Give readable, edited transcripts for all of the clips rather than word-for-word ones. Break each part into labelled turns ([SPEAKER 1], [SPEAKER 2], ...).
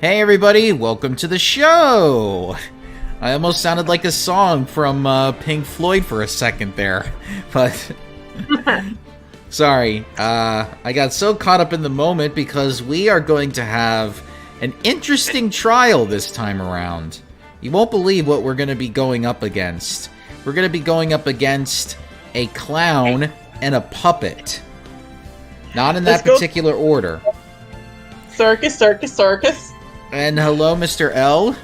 [SPEAKER 1] Hey everybody, welcome to the show! I almost sounded like a song from Pink Floyd for a second there, but... Sorry, I got so caught up in the moment because we are going to have an interesting trial this time around. You won't believe what we're going to be going up against. We're going to be going up against a clown and a puppet. Not in that particular order.
[SPEAKER 2] Circus, circus, circus.
[SPEAKER 1] And hello, Mr. L.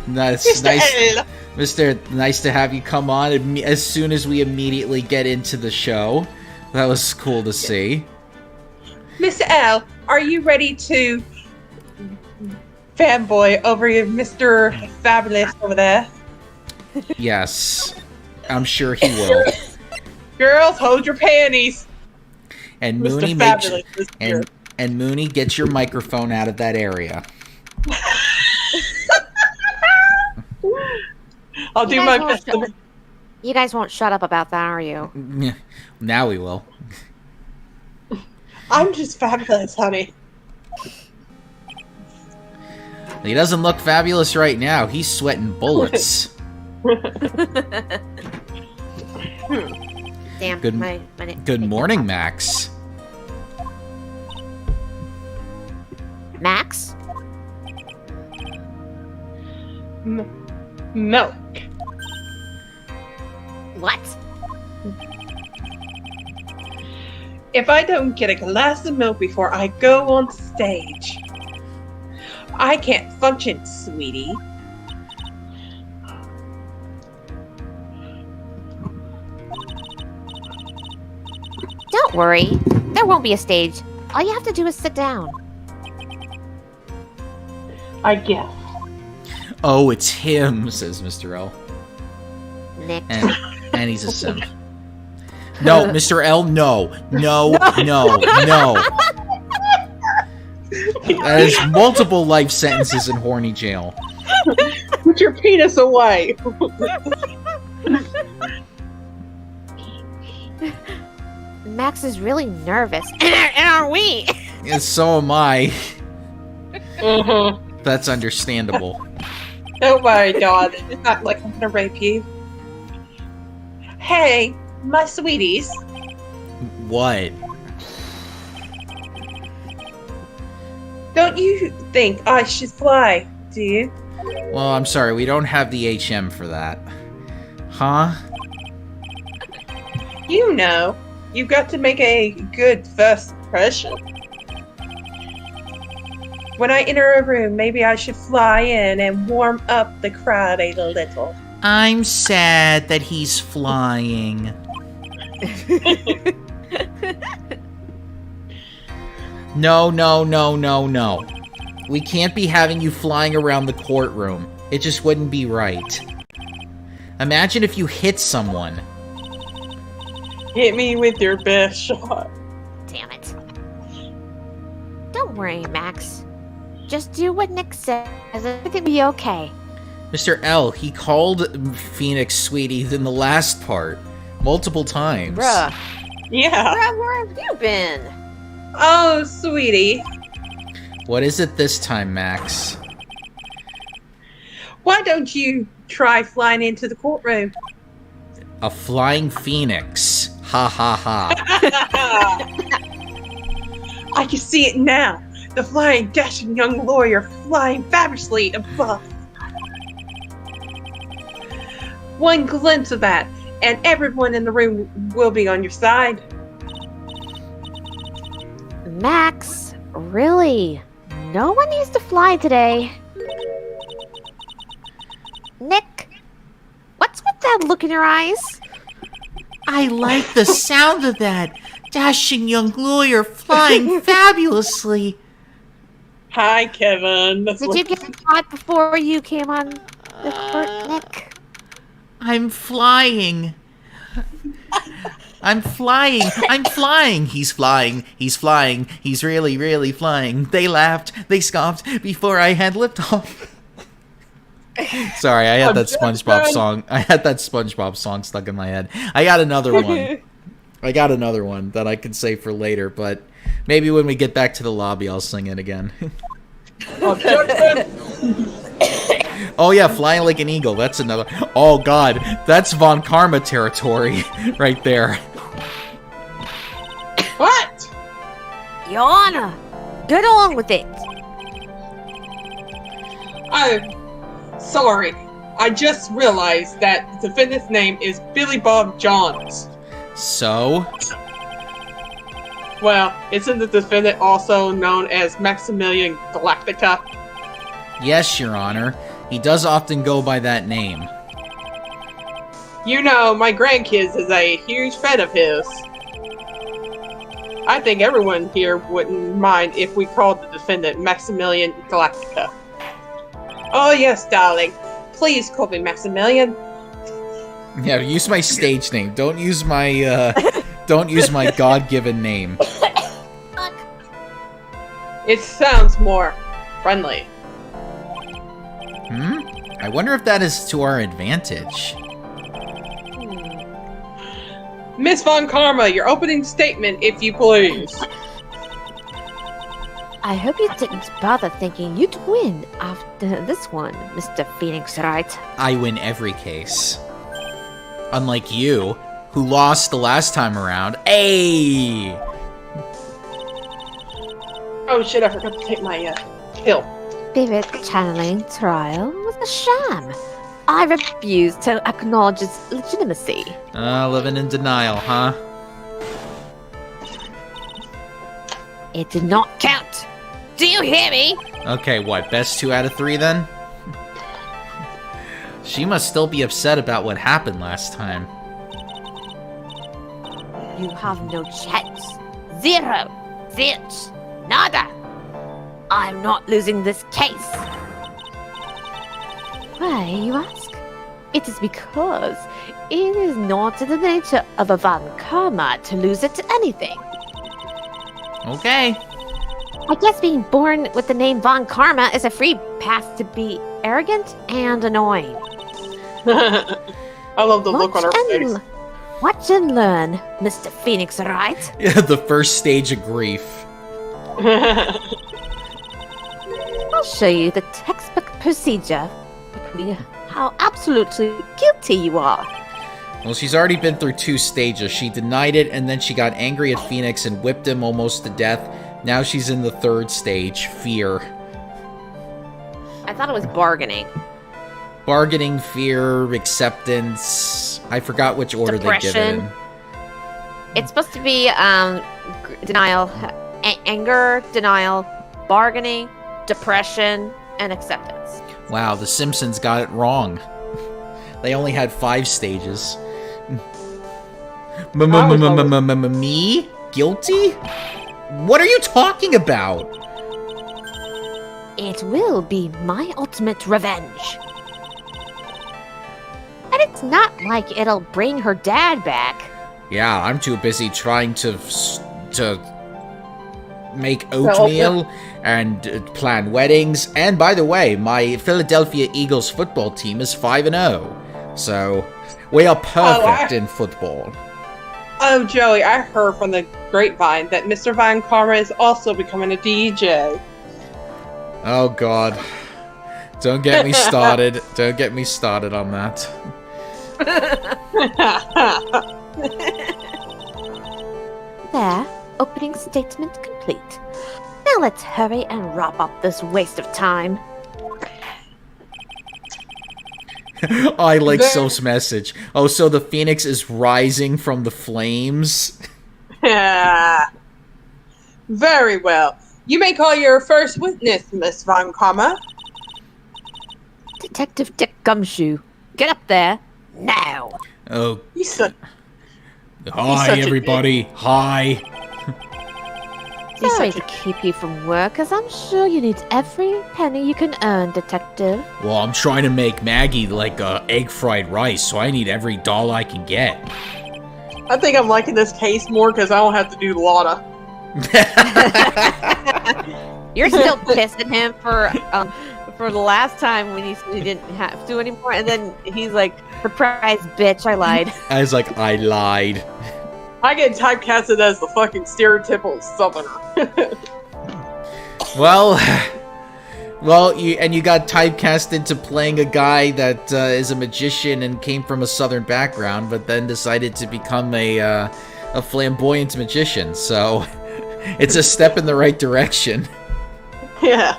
[SPEAKER 1] That's
[SPEAKER 2] Mr.
[SPEAKER 1] nice.
[SPEAKER 2] L.
[SPEAKER 1] Mr. Nice to have you come on as soon as we immediately get into the show. That was cool to see.
[SPEAKER 2] Mr. L, are you ready to fanboy over Mr. Fabulous over there?
[SPEAKER 1] Yes, I'm sure he will.
[SPEAKER 2] Girls, hold your panties.
[SPEAKER 1] And
[SPEAKER 2] Mr.
[SPEAKER 1] Mooney
[SPEAKER 2] Fabulous
[SPEAKER 1] makes and Mooney, get your microphone out of that area.
[SPEAKER 2] I'll do my best.
[SPEAKER 3] You guys won't shut up about that, are you?
[SPEAKER 1] Now we will.
[SPEAKER 2] I'm just fabulous, honey.
[SPEAKER 1] He doesn't look fabulous right now. He's sweating bullets.
[SPEAKER 3] Damn.
[SPEAKER 1] Good morning, Max.
[SPEAKER 3] Max?
[SPEAKER 2] Milk.
[SPEAKER 3] What?
[SPEAKER 2] If I don't get a glass of milk before I go on stage, I can't function, sweetie.
[SPEAKER 3] Don't worry. There won't be a stage. All you have to do is sit down.
[SPEAKER 2] I guess.
[SPEAKER 1] Oh, it's him, says Mr. L.
[SPEAKER 3] Nick.
[SPEAKER 1] And he's a simp. No, Mr. L, no. No. That is multiple life sentences in horny jail.
[SPEAKER 2] Put your penis away.
[SPEAKER 3] Max is really nervous. And are we?
[SPEAKER 1] And so am I.
[SPEAKER 2] Mm-hmm.
[SPEAKER 1] That's understandable.
[SPEAKER 2] Don't worry, darling. It's not like I'm gonna rape you. Hey, my sweeties.
[SPEAKER 1] What?
[SPEAKER 2] Don't you think I should fly, do you?
[SPEAKER 1] Well, I'm sorry, we don't have the HM for that. Huh?
[SPEAKER 2] You know, you've got to make a good first impression. When I enter a room, maybe I should fly in and warm up the crowd a little.
[SPEAKER 1] I'm sad that he's flying. No. We can't be having you flying around the courtroom. It just wouldn't be right. Imagine if you hit someone.
[SPEAKER 2] Hit me with your best shot.
[SPEAKER 3] Damn it. Don't worry, Max. Just do what Nick says. Everything will be okay.
[SPEAKER 1] Mr. L, he called Phoenix Sweetie in the last part. Multiple times.
[SPEAKER 3] Bruh.
[SPEAKER 2] Yeah.
[SPEAKER 3] Bruh, where have you been?
[SPEAKER 2] Oh, sweetie.
[SPEAKER 1] What is it this time, Max?
[SPEAKER 2] Why don't you try flying into the courtroom?
[SPEAKER 1] A flying phoenix. Ha ha ha.
[SPEAKER 2] I can see it now. The flying, dashing young lawyer flying fabulously above. One glimpse of that, and everyone in the room will be on your side.
[SPEAKER 3] Max, really? No one needs to fly today. Nick, what's with that look in your eyes?
[SPEAKER 1] I like the sound of that. Dashing young lawyer flying fabulously.
[SPEAKER 2] Hi, Kevin.
[SPEAKER 3] Did you get caught before you came on the court, Nick?
[SPEAKER 1] I'm flying. I'm flying. He's flying. He's really, really flying. They laughed. They scoffed before I had liftoff. Sorry, I had that SpongeBob song. I had that SpongeBob song stuck in my head. I got another one. that I can say for later, but maybe when we get back to the lobby, I'll sing it again.
[SPEAKER 2] Objection!
[SPEAKER 1] Oh yeah, flying like an eagle. That's another. Oh god, that's Von Karma territory right there.
[SPEAKER 2] What?
[SPEAKER 3] Your Honor, get on with it.
[SPEAKER 2] I'm sorry. I just realized that the defendant's name is Billy Bob Johns.
[SPEAKER 1] So,
[SPEAKER 2] Well, isn't the defendant also known as Maximilian Galactica?
[SPEAKER 1] yes, Your Honor, he does often go by that name.
[SPEAKER 2] You know, my grandkids is a huge fan of his. I think everyone here wouldn't mind if we called the defendant Maximilian Galactica. Oh yes, darling. Please call me Maximilian.
[SPEAKER 1] Yeah, use my stage name. Don't use my don't use my God-given name.
[SPEAKER 2] It sounds more friendly.
[SPEAKER 1] I wonder if that is to our advantage.
[SPEAKER 2] Miss Von Karma, your opening statement, if you please.
[SPEAKER 3] I hope you didn't bother thinking you'd win after this one, Mr. Phoenix Wright.
[SPEAKER 1] I win every case. Unlike you, who lost the last time around. Hey!
[SPEAKER 2] Oh shit, I forgot to take my pill.
[SPEAKER 3] Spirit channeling trial was a sham. I refuse to acknowledge its legitimacy.
[SPEAKER 1] Living in denial, huh?
[SPEAKER 3] It did not count. Do you hear me?
[SPEAKER 1] Okay, what, best 2 out of 3 then? She must still be upset about what happened last time.
[SPEAKER 3] You have no chance. Zero. Zilch. Nada. I'm not losing this case. Why, you ask? It is because it is not in the nature of a Von Karma to lose it to anything.
[SPEAKER 1] Okay.
[SPEAKER 3] I guess being born with the name Von Karma is a free pass to be arrogant and annoying.
[SPEAKER 2] I love the look on her face.
[SPEAKER 3] Watch and learn, Mr. Phoenix Wright.
[SPEAKER 1] Yeah, the first stage of grief.
[SPEAKER 3] I'll show you the textbook procedure. How absolutely guilty you are.
[SPEAKER 1] Well, she's already been through 2 stages. She denied it, and then she got angry at Phoenix and whipped him almost to death. Now she's in the 3rd stage, fear.
[SPEAKER 3] I thought it was bargaining.
[SPEAKER 1] Bargaining, fear, acceptance. I forgot which order they give it
[SPEAKER 3] Depression.
[SPEAKER 1] in.
[SPEAKER 3] It's supposed to be denial, anger, denial, bargaining, depression, and acceptance.
[SPEAKER 1] Wow, the Simpsons got it wrong. They only had 5 stages. Me? Guilty? What are you talking about?
[SPEAKER 3] It will be my ultimate revenge. And it's not like it'll bring her dad back.
[SPEAKER 1] Yeah, I'm too busy trying to make oatmeal and plan weddings. And by the way, my Philadelphia Eagles football team is 5-0. So, we are perfect in football.
[SPEAKER 2] Oh, Joey, I heard from the grapevine that Mr. Von Karma is also becoming a DJ.
[SPEAKER 1] Oh god. Don't get me started. Don't get me started on that.
[SPEAKER 3] There, opening statement complete. Now let's hurry and wrap up this waste of time.
[SPEAKER 1] I like So's message. Oh, so the phoenix is rising from the flames?
[SPEAKER 2] Very well. You may call your first witness, Miss Von Karma.
[SPEAKER 3] Detective Dick Gumshoe, get up there, now!
[SPEAKER 1] Oh.
[SPEAKER 2] He's such
[SPEAKER 1] Hi,
[SPEAKER 2] such a
[SPEAKER 1] everybody. Hi.
[SPEAKER 3] Sorry
[SPEAKER 2] such
[SPEAKER 3] to keep you from work, as I'm sure you need every penny you can earn, Detective.
[SPEAKER 1] Well, I'm trying to make Maggie like egg fried rice, so I need every dollar I can get.
[SPEAKER 2] I think I'm liking this case more because I don't have to do Lotta.
[SPEAKER 3] You're still pissed at him for the last time when he didn't have to anymore, and then he's like, surprise, bitch, I lied.
[SPEAKER 1] I was like, I lied.
[SPEAKER 2] I get typecasted as the fucking stereotypical southerner.
[SPEAKER 1] Well, Well, you got typecast into playing a guy that is a magician and came from a southern background, but then decided to become a flamboyant magician. So it's a step in the right direction.
[SPEAKER 2] Yeah.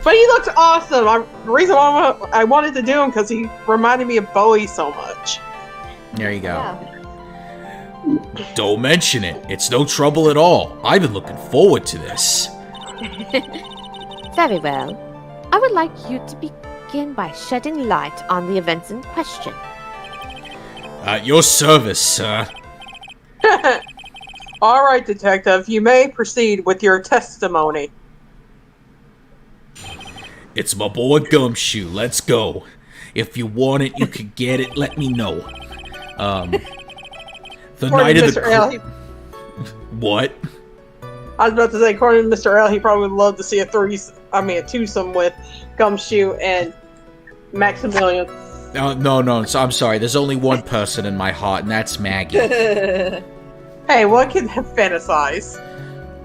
[SPEAKER 2] But he looks awesome. The reason why I wanted to do him because he reminded me of Bowie so much.
[SPEAKER 1] There you go.
[SPEAKER 3] Yeah.
[SPEAKER 1] Don't mention it. It's no trouble at all. I've been looking forward to this.
[SPEAKER 3] Very well. I would like you to begin by shedding light on the events in question.
[SPEAKER 1] At your service, sir.
[SPEAKER 2] All right, Detective. You may proceed with your testimony.
[SPEAKER 1] It's my boy Gumshoe. Let's go. If you want it, you could get it. Let me know. The night of the...
[SPEAKER 2] Mr. L,
[SPEAKER 1] What?
[SPEAKER 2] I was about to say, according to Mr. L, he probably would love to see a twosome with Gumshoe and Maximilian.
[SPEAKER 1] No. So I'm sorry. There's only one person in my heart, and that's Maggie.
[SPEAKER 2] Hey, one can fantasize.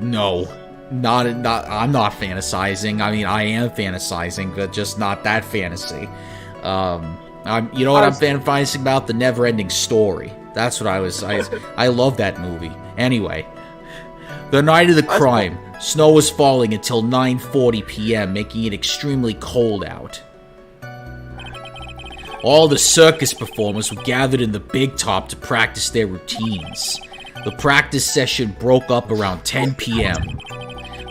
[SPEAKER 1] No. Not. I'm not fantasizing. I mean, I am fantasizing, but just not that fantasy. You know what I'm fantasizing about? The Never-Ending Story. That's what I was. I love that movie. Anyway, the night of the crime. Snow was falling until 9:40 p.m., making it extremely cold out. All the circus performers were gathered in the big top to practice their routines. The practice session broke up around 10 p.m.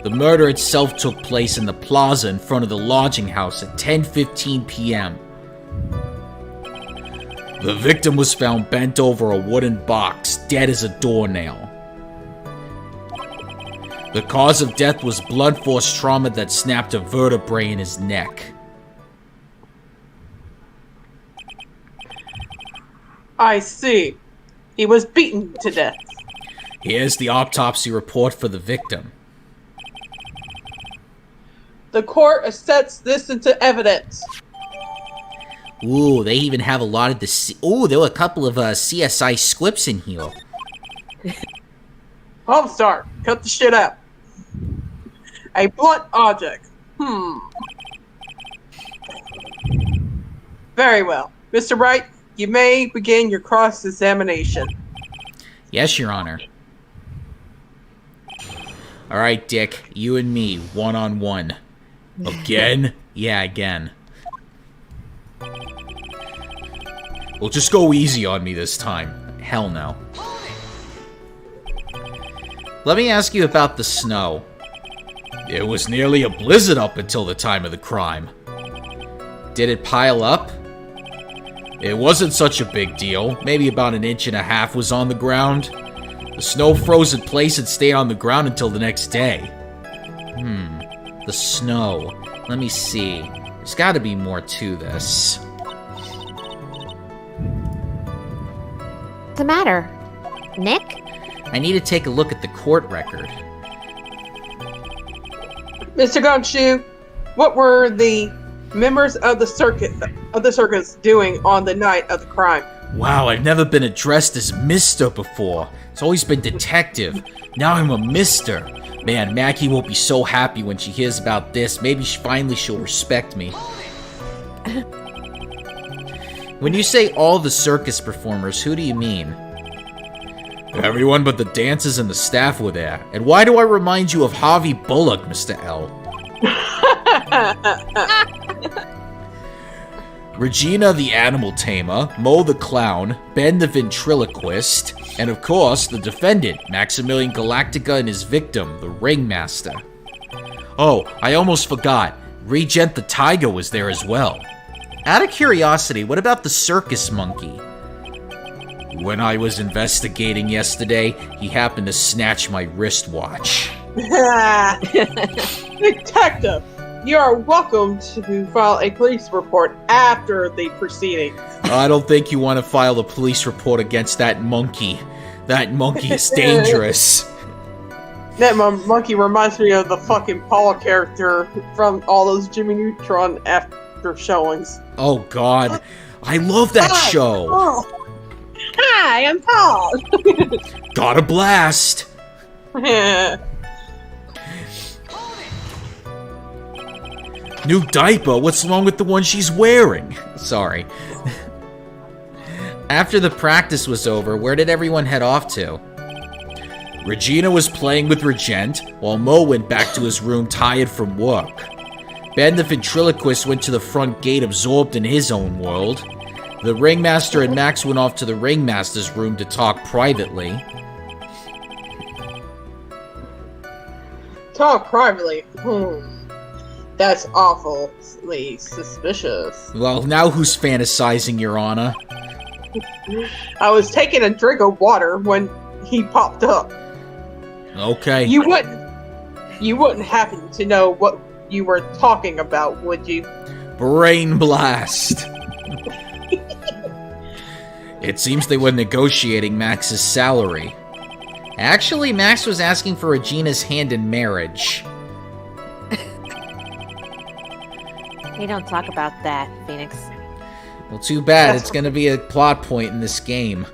[SPEAKER 1] The murder itself took place in the plaza in front of the lodging house at 10:15 p.m. The victim was found bent over a wooden box, dead as a doornail. The cause of death was blunt force trauma that snapped a vertebrae in his neck.
[SPEAKER 2] I see. He was beaten to death.
[SPEAKER 1] Here's the autopsy report for the victim.
[SPEAKER 2] The court accepts this into evidence.
[SPEAKER 1] Ooh, they even have a lot of the... Ooh, there were a couple of CSI squips in here.
[SPEAKER 2] Home start. Cut the shit out. A blunt object. Very well. Mr. Wright, you may begin your cross-examination.
[SPEAKER 1] Yes, Your Honor. All right, Dick, you and me, one-on-one. Again? Yeah, again. Well, just go easy on me this time. Hell no. Let me ask you about the snow. It was nearly a blizzard up until the time of the crime. Did it pile up? It wasn't such a big deal. Maybe about 1.5 inches was on the ground. The snow froze in place and stayed on the ground until the next day. The snow. Let me see. There's gotta be more to this.
[SPEAKER 3] What's the matter? Nick?
[SPEAKER 1] I need to take a look at the court record.
[SPEAKER 2] Mr. Gumshoe, what were the members of the circus doing on the night of the crime?
[SPEAKER 1] Wow, I've never been addressed as Mister before. It's always been Detective. Now I'm a Mister. Man, Maggie won't be so happy when she hears about this. Maybe she'll respect me. When you say all the circus performers, who do you mean? Everyone but the dancers and the staff were there. And why do I remind you of Harvey Bullock, Mr. L? Regina the animal tamer, Mo the clown, Ben the ventriloquist, and of course, the defendant, Maximilian Galactica, and his victim, the ringmaster. Oh, I almost forgot. Regent the tiger was there as well. Out of curiosity, what about the circus monkey? When I was investigating yesterday, he happened to snatch my wristwatch.
[SPEAKER 2] Detective, you are welcome to file a police report after the proceedings.
[SPEAKER 1] I don't think you want to file a police report against that monkey. That monkey is dangerous.
[SPEAKER 2] That monkey reminds me of the fucking Paul character from all those Jimmy Neutron after showings.
[SPEAKER 1] Oh god, I love that show.
[SPEAKER 2] Oh. Hi, I'm Paul.
[SPEAKER 1] Got a blast. New diaper? What's wrong with the one she's wearing? Sorry. After the practice was over, where did everyone head off to? Regina was playing with Regent, while Mo went back to his room tired from work. Ben the ventriloquist went to the front gate absorbed in his own world. The ringmaster and Max went off to the ringmaster's room to talk privately.
[SPEAKER 2] Talk privately? That's awfully suspicious.
[SPEAKER 1] Well, now who's fantasizing, Your Honor?
[SPEAKER 2] I was taking a drink of water when he popped up.
[SPEAKER 1] Okay.
[SPEAKER 2] You wouldn't happen to know what you were talking about, would you?
[SPEAKER 1] Brain blast. It seems they were negotiating Max's salary. Actually, Max was asking for Regina's hand in marriage.
[SPEAKER 3] We don't talk about that, Phoenix.
[SPEAKER 1] Well, too bad. It's going to be a plot point in this game.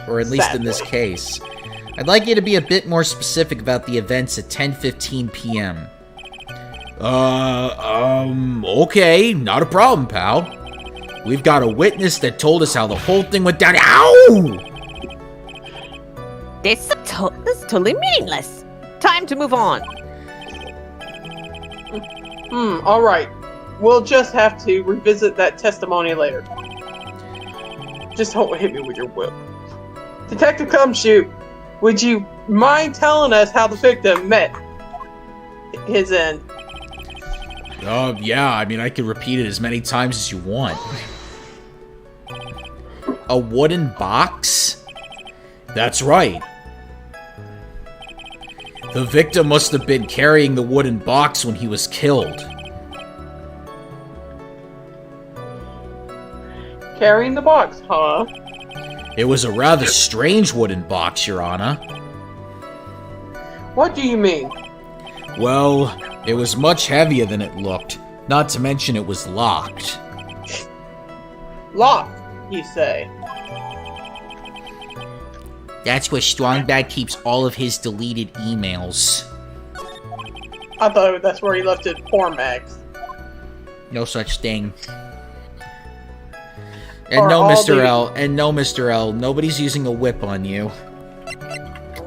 [SPEAKER 1] Or at least in this case. I'd like you to be a bit more specific about the events at 10:15 p.m. Okay. Not a problem, pal. We've got a witness that told us how the whole thing went down. Ow!
[SPEAKER 3] This is totally meaningless. Time to move on.
[SPEAKER 2] Alright. We'll just have to revisit that testimony later. Just don't hit me with your whip. Detective Cumshoot, would you mind telling us how the victim met his end?
[SPEAKER 1] Yeah, I mean, I could repeat it as many times as you want. A wooden box? That's right. The victim must have been carrying the wooden box when he was killed.
[SPEAKER 2] Carrying the box, huh?
[SPEAKER 1] It was a rather strange wooden box, Your Honor.
[SPEAKER 2] What do you mean?
[SPEAKER 1] Well, it was much heavier than it looked. Not to mention it was locked.
[SPEAKER 2] Locked, you say?
[SPEAKER 1] That's where Strongbad keeps all of his deleted emails.
[SPEAKER 2] I thought that's where he left his porn mags.
[SPEAKER 1] No such thing. And
[SPEAKER 2] Or
[SPEAKER 1] no,
[SPEAKER 2] all
[SPEAKER 1] Mr.
[SPEAKER 2] the-
[SPEAKER 1] L. And no, Mr. L. Nobody's using a whip on you.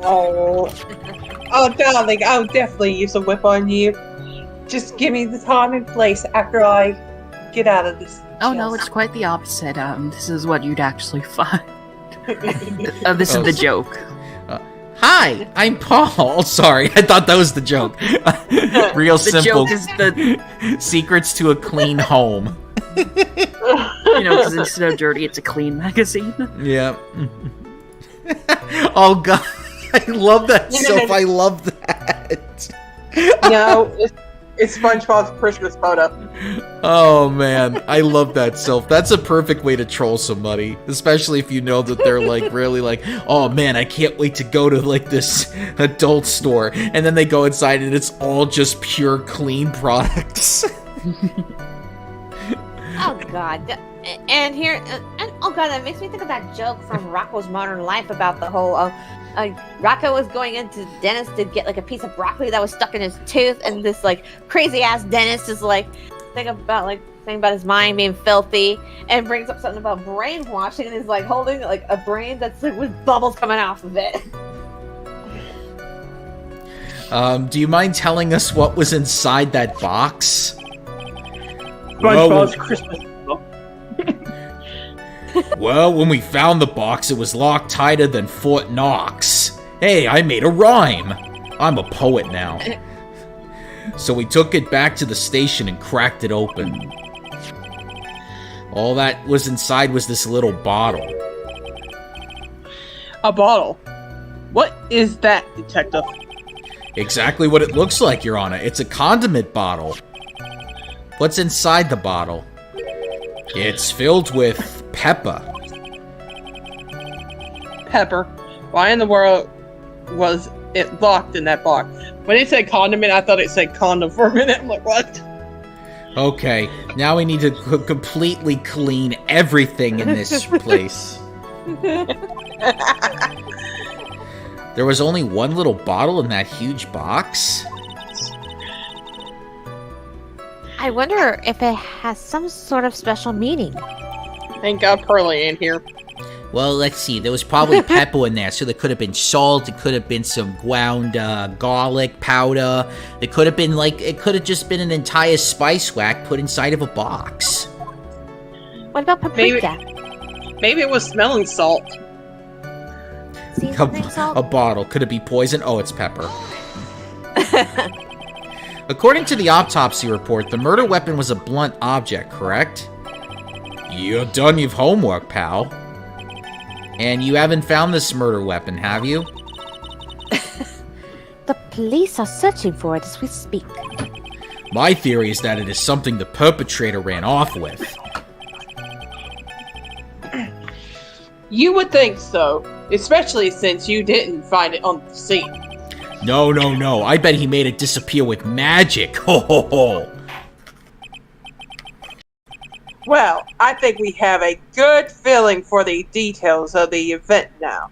[SPEAKER 2] Oh, darling, I'll definitely use a whip on you. Just give me the time and place after I get out of this.
[SPEAKER 4] Oh no, it's quite the opposite. This is what you'd actually find. This is the joke.
[SPEAKER 1] Hi, I'm Paul. Oh, sorry, I thought that was the joke. Real
[SPEAKER 4] The
[SPEAKER 1] simple.
[SPEAKER 4] joke is the,
[SPEAKER 1] Secrets to a clean home.
[SPEAKER 4] because instead of dirty, it's a clean magazine.
[SPEAKER 1] Yeah. Oh god, I love that stuff. I love that.
[SPEAKER 2] No, it's SpongeBob's Christmas photo.
[SPEAKER 1] Oh man, I love that self. That's a perfect way to troll somebody, especially if you know that they're like really like, oh man, I can't wait to go to like this adult store, and then they go inside and it's all just pure clean products.
[SPEAKER 3] Oh god. And here, oh god, that makes me think of that joke from Rocco's Modern Life about the whole, Rocco was going into the dentist to get like a piece of broccoli that was stuck in his tooth, and this like crazy ass dentist is like, saying about his mind being filthy, and brings up something about brainwashing, and is like holding like a brain that's like with bubbles coming off of it.
[SPEAKER 1] Do you mind telling us what was inside that box?
[SPEAKER 2] SpongeBob's Christmas photo.
[SPEAKER 1] Well, when we found the box, it was locked tighter than Fort Knox. Hey, I made a rhyme. I'm a poet now. So we took it back to the station and cracked it open. All that was inside was this little bottle.
[SPEAKER 2] A bottle. What is that, Detective?
[SPEAKER 1] Exactly what it looks like, Your Honor. It's a condiment bottle. What's inside the bottle? It's filled with pepper.
[SPEAKER 2] Pepper. Why in the world was it locked in that box? When it said condiment, I thought it said condom for a minute. I'm like, what?
[SPEAKER 1] Okay, now we need to completely clean everything in this place. There was only one little bottle in that huge box?
[SPEAKER 3] I wonder if it has some sort of special meaning.
[SPEAKER 2] Thank God Pearly ain't here.
[SPEAKER 1] Well, let's see. There was probably pepper in there, so there could have been salt. It could have been some ground garlic powder. It could have been it could have just been an entire spice rack put inside of a box.
[SPEAKER 3] What about paprika?
[SPEAKER 2] Maybe it was smelling salt.
[SPEAKER 3] Seasoning salt?
[SPEAKER 1] A bottle. Could it be poison? Oh, it's pepper. According to the autopsy report, the murder weapon was a blunt object, correct? You're done your homework, pal. And you haven't found this murder weapon, have you?
[SPEAKER 3] The police are searching for it as we speak.
[SPEAKER 1] My theory is that it is something the perpetrator ran off with.
[SPEAKER 2] You would think so, especially since you didn't find it on the scene.
[SPEAKER 1] No, no, no. I bet he made it disappear with magic. Ho, ho, ho.
[SPEAKER 2] Well, I think we have a good feeling for the details of the event now.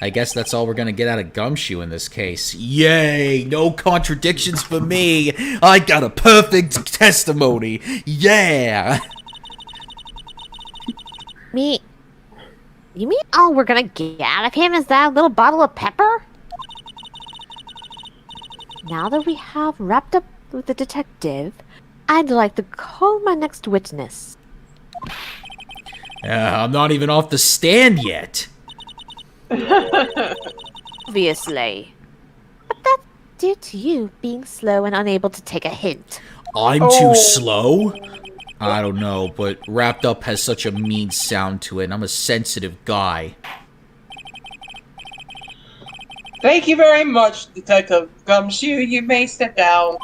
[SPEAKER 1] I guess that's all we're gonna get out of Gumshoe in this case. Yay! No contradictions for me! I got a perfect testimony! Yeah!
[SPEAKER 3] You mean all we're gonna get out of him is that little bottle of pepper? Now that we have wrapped up with the detective, I'd like to call my next witness.
[SPEAKER 1] I'm not even off the stand yet.
[SPEAKER 3] Obviously. But that's due to you being slow and unable to take a hint.
[SPEAKER 1] I'm too slow? I don't know, but wrapped up has such a mean sound to it, and I'm a sensitive guy.
[SPEAKER 2] Thank you very much, Detective Gumshoe. You may step down.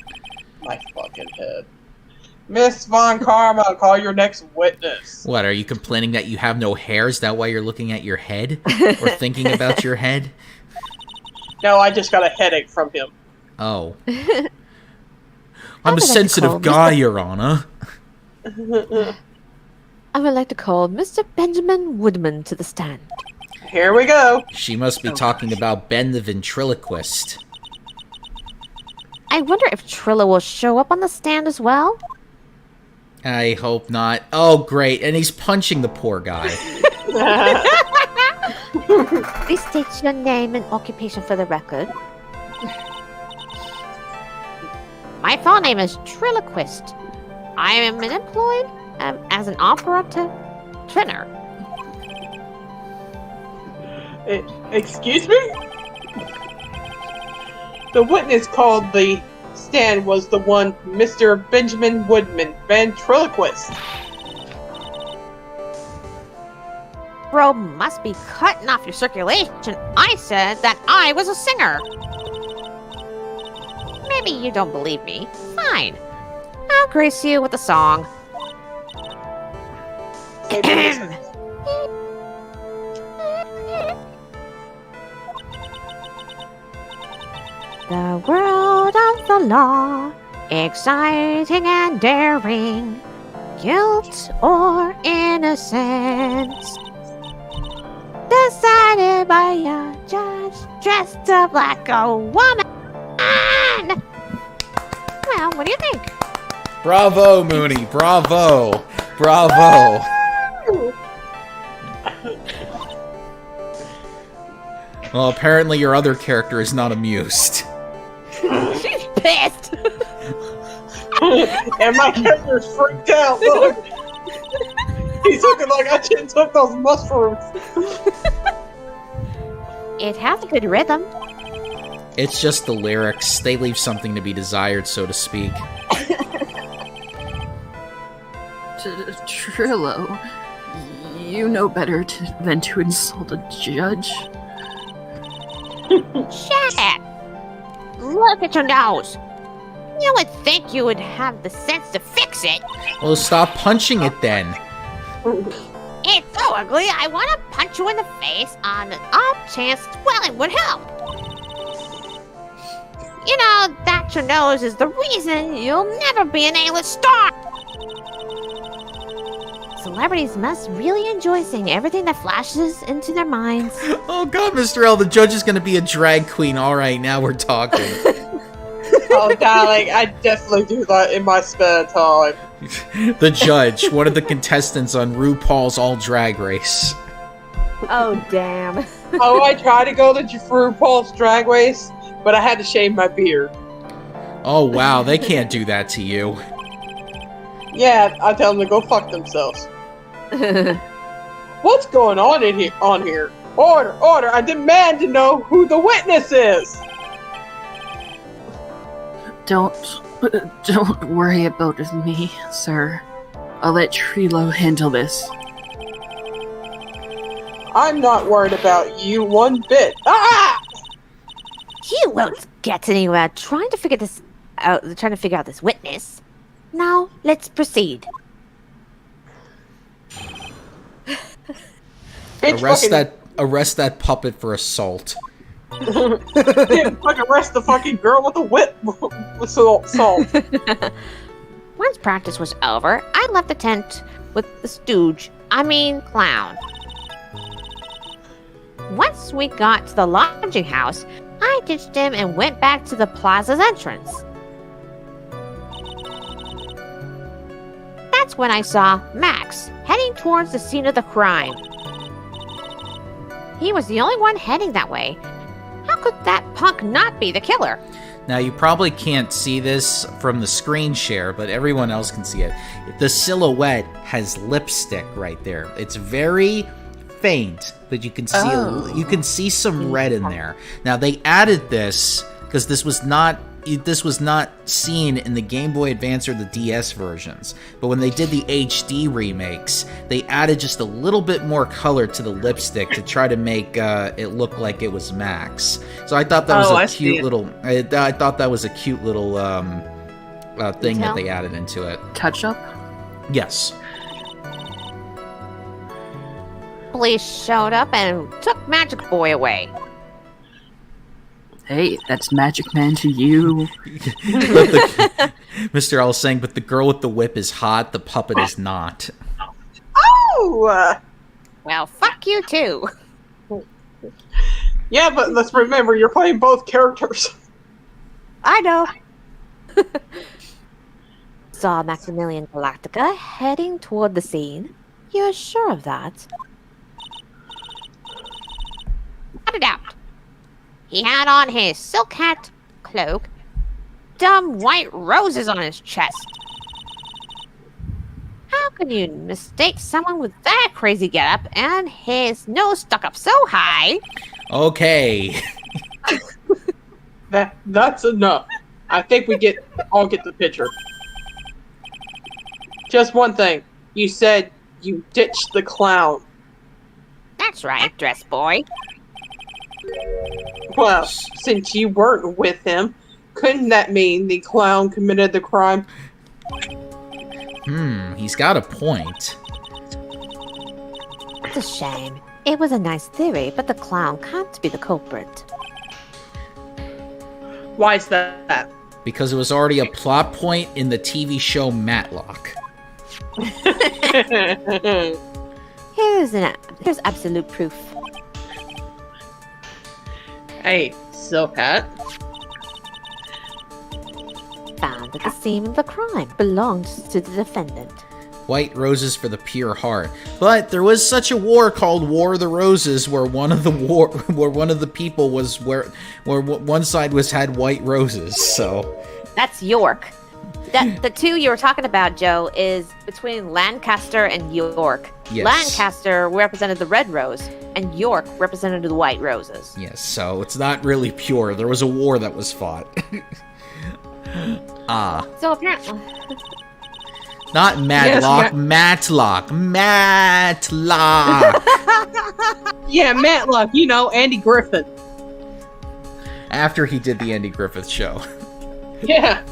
[SPEAKER 2] My fucking head. Miss Von Karma, I'll call your next witness.
[SPEAKER 1] What, are you complaining that you have no hair? Is that why you're looking at your head? Or thinking about your head?
[SPEAKER 2] No, I just got a headache from him.
[SPEAKER 1] Oh. I'm a sensitive guy, Your Honor.
[SPEAKER 3] I would like to call Mr. Benjamin Woodman to the stand.
[SPEAKER 2] Here we go.
[SPEAKER 1] She must be talking about Ben the ventriloquist.
[SPEAKER 3] I wonder if Trilla will show up on the stand as well?
[SPEAKER 1] I hope not. Oh, great. And he's punching the poor guy.
[SPEAKER 3] Please state your name and occupation for the record. My full name is Triloquist. I am employed as an operator trainer.
[SPEAKER 2] Excuse me? The witness called the stand was the one Mr. Benjamin Woodman, ventriloquist.
[SPEAKER 3] Bro must be cutting off your circulation. I said that I was a singer. Maybe you don't believe me. Fine. I'll grace you with a song. The world of the law, exciting and daring, guilt or innocence, decided by a judge dressed up like a woman. Well, what do you think?
[SPEAKER 1] Bravo, Mooney. Bravo. Bravo. Well, apparently your other character is not amused.
[SPEAKER 3] She's pissed.
[SPEAKER 2] And my character's freaked out. Look. He's looking like I shouldn't took those mushrooms.
[SPEAKER 3] It has a good rhythm.
[SPEAKER 1] It's just the lyrics. They leave something to be desired, so to speak.
[SPEAKER 4] Trillo, you know better than to insult a judge.
[SPEAKER 3] Shut up! Look at your nose. You would think you would have the sense to fix it.
[SPEAKER 1] Well, stop punching it then.
[SPEAKER 3] It's so ugly, I want to punch you in the face on the off chance swelling would help. You know, that your nose is the reason you'll never be an A-list star. Celebrities must really enjoy seeing everything that flashes into their minds.
[SPEAKER 1] Oh god, Mr. L, the judge is gonna be a drag queen. Alright, now we're talking.
[SPEAKER 2] Oh, darling, I definitely do that in my spare time.
[SPEAKER 1] The judge, one of the contestants on RuPaul's All Drag Race.
[SPEAKER 3] Oh, damn.
[SPEAKER 2] Oh, I tried to go to RuPaul's Drag Race, but I had to shave my beard.
[SPEAKER 1] Oh wow, they can't do that to you.
[SPEAKER 2] Yeah, I tell them to go fuck themselves. What's going on in here? Order, order! I demand to know who the witness is.
[SPEAKER 4] Don't worry about me, sir. I'll let Trilo handle this.
[SPEAKER 2] I'm not worried about you one bit. Ah!
[SPEAKER 3] You won't get anywhere trying to figure out this witness. Now, let's proceed.
[SPEAKER 1] Arrest that puppet for assault.
[SPEAKER 2] Didn't fucking arrest the fucking girl with the whip with salt.
[SPEAKER 3] Once practice was over, I left the tent with the clown. Once we got to the lodging house, I ditched him and went back to the plaza's entrance. That's when I saw Max heading towards the scene of the crime. He was the only one heading that way. How could that punk not be the killer?
[SPEAKER 1] Now, you probably can't see this from the screen share, but everyone else can see it. The silhouette has lipstick right there. It's very faint, but you can see some red in there. Now, they added this because this was not seen in the Game Boy Advance or the DS versions. But when they did the HD remakes, they added just a little bit more color to the lipstick to try to make it look like it was Max. So I thought that was I thought that was a cute little thing that they added into it.
[SPEAKER 4] Touch up?
[SPEAKER 1] Yes.
[SPEAKER 3] Police showed up and took Magic Boy away.
[SPEAKER 4] Hey, that's Magic Man to you.
[SPEAKER 1] Mr. L is saying, but the girl with the whip is hot, the puppet is not.
[SPEAKER 2] Oh!
[SPEAKER 3] Well, fuck you too.
[SPEAKER 2] Yeah, but let's remember, you're playing both characters.
[SPEAKER 3] I know. Saw Maximilian Galactica heading toward the scene. You're sure of that? Cut it out. He had on his silk hat, cloak, dumb white roses on his chest. How could you mistake someone with that crazy getup and his nose stuck up so high?
[SPEAKER 1] Okay.
[SPEAKER 2] That's enough. I think we all get the picture. Just one thing. You said you ditched the clown.
[SPEAKER 3] That's right, dress boy.
[SPEAKER 2] Well, since you weren't with him, couldn't that mean the clown committed the crime?
[SPEAKER 1] He's got a point.
[SPEAKER 3] It's a shame. It was a nice theory, but the clown can't be the culprit.
[SPEAKER 2] Why is that?
[SPEAKER 1] Because it was already a plot point in the TV show Matlock.
[SPEAKER 3] Here's absolute proof.
[SPEAKER 2] Hey, Silk Hat.
[SPEAKER 3] Found that the scene of the crime belonged to the defendant.
[SPEAKER 1] White roses for the pure heart. But there was such a war called War of the Roses, where one of the people was where one side had white roses. So
[SPEAKER 3] that's York. The two you were talking about, Joe, is between Lancaster and York.
[SPEAKER 1] Yes.
[SPEAKER 3] Lancaster represented the red rose, and York represented the white roses.
[SPEAKER 1] Yes, so it's not really pure. There was a war that was fought.
[SPEAKER 3] So apparently...
[SPEAKER 1] Not Matlock, Matlock.
[SPEAKER 2] Yeah, Matlock, Andy Griffith.
[SPEAKER 1] After he did the Andy Griffith show.
[SPEAKER 2] Yeah.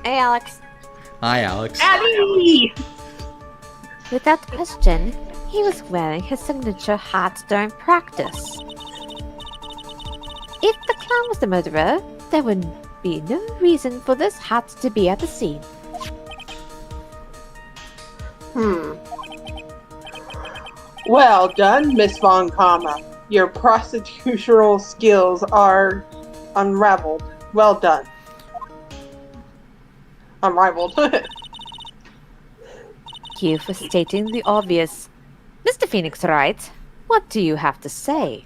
[SPEAKER 3] Hey, Alex.
[SPEAKER 1] Hi, Alex.
[SPEAKER 2] Abby!
[SPEAKER 3] Without question, he was wearing his signature hat during practice. If the clown was the murderer, there would be no reason for this hat to be at the scene.
[SPEAKER 2] Well done, Miss Von Kama. Your prosecutorial skills are unraveled. Well done. unrivaled.
[SPEAKER 3] Thank you for stating the obvious. Mr. Phoenix Wright, what do you have to say?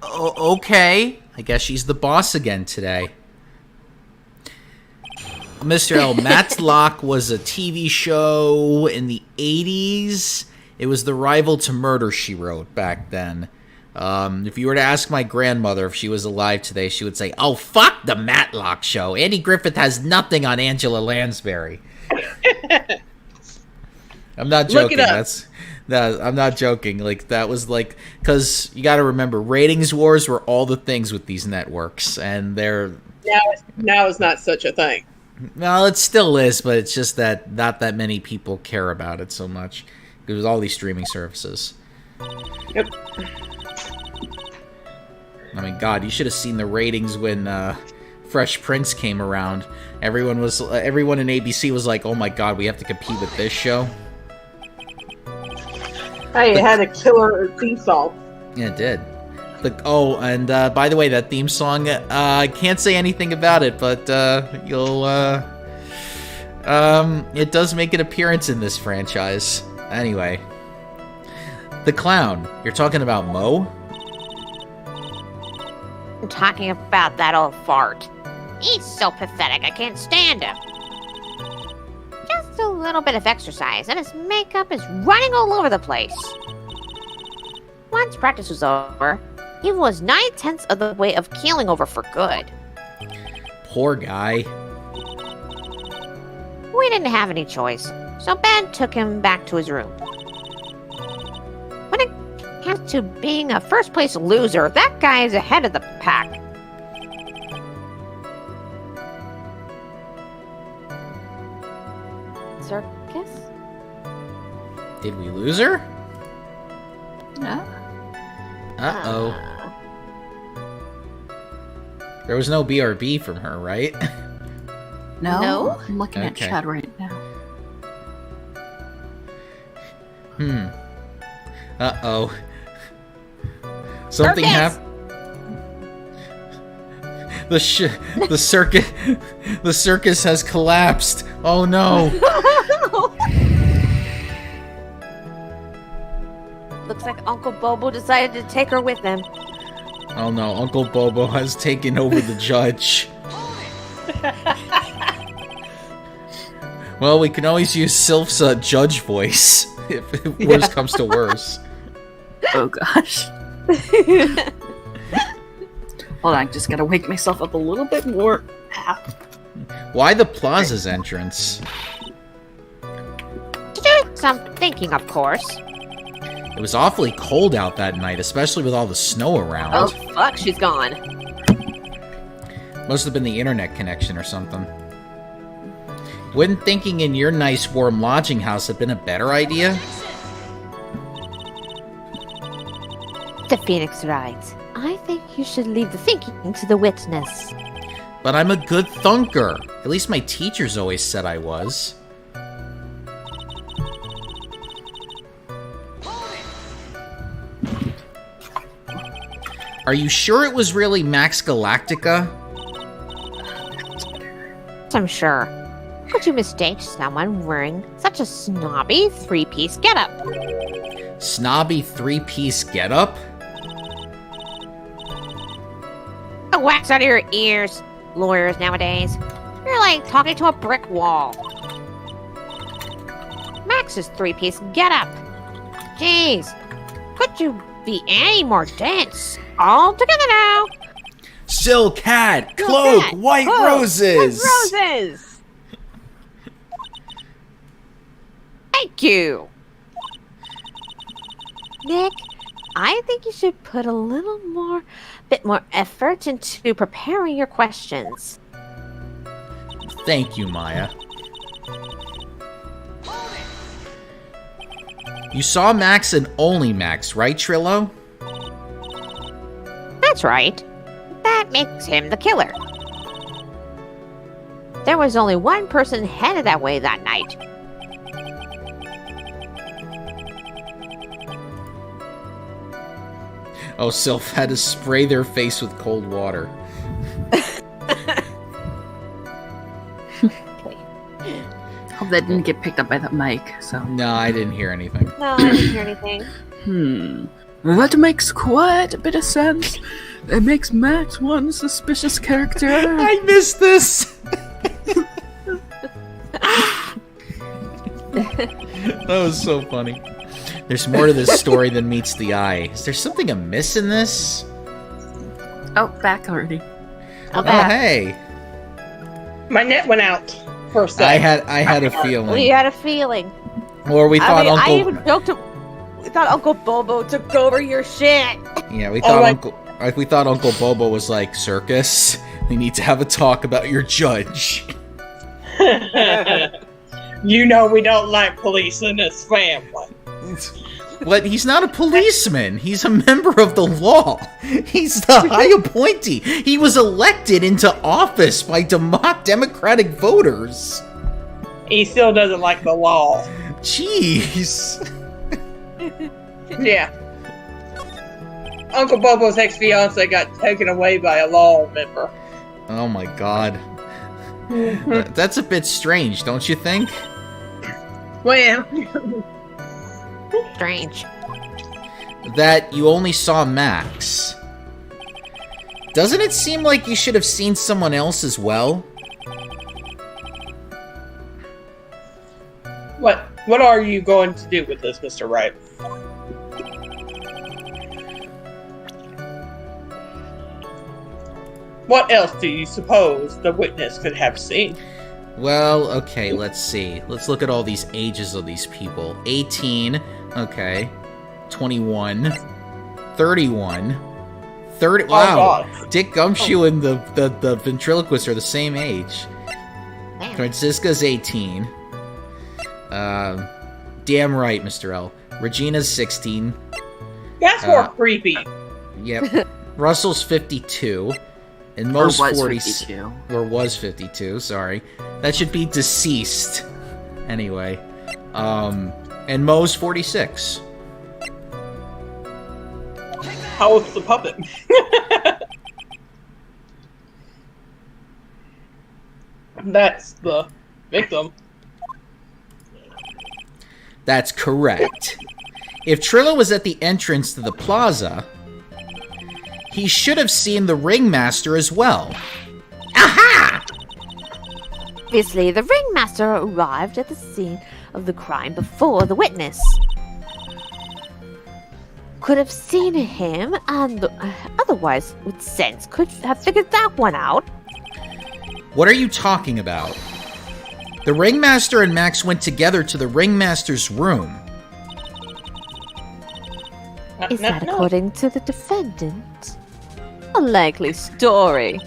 [SPEAKER 1] Okay. I guess she's the boss again today. Mr. L. Matlock was a TV show in the 80s. It was the rival to Murder, She Wrote back then. If you were to ask my grandmother if she was alive today, she would say, "Oh, fuck the Matlock show. Andy Griffith has nothing on Angela Lansbury." I'm not joking.
[SPEAKER 2] Look it up.
[SPEAKER 1] I'm not joking. Like, that was like, because you got to remember, ratings wars were all the things with these networks, and they're
[SPEAKER 2] Now it's not such a thing.
[SPEAKER 1] well, it still is, but it's just that not that many people care about it so much because all these streaming services.
[SPEAKER 2] Yep.
[SPEAKER 1] I mean, God, you should have seen the ratings when Fresh Prince came around. Everyone in ABC was like, "Oh my God, we have to compete with this show."
[SPEAKER 2] Hey, it had a killer theme song.
[SPEAKER 1] Yeah, it did. And by the way, that theme song, I can't say anything about it, but it does make an appearance in this franchise. Anyway, the clown. You're talking about Mo?
[SPEAKER 3] I'm talking about that old fart. He's so pathetic, I can't stand him. Just a little bit of exercise, and his makeup is running all over the place. Once practice was over, he was 9/10 of the way of keeling over for good.
[SPEAKER 1] Poor guy.
[SPEAKER 3] We didn't have any choice, so Ben took him back to his room. When it comes to being a first-place loser, that guy is ahead of the pack. Circus?
[SPEAKER 1] Did we lose her?
[SPEAKER 4] No.
[SPEAKER 1] Uh-oh. There was no BRB from her, right?
[SPEAKER 4] No?
[SPEAKER 3] No?
[SPEAKER 4] I'm looking at
[SPEAKER 1] Okay.
[SPEAKER 4] Chad right now.
[SPEAKER 1] Uh-oh. Something
[SPEAKER 3] Circus!
[SPEAKER 1] happened. The circus has collapsed. Oh no.
[SPEAKER 3] Looks like Uncle Bobo decided to take her with him.
[SPEAKER 1] Oh no, Uncle Bobo has taken over the judge. Well, we can always use Sylph's judge voice if worse comes to worse.
[SPEAKER 4] Oh gosh. Hold on, I just gotta wake myself up a little bit more.
[SPEAKER 1] Why the Plaza's entrance?
[SPEAKER 3] To do some thinking, of course.
[SPEAKER 1] It was awfully cold out that night, especially with all the snow around.
[SPEAKER 3] Oh, fuck, she's gone.
[SPEAKER 1] Must have been the internet connection or something. Wouldn't thinking in your nice warm lodging house have been a better idea?
[SPEAKER 3] The Phoenix Wright. I think you should leave the thinking to the witness.
[SPEAKER 1] But I'm a good thunker. At least my teachers always said I was. Are you sure it was really Max Galactica?
[SPEAKER 3] I'm sure. Could you mistake someone wearing such a snobby three-piece getup?
[SPEAKER 1] Snobby three-piece getup?
[SPEAKER 3] A wax out of your ears, lawyers nowadays. You're like talking to a brick wall. Max's three-piece getup. Jeez, could you be any more dense? All together now.
[SPEAKER 1] Silk hat, cloak,
[SPEAKER 3] hat,
[SPEAKER 1] white
[SPEAKER 3] cloak,
[SPEAKER 1] roses.
[SPEAKER 3] White roses. Thank you. Nick, I think you should put a bit more effort into preparing your questions.
[SPEAKER 1] Thank you, Maya. You saw Max and only Max, right, Trillo?
[SPEAKER 3] That's right. That makes him the killer. There was only one person headed that way that night.
[SPEAKER 1] Oh, Sylph had to spray their face with cold water.
[SPEAKER 3] Okay.
[SPEAKER 4] Hope that didn't get picked up by the mic, so.
[SPEAKER 1] No, I didn't hear anything.
[SPEAKER 3] No, I didn't hear anything.
[SPEAKER 4] That makes quite a bit of sense. It makes Max one suspicious character.
[SPEAKER 1] I missed this! That was so funny. There's more to this story than meets the eye. Is there something amiss in this?
[SPEAKER 4] Oh, back already.
[SPEAKER 3] Oh,
[SPEAKER 1] Oh, hey.
[SPEAKER 2] My net went out for a
[SPEAKER 1] I
[SPEAKER 2] second.
[SPEAKER 1] had a
[SPEAKER 3] We
[SPEAKER 1] feeling.
[SPEAKER 3] had a feeling.
[SPEAKER 1] Or we thought
[SPEAKER 3] I
[SPEAKER 1] Uncle...
[SPEAKER 3] even joked to. We thought Uncle Bobo took over your shit.
[SPEAKER 1] Yeah, we
[SPEAKER 2] Oh,
[SPEAKER 1] thought
[SPEAKER 2] like-
[SPEAKER 1] we thought Uncle Bobo was like, Circus, we need to have a talk about your judge.
[SPEAKER 2] You know we don't like police in this family.
[SPEAKER 1] What? He's not a policeman. He's a member of the law. He's the high appointee. He was elected into office by democratic voters.
[SPEAKER 2] He still doesn't like the law.
[SPEAKER 1] Jeez.
[SPEAKER 2] Yeah. Uncle Bobo's ex-fiance got taken away by a law member.
[SPEAKER 1] Oh my god. That's a bit strange, don't you think?
[SPEAKER 2] Well,
[SPEAKER 3] Strange.
[SPEAKER 1] That you only saw Max. Doesn't it seem like you should have seen someone else as well?
[SPEAKER 2] what are you going to do with this, Mr. Wright? What else do you suppose the witness could have seen?
[SPEAKER 1] Well, okay, let's see. Let's look at all these ages of these people. 18, okay. 21, 31, 30. Wow.
[SPEAKER 2] God.
[SPEAKER 1] Dick Gumshoe and the ventriloquist are the same age.
[SPEAKER 3] Damn.
[SPEAKER 1] Francisca's 18. Damn right, Mr. L. Regina's 16.
[SPEAKER 2] That's more creepy.
[SPEAKER 1] Yep. Russell's 52. And
[SPEAKER 4] Or
[SPEAKER 1] Mo's
[SPEAKER 4] was
[SPEAKER 1] 40.
[SPEAKER 4] 52.
[SPEAKER 1] Or was 52, sorry. That should be deceased. Anyway. And Mo's 46.
[SPEAKER 2] How old's the puppet? That's the victim.
[SPEAKER 1] That's correct. If Trillo was at the entrance to the plaza, he should have seen the ringmaster as well. Aha!
[SPEAKER 3] Obviously, the ringmaster arrived at the scene of the crime before the witness. Could have seen him, and otherwise, with sense, could have figured that one out.
[SPEAKER 1] What are you talking about? The ringmaster and Max went together to the ringmaster's room.
[SPEAKER 3] Is that according to the defendant? A likely story.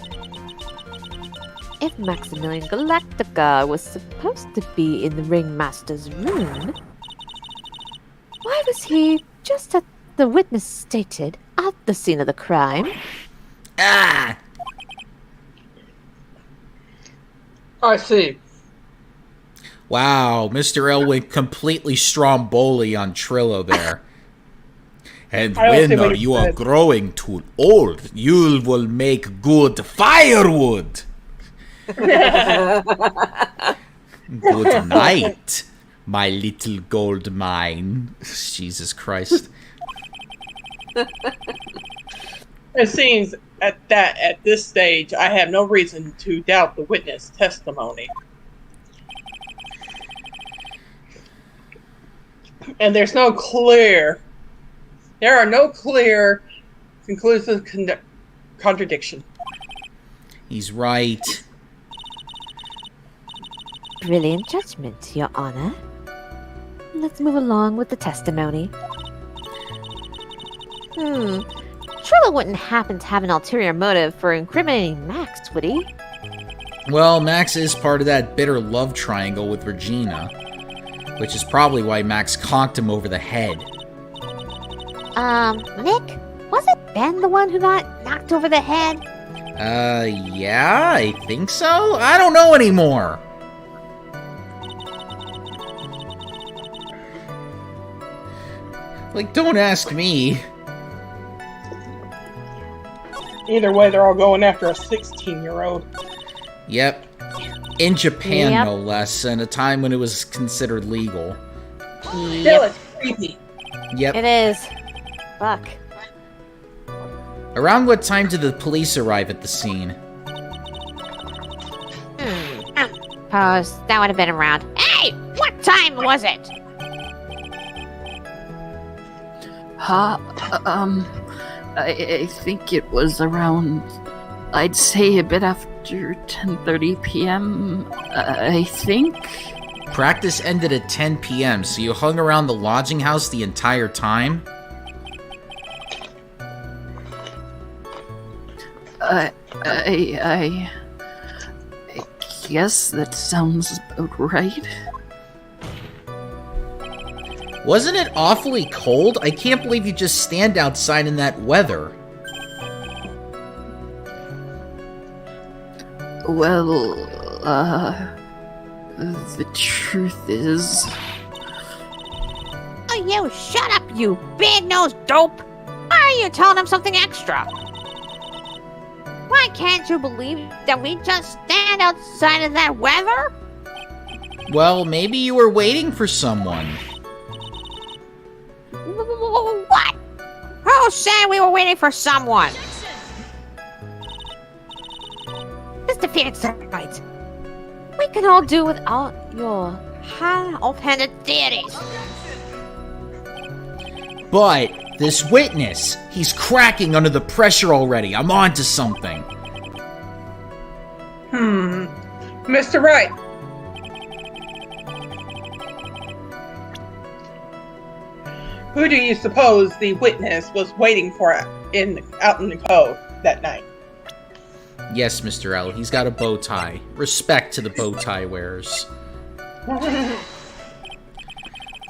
[SPEAKER 3] If Maximilian Galactica was supposed to be in the ringmaster's room, why was he just as the witness stated at the scene of the crime?
[SPEAKER 1] Ah!
[SPEAKER 2] I see.
[SPEAKER 1] Wow, Mr. L went completely Stromboli on Trillo there. And
[SPEAKER 2] I don't see
[SPEAKER 1] when
[SPEAKER 2] what
[SPEAKER 1] are
[SPEAKER 2] he
[SPEAKER 1] you are
[SPEAKER 2] said.
[SPEAKER 1] growing too old, you will make good firewood. Good night, my little gold mine. Jesus Christ.
[SPEAKER 2] It seems at this stage, I have no reason to doubt the witness testimony. And there are no clear, conclusive contradiction.
[SPEAKER 1] He's right.
[SPEAKER 3] Brilliant judgment, Your Honor. Let's move along with the testimony. Trillo wouldn't happen to have an ulterior motive for incriminating Max, would he?
[SPEAKER 1] Well, Max is part of that bitter love triangle with Regina, which is probably why Max conked him over the head.
[SPEAKER 3] Nick? Was it Ben the one who got knocked over the head?
[SPEAKER 1] Yeah, I think so? I don't know anymore. Like, don't ask me.
[SPEAKER 2] Either way, they're all going after a 16-year-old.
[SPEAKER 1] Yep. In Japan,
[SPEAKER 3] Yep.
[SPEAKER 1] no less, and a time when it was considered legal.
[SPEAKER 2] Still,
[SPEAKER 3] Yep,
[SPEAKER 2] it's creepy.
[SPEAKER 1] Yep.
[SPEAKER 3] it is. Fuck.
[SPEAKER 1] Around what time did the police arrive at the scene?
[SPEAKER 3] Suppose that would have been around. Hey, what time was it?
[SPEAKER 4] I think it was around, I'd say a bit after 10:30 p.m., I think.
[SPEAKER 1] Practice ended at 10 p.m., so you hung around the lodging house the entire time?
[SPEAKER 4] I guess that sounds about right.
[SPEAKER 1] Wasn't it awfully cold? I can't believe you just stand outside in that weather.
[SPEAKER 4] Well, the truth is...
[SPEAKER 3] Oh, you shut up, you big-nosed dope! Why are you telling him something extra? Why can't you believe that we just stand outside in that weather?
[SPEAKER 1] Well, maybe you were waiting for someone.
[SPEAKER 3] What? Who said we were waiting for someone? This defeats the right. We can all do without your offhanded deities.
[SPEAKER 1] But this witness, he's cracking under the pressure already. I'm on to something.
[SPEAKER 2] Mr. Wright. Who do you suppose the witness was waiting for out in the cove that night?
[SPEAKER 1] Yes, Mr. L. He's got a bow tie. Respect to the bow tie wearers.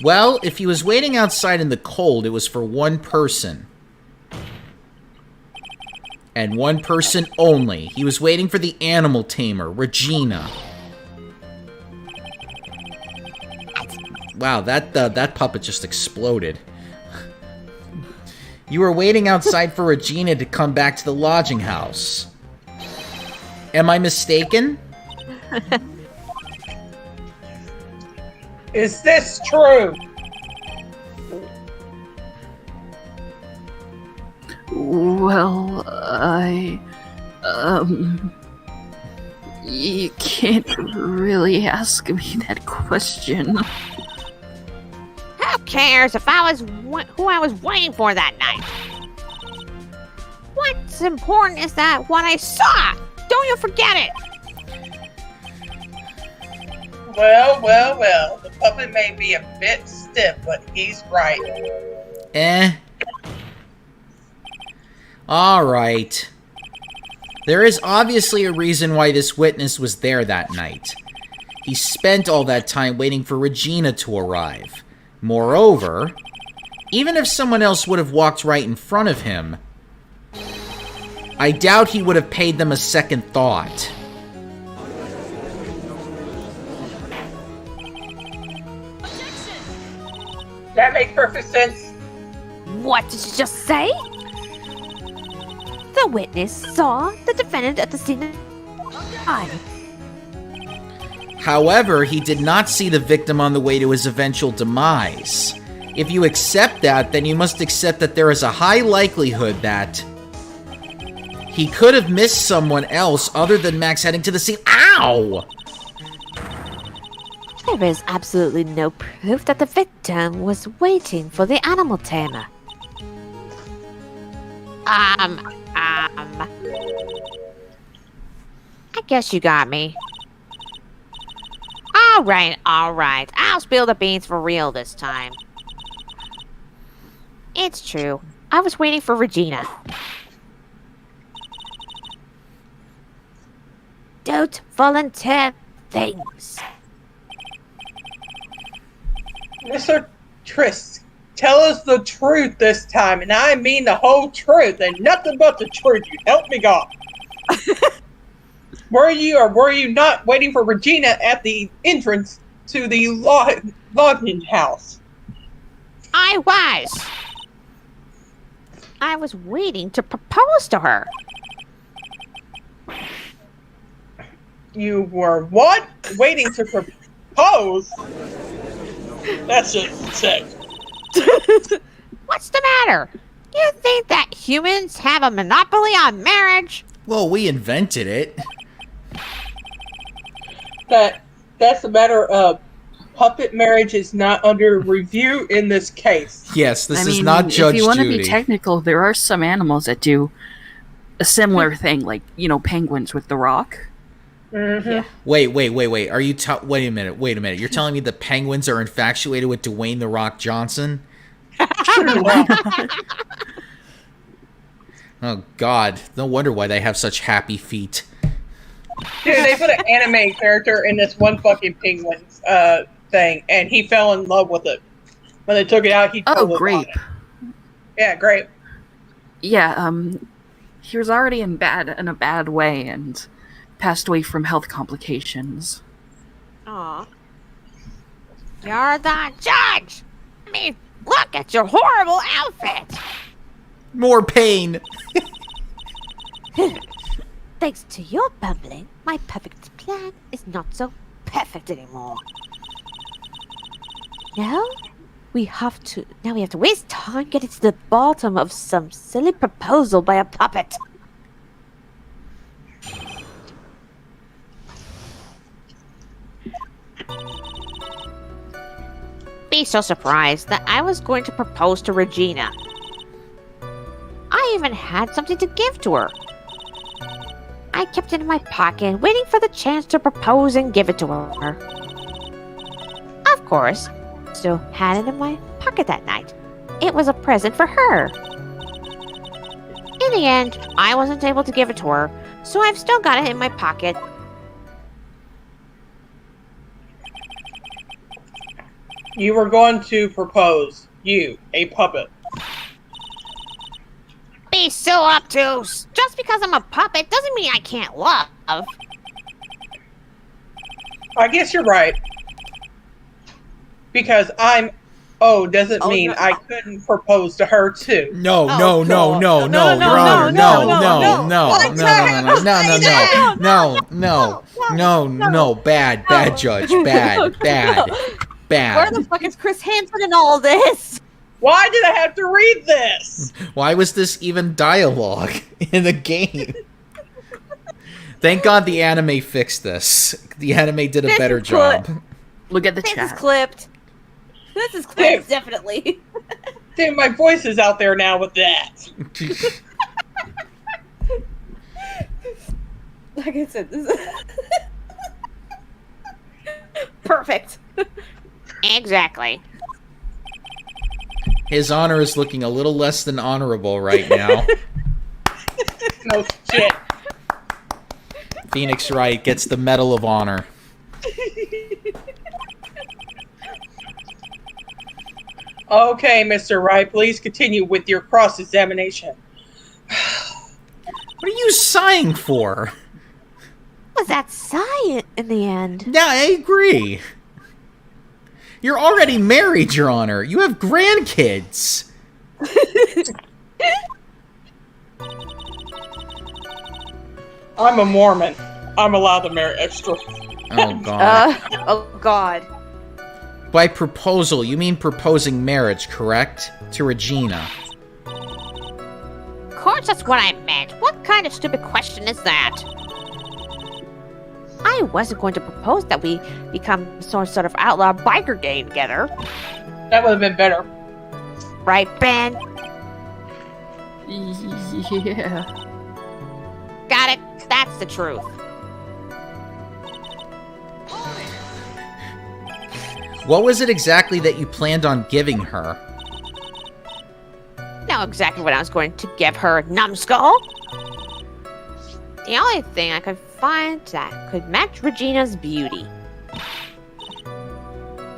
[SPEAKER 1] Well, if he was waiting outside in the cold, it was for one person. And one person only. He was waiting for the animal tamer, Regina. Wow, that puppet just exploded. You were waiting outside for Regina to come back to the lodging house. Am I mistaken?
[SPEAKER 2] Is this true?
[SPEAKER 4] Well, you can't really ask me that question.
[SPEAKER 3] Who cares if I was who I was waiting for that night? What's important is that what I saw. Don't you forget it.
[SPEAKER 2] Well. The puppet may be a bit stiff, but he's right.
[SPEAKER 1] Alright. There is obviously a reason why this witness was there that night. He spent all that time waiting for Regina to arrive. Moreover, even if someone else would have walked right in front of him, I doubt he would have paid them a second thought.
[SPEAKER 2] That makes perfect sense.
[SPEAKER 3] What did you just say? The witness saw the defendant at the scene of crime.
[SPEAKER 1] However, he did not see the victim on the way to his eventual demise. If you accept that, then you must accept that there is a high likelihood that he could have missed someone else other than Max heading to the scene. Ow!
[SPEAKER 3] There is absolutely no proof that the victim was waiting for the animal tamer. I guess you got me. Alright. I'll spill the beans for real this time. It's true. I was waiting for Regina. Don't volunteer things.
[SPEAKER 2] Mr. Trist, tell us the truth this time, and I mean the whole truth and nothing but the truth. You help me God. Were you or were you not waiting for Regina at the entrance to the lodging house?
[SPEAKER 3] I was. I was waiting to propose to her.
[SPEAKER 2] You were what? Waiting to propose? That's just sick.
[SPEAKER 3] What's the matter? You think that humans have a monopoly on marriage?
[SPEAKER 1] Well, we invented it.
[SPEAKER 2] That's a matter of puppet marriage is not under review in this case.
[SPEAKER 1] Yes, this
[SPEAKER 4] I
[SPEAKER 1] is
[SPEAKER 4] mean,
[SPEAKER 1] not Judge
[SPEAKER 4] if you want to
[SPEAKER 1] Judy.
[SPEAKER 4] be technical, there are some animals that do a similar thing, like, penguins with the rock.
[SPEAKER 2] Mm-hmm.
[SPEAKER 3] Yeah.
[SPEAKER 1] Wait. Are you wait a minute. You're telling me the penguins are infatuated with Dwayne "The Rock" Johnson? Oh God, no wonder why they have such happy feet.
[SPEAKER 2] Dude, they put an anime character in this one fucking penguin thing, and he fell in love with it. When they took it out, he totally bought
[SPEAKER 4] Grape.
[SPEAKER 2] it. Yeah, Grape.
[SPEAKER 4] Yeah, he was already in a bad way and passed away from health complications.
[SPEAKER 3] Aw. You're the judge! I mean, look at your horrible outfit!
[SPEAKER 1] More pain.
[SPEAKER 3] Thanks to your bumbling, my perfect plan is not so perfect anymore. Now we have to waste time getting to the bottom of some silly proposal by a puppet. Be so surprised that I was going to propose to Regina. I even had something to give to her. I kept it in my pocket, waiting for the chance to propose and give it to her. Of course, still had it in my pocket that night. It was a present for her. In the end, I wasn't able to give it to her, so I've still got it in my pocket.
[SPEAKER 2] You were going to propose. You, a puppet.
[SPEAKER 3] Be so obtuse! Just because I'm a puppet doesn't mean I can't love.
[SPEAKER 2] I guess you're right. Because I'm doesn't mean
[SPEAKER 3] no.
[SPEAKER 2] I couldn't propose to her too.
[SPEAKER 1] No,
[SPEAKER 3] Oh,
[SPEAKER 1] no, no,
[SPEAKER 3] God.
[SPEAKER 1] no,
[SPEAKER 3] No,
[SPEAKER 1] no,
[SPEAKER 3] no,
[SPEAKER 1] Your Honor,
[SPEAKER 3] no,
[SPEAKER 1] no,
[SPEAKER 3] no,
[SPEAKER 1] no,
[SPEAKER 3] no.
[SPEAKER 1] no, bad judge, bad.
[SPEAKER 3] Where the fuck is Chris Hansen in all this?
[SPEAKER 2] Why did I have to read this?
[SPEAKER 1] Why was this even dialogue in the game? Thank God the anime fixed this. The anime did a
[SPEAKER 3] This
[SPEAKER 1] better
[SPEAKER 3] is
[SPEAKER 1] job.
[SPEAKER 4] Look at the
[SPEAKER 3] This is
[SPEAKER 4] chat.
[SPEAKER 3] clipped. This is clipped, definitely.
[SPEAKER 2] Dude, my voice is out there now with that.
[SPEAKER 3] Like I said, this is perfect. Exactly.
[SPEAKER 1] His honor is looking a little less than honorable right now.
[SPEAKER 2] No shit.
[SPEAKER 1] Phoenix Wright gets the Medal of Honor.
[SPEAKER 2] Okay, Mr. Wright, please continue with your cross-examination.
[SPEAKER 1] What are you sighing for?
[SPEAKER 3] Was that sign in the end?
[SPEAKER 1] Yeah, I agree. You're already married, Your Honor. You have grandkids.
[SPEAKER 2] I'm a Mormon. I'm allowed to marry extra.
[SPEAKER 1] Oh, God.
[SPEAKER 3] Oh God.
[SPEAKER 1] By proposal, you mean proposing marriage, correct? To Regina.
[SPEAKER 3] Of course that's what I meant. What kind of stupid question is that? I wasn't going to propose that we become some sort of outlaw biker gang together.
[SPEAKER 2] That would have been better.
[SPEAKER 3] Right, Ben?
[SPEAKER 4] Yeah.
[SPEAKER 3] Got it. That's the truth.
[SPEAKER 1] What was it exactly that you planned on giving her?
[SPEAKER 3] Know exactly what I was going to give her, numbskull. The only thing I could find that could match Regina's beauty.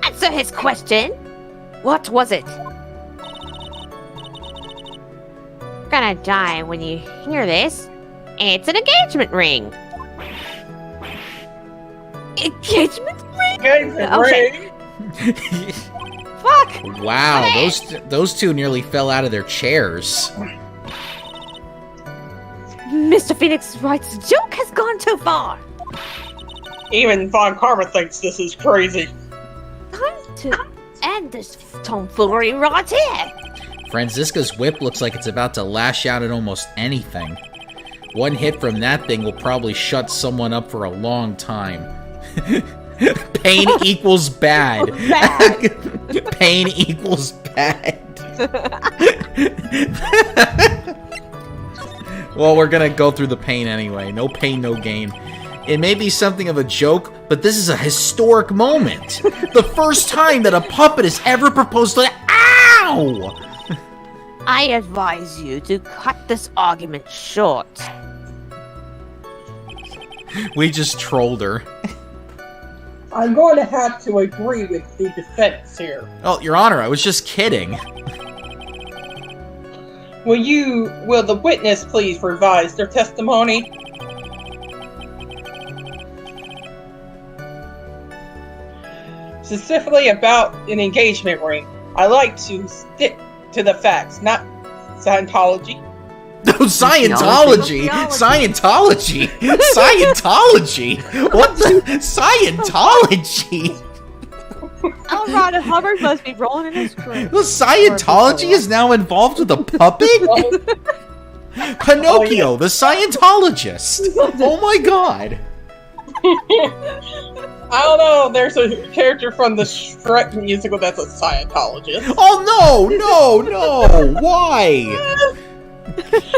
[SPEAKER 3] Answer his question. What was it? You're gonna die when you hear this. It's an engagement ring. Engagement ring?
[SPEAKER 2] Engagement
[SPEAKER 3] Okay.
[SPEAKER 2] ring.
[SPEAKER 3] Fuck!
[SPEAKER 1] Wow, those two nearly fell out of their chairs.
[SPEAKER 3] Mr. Phoenix Wright's joke has gone too far.
[SPEAKER 2] Even Von Karma thinks this is crazy.
[SPEAKER 3] Time to end this tomfoolery right here.
[SPEAKER 1] Franziska's whip looks like it's about to lash out at almost anything. One hit from that thing will probably shut someone up for a long time. Pain equals bad. Pain equals bad. Well, we're gonna go through the pain anyway. No pain, no gain. It may be something of a joke, but this is a historic moment. The first time that a puppet has ever proposed to... Ow!
[SPEAKER 3] I advise you to cut this argument short.
[SPEAKER 1] We just trolled her.
[SPEAKER 2] I'm going to have to agree with the defense here.
[SPEAKER 1] Oh, Your Honor, I was just kidding.
[SPEAKER 2] Will the witness please revise their testimony? Specifically about an engagement ring, I like to stick to the facts, not Scientology.
[SPEAKER 1] No, Scientology! Scientology! Scientology! What the? Scientology!
[SPEAKER 3] Elrod Hubbard must be rolling in his grave.
[SPEAKER 1] Well, Scientology is now involved with a puppet? Pinocchio, the Scientologist! Oh my god!
[SPEAKER 2] I don't know, there's a character from the Shrek musical that's a Scientologist.
[SPEAKER 1] Oh no! Why?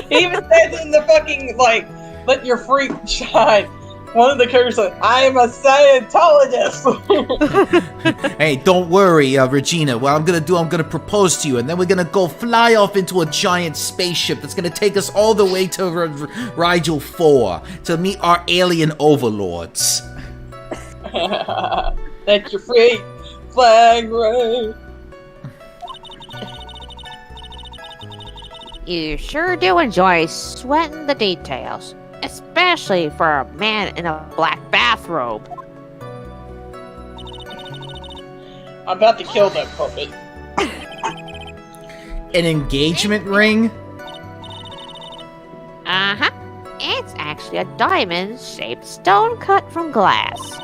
[SPEAKER 2] He even says in the fucking, like, let your freak shine. One of the characters said, I am a Scientologist!
[SPEAKER 1] Hey, don't worry, Regina. What I'm gonna propose to you, and then we're gonna go fly off into a giant spaceship that's gonna take us all the way to Rigel 4 to meet our alien overlords.
[SPEAKER 2] That's your freak flag, right?
[SPEAKER 3] You sure do enjoy sweating the details, especially for a man in a black bathrobe.
[SPEAKER 2] I'm about to kill that puppet.
[SPEAKER 1] An engagement ring?
[SPEAKER 3] Uh-huh. It's actually a diamond-shaped stone cut from glass.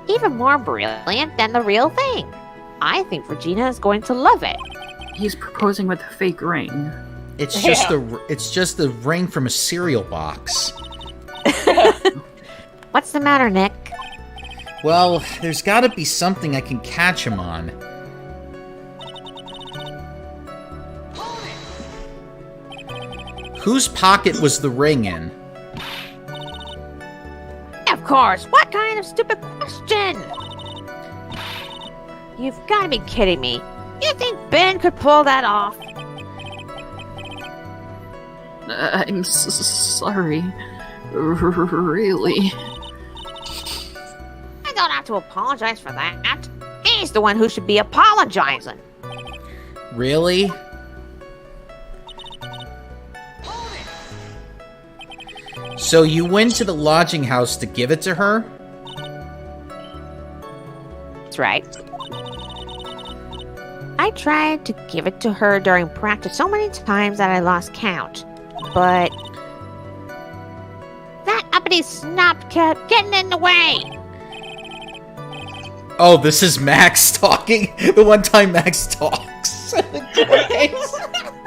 [SPEAKER 3] Even more brilliant than the real thing. I think Regina is going to love it.
[SPEAKER 4] He's proposing with a fake ring.
[SPEAKER 1] It's just a ring from a cereal box.
[SPEAKER 3] What's the matter, Nick?
[SPEAKER 1] Well, there's gotta be something I can catch him on. Whose pocket was the ring in?
[SPEAKER 3] Of course. What kind of stupid question? You've got to be kidding me. You think Ben could pull that off?
[SPEAKER 4] I'm sorry. Really.
[SPEAKER 3] I don't have to apologize for that. He's the one who should be apologizing.
[SPEAKER 1] Really? So you went to the lodging house to give it to her?
[SPEAKER 3] That's right. I tried to give it to her during practice so many times that I lost count. But that uppity snob kept getting in the way.
[SPEAKER 1] Oh, this is Max talking? The one time Max talks.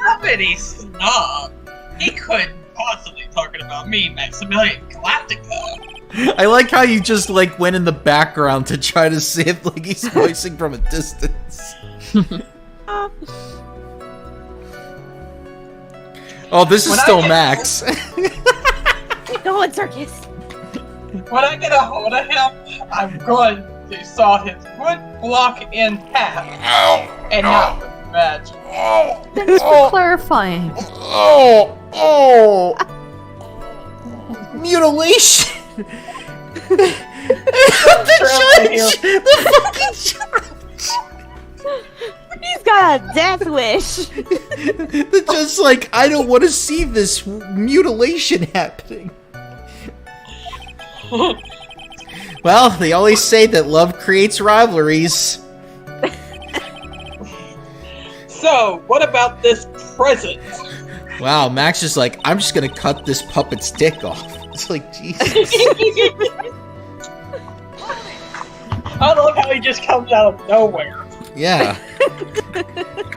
[SPEAKER 2] Uppity snob? He couldn't possibly talking about me, Maximilian Galactica.
[SPEAKER 1] I like how you just, like, went in the background to try to see if, like, he's voicing from a distance. Oh, this is still Max.
[SPEAKER 3] Go on, Circus.
[SPEAKER 2] When I get a hold of him, I'm going to saw his foot block in half. And not with magic.
[SPEAKER 4] Thanks for clarifying.
[SPEAKER 1] Oh! Mutilation! The fucking judge!
[SPEAKER 3] He's got a death wish.
[SPEAKER 1] The judge's like, I don't want to see this mutilation happening. Well, they always say that love creates rivalries.
[SPEAKER 2] So, what about this present?
[SPEAKER 1] Wow, Max is like, I'm just gonna cut this puppet's dick off. It's like, Jesus.
[SPEAKER 2] ring just comes out of nowhere.
[SPEAKER 1] Yeah.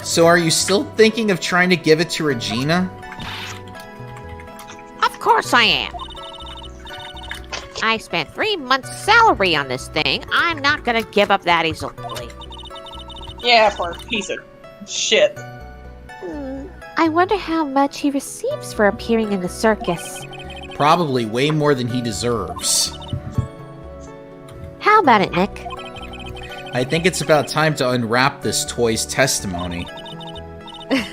[SPEAKER 1] So are you still thinking of trying to give it to Regina?
[SPEAKER 3] Of course I am. I spent 3 months' salary on this thing. I'm not gonna give up that easily.
[SPEAKER 2] Yeah, for a piece of shit.
[SPEAKER 3] I wonder how much he receives for appearing in the circus.
[SPEAKER 1] Probably way more than he deserves.
[SPEAKER 3] How about it, Nick?
[SPEAKER 1] I think it's about time to unwrap this toy's testimony.
[SPEAKER 3] That's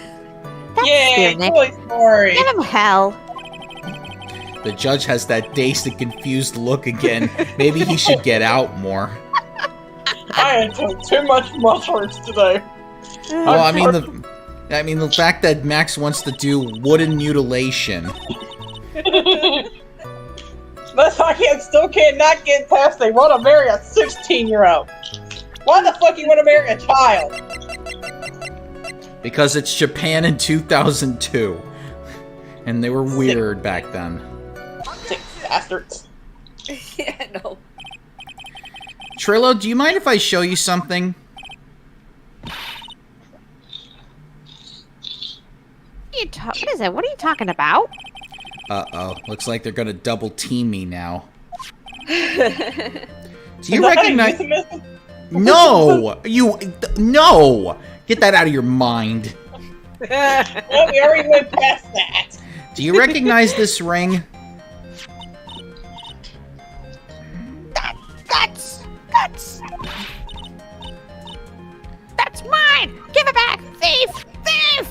[SPEAKER 2] Yay,
[SPEAKER 3] fair, Nick.
[SPEAKER 2] Toy Story!
[SPEAKER 3] Give him hell.
[SPEAKER 1] The judge has that dazed and confused look again. Maybe he should get out more.
[SPEAKER 2] I ate too much mushrooms today.
[SPEAKER 1] Well, I mean the fact that Max wants to do wooden mutilation.
[SPEAKER 2] But I still cannot get past they want to marry a 16-year-old. Why the fuck you want to marry a child?
[SPEAKER 1] Because it's Japan in 2002. And they were weird back then.
[SPEAKER 2] Sick bastards.
[SPEAKER 3] Yeah, no.
[SPEAKER 1] Trillo, do you mind if I show you something?
[SPEAKER 3] What is it? What are you talking about?
[SPEAKER 1] Uh-oh. Looks like they're gonna double team me now. Do
[SPEAKER 2] Is
[SPEAKER 1] you
[SPEAKER 2] that
[SPEAKER 1] recognize...
[SPEAKER 2] euphemism?
[SPEAKER 1] No! No! Get that out of your mind.
[SPEAKER 2] Well, we already went past that.
[SPEAKER 1] Do you recognize this ring?
[SPEAKER 3] That's mine! Give it back! Thief! Thief!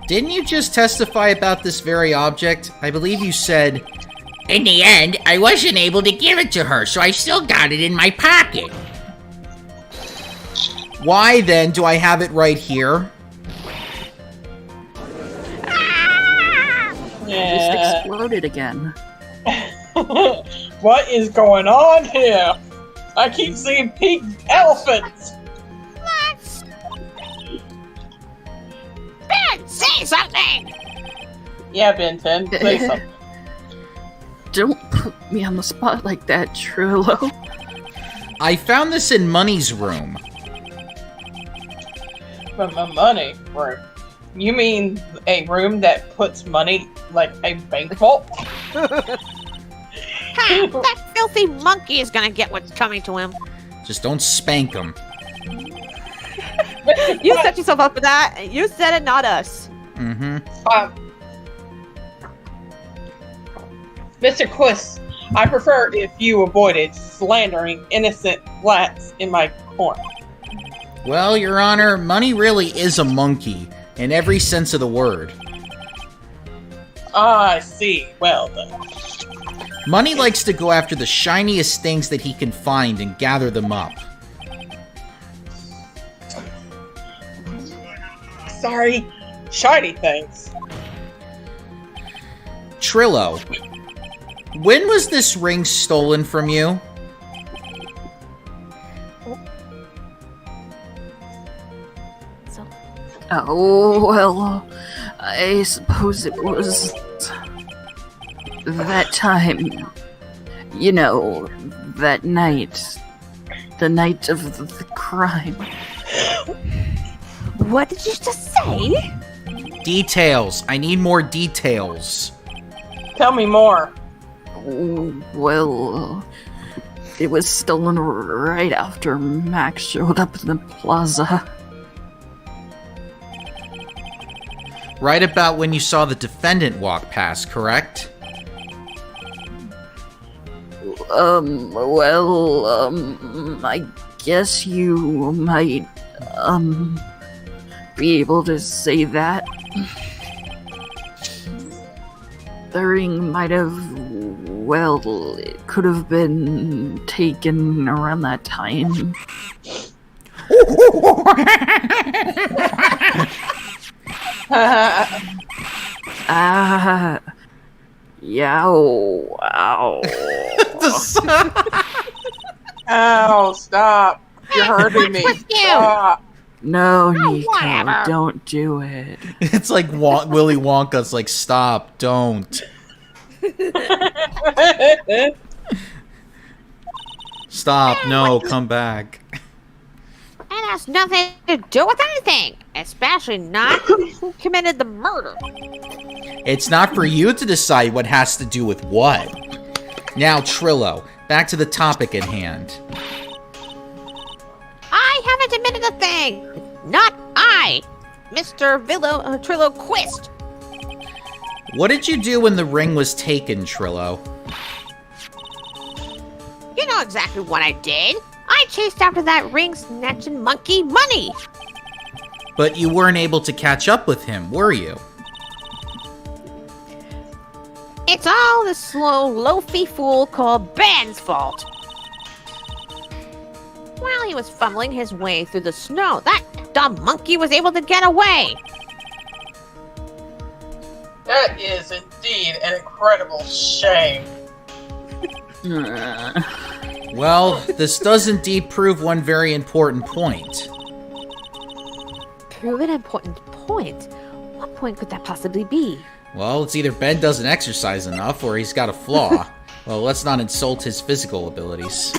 [SPEAKER 1] Didn't you just testify about this very object? I believe you said...
[SPEAKER 5] In the end, I wasn't able to give it to her, so I still got it in my pocket.
[SPEAKER 1] Why, then, do I have it right here?
[SPEAKER 4] Just
[SPEAKER 2] Yeah.
[SPEAKER 4] exploded again.
[SPEAKER 2] What is going on here? I keep seeing pink elephants.
[SPEAKER 3] Ben, say something!
[SPEAKER 2] Yeah, Ben 10, say something.
[SPEAKER 4] Don't put me on the spot like that, Trillo.
[SPEAKER 1] I found this in Money's room.
[SPEAKER 2] From a money room. You mean a room that puts money like a bank vault?
[SPEAKER 3] Ha! That filthy monkey is gonna get what's coming to him.
[SPEAKER 1] Just don't spank him.
[SPEAKER 3] You set yourself up for that. You said it, not us.
[SPEAKER 1] Mm-hmm.
[SPEAKER 2] Mr. Quiss, I prefer if you avoided slandering innocent blacks in my corner.
[SPEAKER 1] Well, Your Honor, Money really is a monkey, in every sense of the word.
[SPEAKER 2] I see. Well then.
[SPEAKER 1] Money likes to go after the shiniest things that he can find and gather them up.
[SPEAKER 2] Sorry. Shiny things.
[SPEAKER 1] Trillo, when was this ring stolen from you?
[SPEAKER 4] Oh, well, I suppose it was that time. You know, that night. The night of the crime.
[SPEAKER 3] What did you just say?
[SPEAKER 1] Details. I need more details.
[SPEAKER 2] Tell me more.
[SPEAKER 4] Well, it was stolen right after Max showed up in the plaza.
[SPEAKER 1] Right about when you saw the defendant walk past, correct?
[SPEAKER 4] I guess you might, be able to say that. The ring might have, well, it could have been taken around that time. Yow, ow.
[SPEAKER 2] Ow, stop. You're hurting me.
[SPEAKER 3] With you.
[SPEAKER 2] Stop.
[SPEAKER 4] No, Nico,
[SPEAKER 3] whatever.
[SPEAKER 4] don't do it.
[SPEAKER 1] It's like Willy Wonka's like, stop, don't. Stop, no, come back.
[SPEAKER 3] has nothing to do with anything, especially not who committed the murder.
[SPEAKER 1] It's not for you to decide what has to do with what. Now, Trillo, back to the topic at hand.
[SPEAKER 3] I haven't admitted a thing. Not I, Mr. Trillo Quist.
[SPEAKER 1] What did you do when the ring was taken, Trillo?
[SPEAKER 3] You know exactly what I did. I chased after that ring-snatching monkey money.
[SPEAKER 1] But you weren't able to catch up with him, were you?
[SPEAKER 3] It's all the slow, loafy fool called Ben's fault. While he was fumbling his way through the snow, that dumb monkey was able to get away.
[SPEAKER 2] That is indeed an incredible shame.
[SPEAKER 1] Well, this does indeed prove one very important point.
[SPEAKER 3] Prove an important point? What point could that possibly be?
[SPEAKER 1] Well, it's either Ben doesn't exercise enough or he's got a flaw. Well, let's not insult his physical abilities.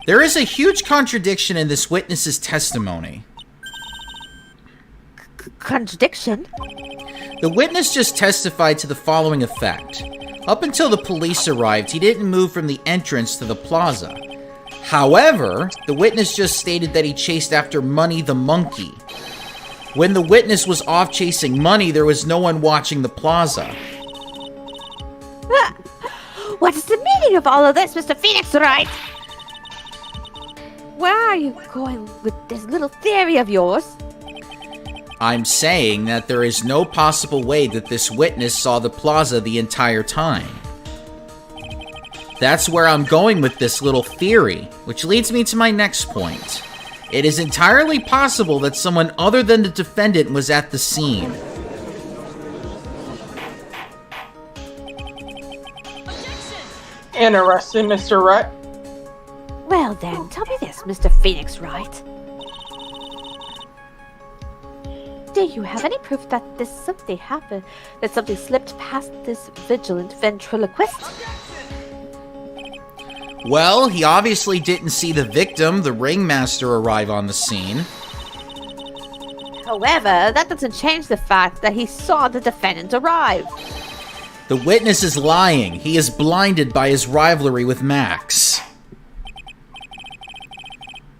[SPEAKER 1] There is a huge contradiction in this witness's testimony.
[SPEAKER 3] Contradiction?
[SPEAKER 1] The witness just testified to the following effect. Up until the police arrived, he didn't move from the entrance to the plaza. However, the witness just stated that he chased after Money the monkey. When the witness was off chasing Money, there was no one watching the plaza.
[SPEAKER 3] What is the meaning of all of this, Mr. Phoenix Wright? Where are you going with this little theory of yours?
[SPEAKER 1] I'm saying that there is no possible way that this witness saw the plaza the entire time. That's where I'm going with this little theory, which leads me to my next point. It is entirely possible that someone other than the defendant was at the scene.
[SPEAKER 2] Interesting, Mr. Wright.
[SPEAKER 3] Well then, tell me this, Mr. Phoenix Wright. Do you have any proof that this something happened, that something slipped past this vigilant ventriloquist?
[SPEAKER 1] Well, he obviously didn't see the victim, the ringmaster, arrive on the scene.
[SPEAKER 3] However, that doesn't change the fact that he saw the defendant arrive.
[SPEAKER 1] The witness is lying. He is blinded by his rivalry with Max.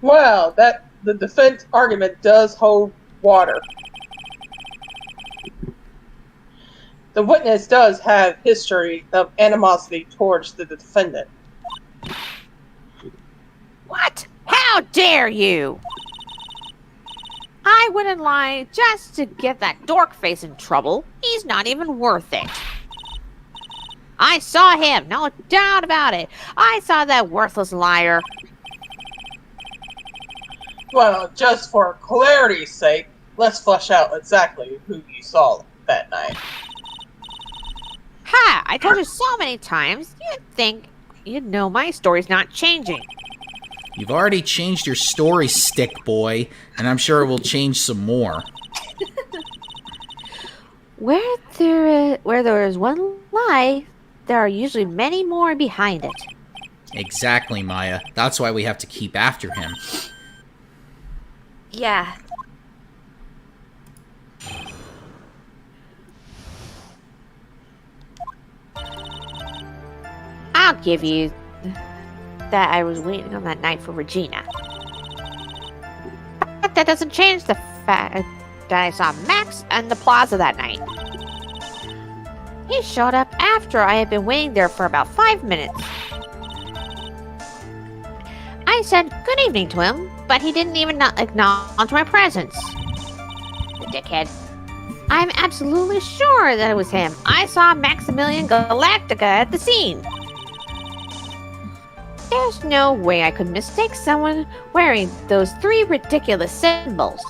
[SPEAKER 2] Well, the defense argument does hold water. The witness does have history of animosity towards the defendant.
[SPEAKER 3] What? How dare you? I wouldn't lie just to get that dork face in trouble. He's not even worth it. I saw him, no doubt about it. I saw that worthless liar.
[SPEAKER 2] Well, just for clarity's sake, let's flesh out exactly who you saw that night.
[SPEAKER 3] Ha! I told you so many times, you'd think you'd know my story's not changing.
[SPEAKER 1] You've already changed your story, stick boy, and I'm sure it will change some more.
[SPEAKER 3] Where there is one lie, there are usually many more behind it.
[SPEAKER 1] Exactly, Maya. That's why we have to keep after him.
[SPEAKER 3] Yeah. I'll give you that I was waiting on that night for Regina. But that doesn't change the fact that I saw Max in the plaza that night. He showed up after I had been waiting there for about 5 minutes. I said good evening to him, but he didn't even acknowledge my presence. The dickhead. I'm absolutely sure that it was him. I saw Maximilian Galactica at the scene. There's no way I could mistake someone wearing those 3 ridiculous symbols.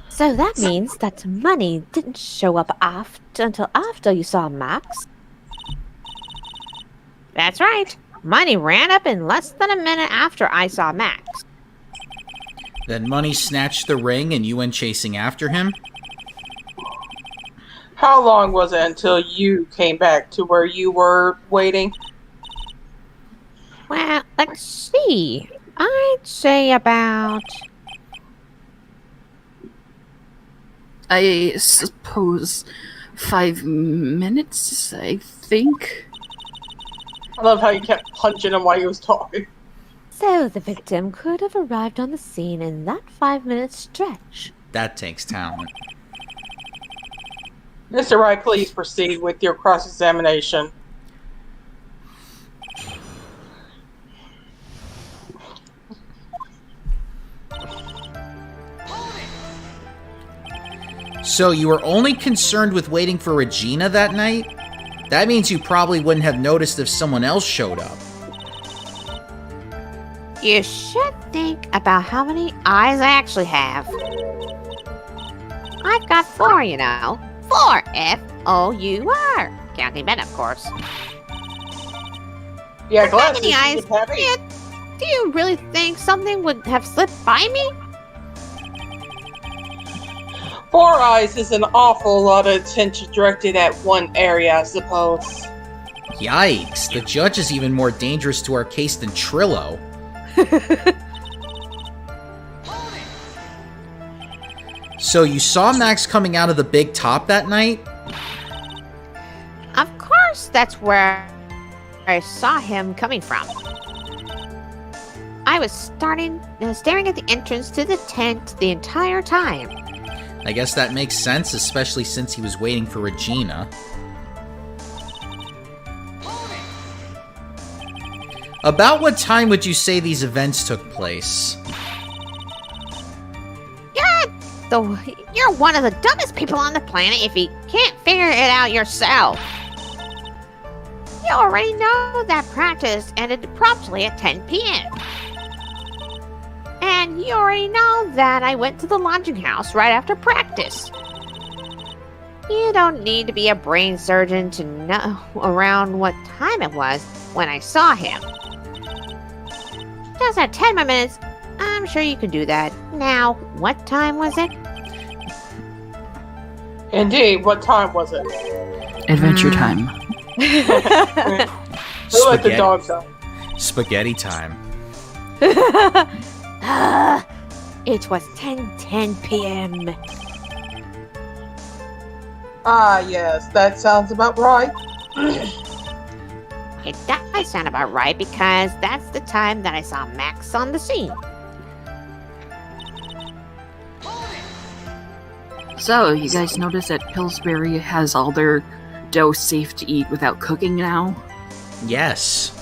[SPEAKER 3] So that means that Money didn't show up until after you saw Max? That's right. Money ran up in less than a minute after I saw Max.
[SPEAKER 1] Then Money snatched the ring and you went chasing after him?
[SPEAKER 2] How long was it until you came back to where you were waiting?
[SPEAKER 3] Well, let's see. I'd say about.
[SPEAKER 4] I suppose 5 minutes, I think.
[SPEAKER 2] I love how you kept punching him while he was talking.
[SPEAKER 3] So the victim could have arrived on the scene in that 5-minute stretch.
[SPEAKER 1] That takes talent.
[SPEAKER 2] Mr. Wright, please proceed with your cross-examination.
[SPEAKER 1] So you were only concerned with waiting for Regina that night? That means you probably wouldn't have noticed if someone else showed up.
[SPEAKER 3] You should think about how many eyes I actually have. I've got 4, you know. 4 F-O-U-R. Counting Ben, of course.
[SPEAKER 2] Yeah,
[SPEAKER 3] How
[SPEAKER 2] glasses.
[SPEAKER 3] many eyes?
[SPEAKER 2] You have it.
[SPEAKER 3] Yeah, do you really think something would have slipped by me?
[SPEAKER 2] 4 eyes is an awful lot of attention directed at one area, I suppose.
[SPEAKER 1] Yikes, the judge is even more dangerous to our case than Trillo. So you saw Max coming out of the big top that night?
[SPEAKER 3] Of course, that's where I saw him coming from. I was staring at the entrance to the tent the entire time.
[SPEAKER 1] I guess that makes sense, especially since he was waiting for Regina. About what time would you say these events took place?
[SPEAKER 3] You're one of the dumbest people on the planet if you can't figure it out yourself. You already know that practice ended promptly at 10 p.m. And you already know that I went to the lodging house right after practice. You don't need to be a brain surgeon to know around what time it was when I saw him. Just at 10 more minutes, I'm sure you can do that. Now, what time was it?
[SPEAKER 2] Indeed, what time was it?
[SPEAKER 4] Adventure time.
[SPEAKER 2] Who let the dogs out?
[SPEAKER 1] Spaghetti time.
[SPEAKER 3] It was 10:10 p.m.
[SPEAKER 2] Ah, yes, that sounds about right.
[SPEAKER 3] It does sound about right because that's the time that I saw Max on the scene.
[SPEAKER 4] So, you guys notice that Pillsbury has all their dough safe to eat without cooking now?
[SPEAKER 1] Yes.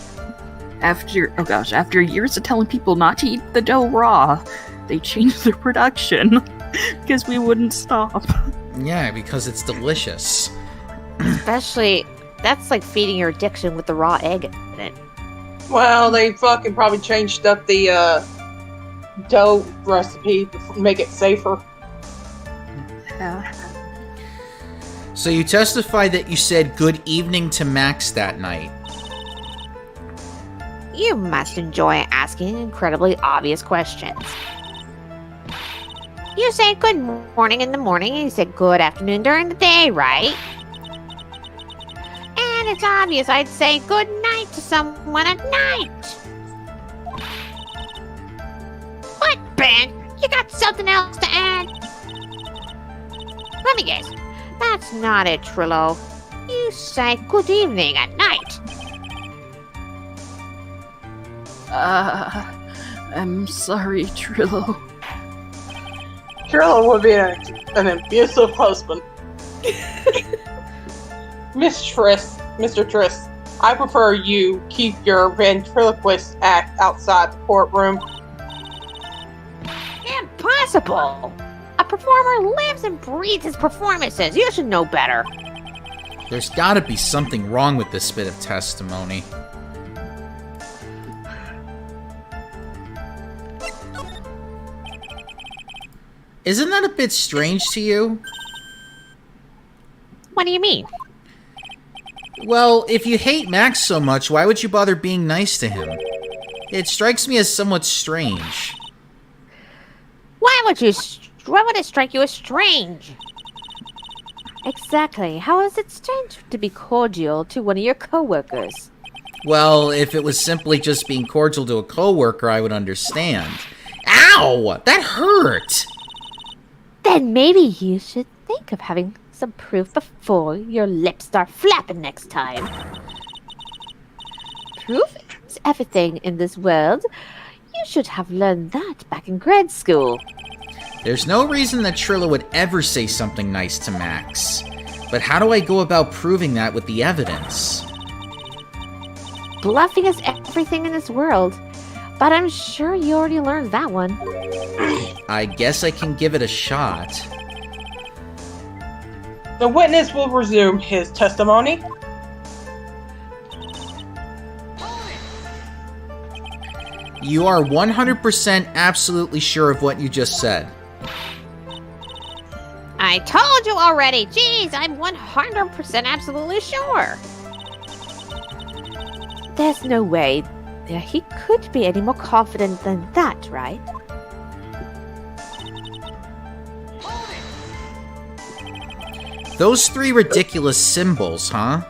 [SPEAKER 4] After years of telling people not to eat the dough raw, they changed their production because we wouldn't stop.
[SPEAKER 1] Yeah, because it's delicious.
[SPEAKER 3] Especially, that's like feeding your addiction with the raw egg in it.
[SPEAKER 2] Well, they fucking probably changed up the dough recipe to make it safer.
[SPEAKER 4] Yeah.
[SPEAKER 1] So you testified that you said good evening to Max that night.
[SPEAKER 3] You must enjoy asking incredibly obvious questions. You say good morning in the morning and you say good afternoon during the day, right? And it's obvious I'd say good night to someone at night. What, Ben? You got something else to add? Let me guess. That's not it, Trillo. You say good evening at night.
[SPEAKER 4] I'm sorry, Trillo.
[SPEAKER 2] Trillo would be an abusive husband. Mr. Triss, I prefer you keep your ventriloquist act outside the courtroom.
[SPEAKER 3] Impossible! A performer lives and breathes his performances. You should know better.
[SPEAKER 1] There's gotta be something wrong with this bit of testimony. Isn't that a bit strange to you?
[SPEAKER 3] What do you mean?
[SPEAKER 1] Well, if you hate Max so much, why would you bother being nice to him? It strikes me as somewhat strange.
[SPEAKER 3] Why would it strike you as strange? Exactly. How is it strange to be cordial to one of your coworkers?
[SPEAKER 1] Well, if it was simply just being cordial to a coworker, I would understand. Ow! That hurt!
[SPEAKER 3] Then maybe you should think of having some proof before your lips start flapping next time. Proof is everything in this world. You should have learned that back in grade school.
[SPEAKER 1] There's no reason that Trilla would ever say something nice to Max. But how do I go about proving that with the evidence?
[SPEAKER 3] Bluffing is everything in this world. But I'm sure you already learned that one.
[SPEAKER 1] I guess I can give it a shot.
[SPEAKER 2] The witness will resume his testimony.
[SPEAKER 1] You are 100% absolutely sure of what you just said.
[SPEAKER 3] I told you already. Jeez, I'm 100% absolutely sure. There's no way that he could be any more confident than that, right?
[SPEAKER 1] Those three ridiculous symbols, huh?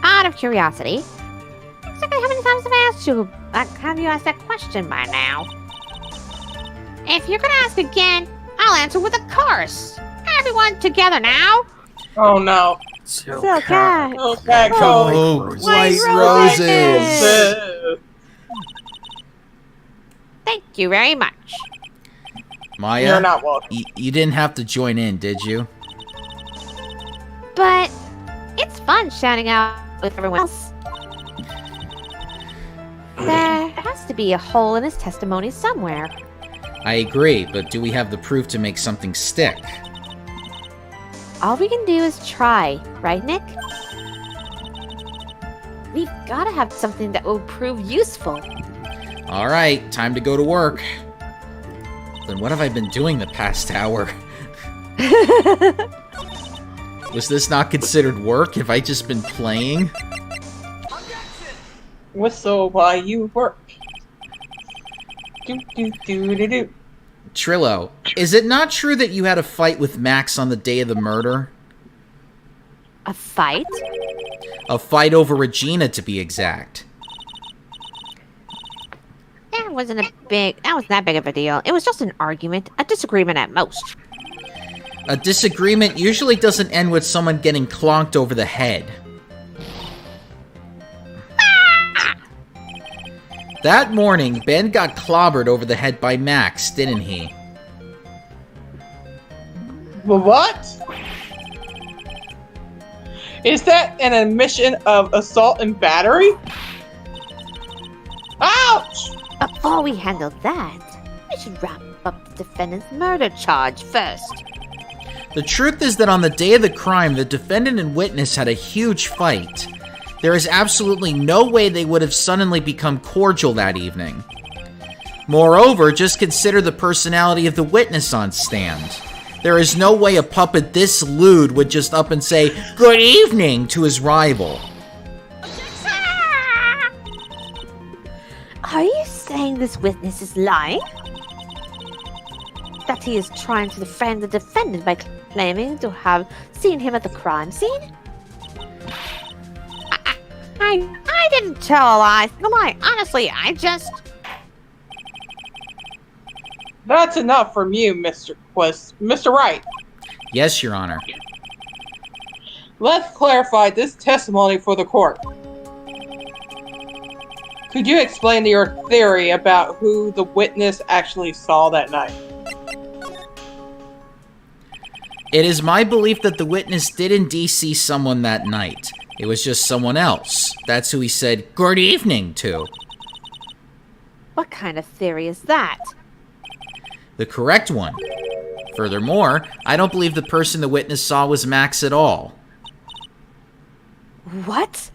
[SPEAKER 3] Out of curiosity, exactly how many times have you asked that question by now? If you're gonna ask again, I'll answer with a curse. Everyone together now.
[SPEAKER 2] Oh no.
[SPEAKER 3] Silka.
[SPEAKER 2] Oh, back
[SPEAKER 1] Oh, white roses!
[SPEAKER 3] Thank you very much.
[SPEAKER 1] Maya,
[SPEAKER 2] You're not welcome.
[SPEAKER 1] you didn't have to join in, did you?
[SPEAKER 3] But it's fun shouting out with everyone else. There has to be a hole in his testimony somewhere.
[SPEAKER 1] I agree, but do we have the proof to make something stick?
[SPEAKER 3] All we can do is try, right, Nick? We've got to have something that will prove useful.
[SPEAKER 1] Alright, time to go to work. Then what have I been doing the past hour? Was this not considered work? Have I just been playing?
[SPEAKER 2] Whistle while you work. Do do do do do.
[SPEAKER 1] Trillo, is it not true that you had a fight with Max on the day of the murder?
[SPEAKER 3] A fight?
[SPEAKER 1] A fight over Regina, to be exact.
[SPEAKER 3] That wasn't that big of a deal. It was just an argument, a disagreement at most.
[SPEAKER 1] A disagreement usually doesn't end with someone getting clonked over the head. That morning, Ben got clobbered over the head by Max, didn't he?
[SPEAKER 2] What? Is that an admission of assault and battery? Ouch!
[SPEAKER 3] Before we handle that, we should wrap up the defendant's murder charge first.
[SPEAKER 1] The truth is that on the day of the crime, the defendant and witness had a huge fight. There is absolutely no way they would have suddenly become cordial that evening. Moreover, just consider the personality of the witness on stand. There is no way a puppet this lewd would just up and say, "Good evening," to his rival.
[SPEAKER 3] Are you saying this witness is lying? That he is trying to defend the defendant by claiming to have seen him at the crime scene? I didn't tell a lie. No lie. Honestly, I just...
[SPEAKER 2] That's enough from you, Mr. Wright.
[SPEAKER 1] Yes, Your Honor.
[SPEAKER 2] Let's clarify this testimony for the court. Could you explain your theory about who the witness actually saw that night?
[SPEAKER 1] It is my belief that the witness did indeed see someone that night. It was just someone else. That's who he said, "Good evening," to.
[SPEAKER 3] What kind of theory is that?
[SPEAKER 1] The correct one. Furthermore, I don't believe the person the witness saw was Max at all.
[SPEAKER 3] What?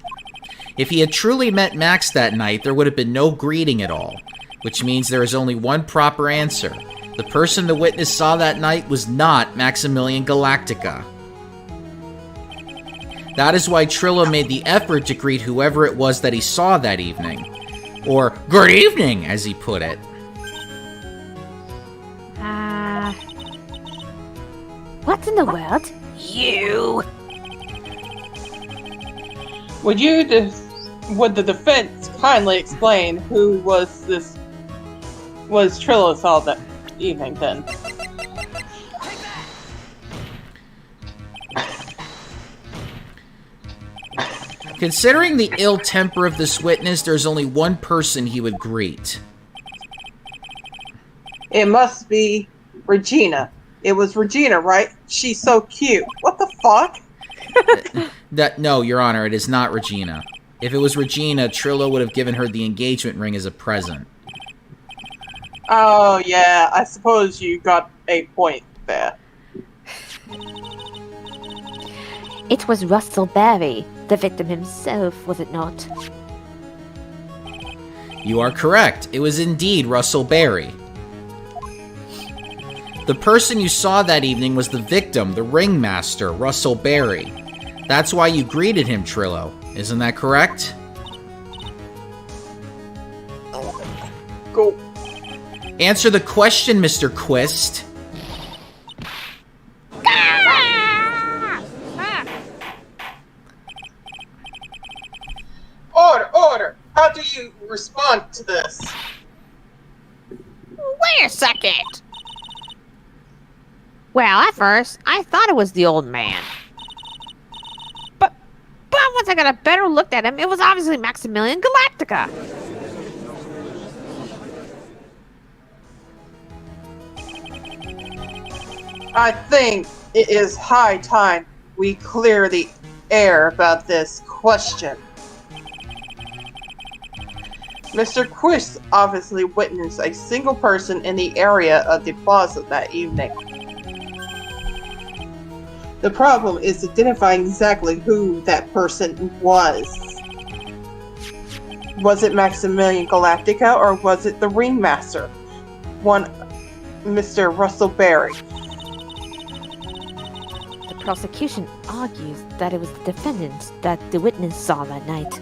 [SPEAKER 1] If he had truly met Max that night, there would have been no greeting at all. Which means there is only one proper answer. The person the witness saw that night was not Maximilian Galactica. That is why Trillo made the effort to greet whoever it was that he saw that evening. Or, "Good evening," as he put it.
[SPEAKER 3] What What in the world?
[SPEAKER 4] You!
[SPEAKER 2] Would the defense kindly explain who was Trillos all that evening then?
[SPEAKER 1] Considering the ill temper of this witness, there's only one person he would greet.
[SPEAKER 2] It must be Regina. It was Regina, right? She's so cute. What the fuck?
[SPEAKER 1] No, Your Honor, it is not Regina. If it was Regina, Trillo would have given her the engagement ring as a present.
[SPEAKER 2] Oh, yeah. I suppose you got a point there.
[SPEAKER 3] It was Russell Barry, the victim himself, was it not?
[SPEAKER 1] You are correct. It was indeed Russell Barry. The person you saw that evening was the victim, the ringmaster, Russell Barry. That's why you greeted him, Trillo. Isn't that correct?
[SPEAKER 2] Go.
[SPEAKER 1] Answer the question, Mr. Quist.
[SPEAKER 2] Order! How do you respond to this?
[SPEAKER 3] Wait a second! Well, at first, I thought it was the old man. But once I got a better look at him, it was obviously Maximilian Galactica.
[SPEAKER 2] I think it is high time we clear the air about this question. Mr. Quist obviously witnessed a single person in the area of the plaza that evening. The problem is identifying exactly who that person was. Was it Maximilian Galactica or was it the Ringmaster? One Mr. Russell Barry.
[SPEAKER 3] The prosecution argues that it was the defendant that the witness saw that night.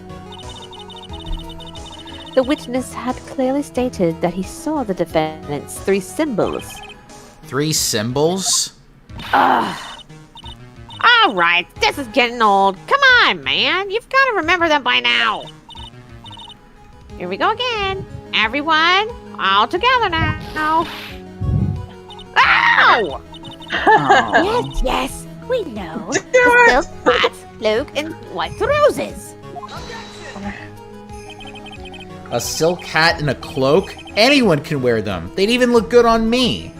[SPEAKER 3] The witness had clearly stated that he saw the defendant's 3 symbols.
[SPEAKER 1] 3 symbols?
[SPEAKER 3] Alright, this is getting old. Come on, man. You've got to remember them by now. Here we go again. Everyone, all together now. Ow!
[SPEAKER 4] Oh.
[SPEAKER 3] Yes, we know.
[SPEAKER 2] Do it!
[SPEAKER 3] Silk hats, cloak, and white roses.
[SPEAKER 1] A silk hat and a cloak? Anyone can wear them. They'd even look good on me.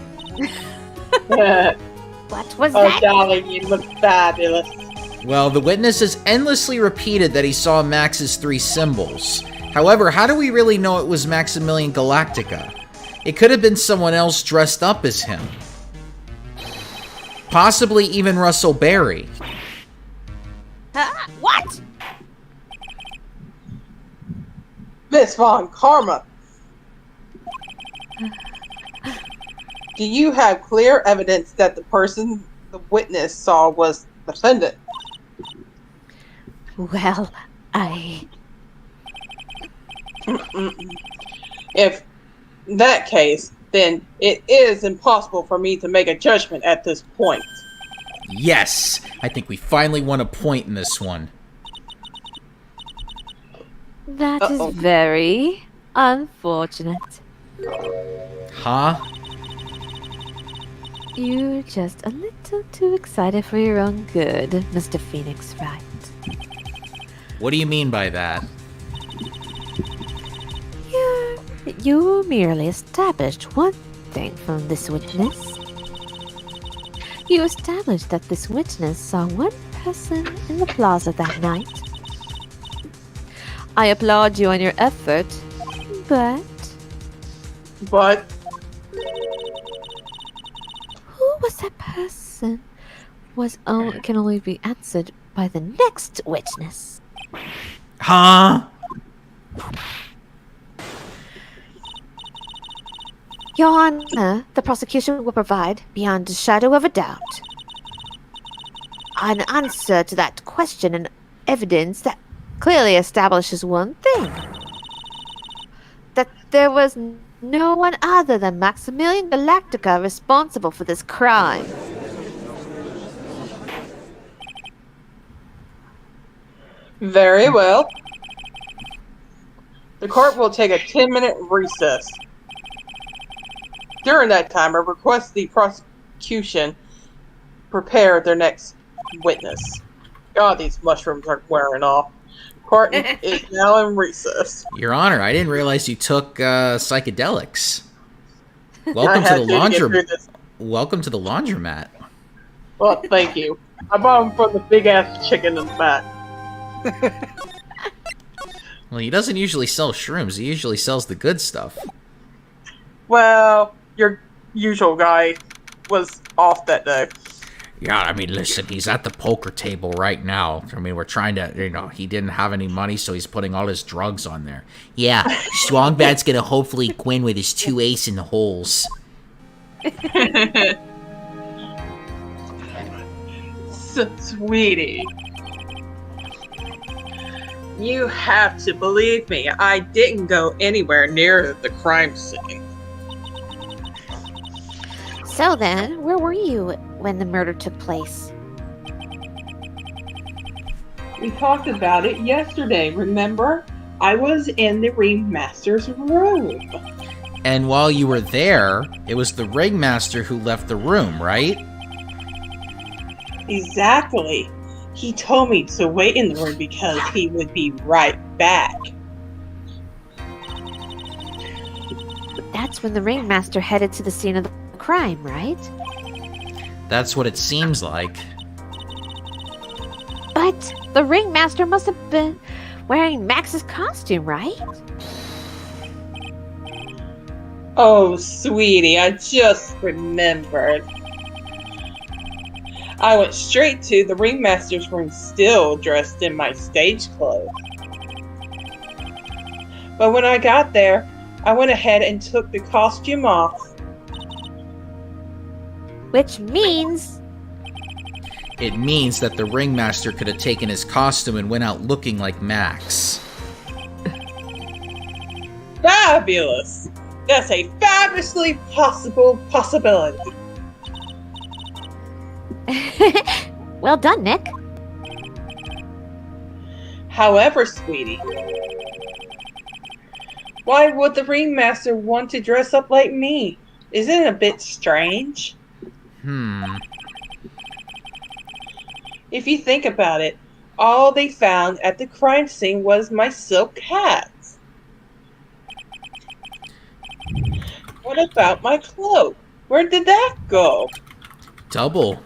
[SPEAKER 3] What was
[SPEAKER 2] Oh,
[SPEAKER 3] that?
[SPEAKER 2] darling, you look fabulous.
[SPEAKER 1] Well, the witness has endlessly repeated that he saw Max's 3 symbols. However, how do we really know it was Maximilian Galactica? It could have been someone else dressed up as him. Possibly even Russell Barry.
[SPEAKER 3] What?
[SPEAKER 2] Miss Von Karma, do you have clear evidence that the person the witness saw was the defendant?
[SPEAKER 3] Well, I...
[SPEAKER 2] If that case, then it is impossible for me to make a judgment at this point.
[SPEAKER 1] Yes! I think we finally won a point in this one.
[SPEAKER 3] That
[SPEAKER 2] Uh-oh.
[SPEAKER 3] is very unfortunate.
[SPEAKER 1] Huh?
[SPEAKER 3] You're just a little too excited for your own good, Mr. Phoenix Wright.
[SPEAKER 1] What do you mean by that?
[SPEAKER 3] You merely established one thing from this witness. You established that this witness saw one person in the plaza that night. I applaud you on your effort, but
[SPEAKER 2] But
[SPEAKER 3] who was that person can only be answered by the next witness.
[SPEAKER 1] Huh?
[SPEAKER 3] Your Honor, the prosecution will provide, beyond a shadow of a doubt, an answer to that question and evidence that clearly establishes one thing. That there was no one other than Maximilian Galactica responsible for this crime.
[SPEAKER 2] Very well. The court will take a 10-minute recess. During that time, I request the prosecution prepare their next witness. God, these mushrooms are wearing off. Court is now in recess.
[SPEAKER 1] Your Honor, I didn't realize you took psychedelics.
[SPEAKER 2] I
[SPEAKER 1] Welcome to
[SPEAKER 2] had
[SPEAKER 1] the
[SPEAKER 2] to get through this.
[SPEAKER 1] Welcome to the laundromat.
[SPEAKER 2] Well, thank you. I bought them from the big-ass chicken in the back.
[SPEAKER 1] Well, he doesn't usually sell shrooms. He usually sells the good stuff.
[SPEAKER 2] Well, your usual guy was off that day.
[SPEAKER 1] Yeah, I mean, listen, he's at the poker table right now. I mean, we're trying to, he didn't have any money, so he's putting all his drugs on there. Yeah, Strongbat's gonna hopefully win with his 2 ace in the holes.
[SPEAKER 2] Sweetie. You have to believe me. I didn't go anywhere near the crime scene.
[SPEAKER 3] So then, where were you when the murder took place?
[SPEAKER 2] We talked about it yesterday, remember? I was in the ringmaster's room.
[SPEAKER 1] And while you were there, it was the ringmaster who left the room, right?
[SPEAKER 2] Exactly. He told me to wait in the room because he would be right back.
[SPEAKER 3] That's when the ringmaster headed to the scene of the crime, right?
[SPEAKER 1] That's what it seems like.
[SPEAKER 3] But the ringmaster must have been wearing Max's costume, right?
[SPEAKER 2] Oh, sweetie, I just remembered. I went straight to the ringmaster's room still dressed in my stage clothes. But when I got there, I went ahead and took the costume off.
[SPEAKER 3] Which means...
[SPEAKER 1] It means that the ringmaster could have taken his costume and went out looking like Max.
[SPEAKER 2] Fabulous! That's a fabulously possible possibility.
[SPEAKER 3] Well done, Nick.
[SPEAKER 2] However, sweetie, why would the ringmaster want to dress up like me? Isn't it a bit strange? If you think about it, all they found at the crime scene was my silk hat. What about my cloak? Where did that go?
[SPEAKER 1] Double,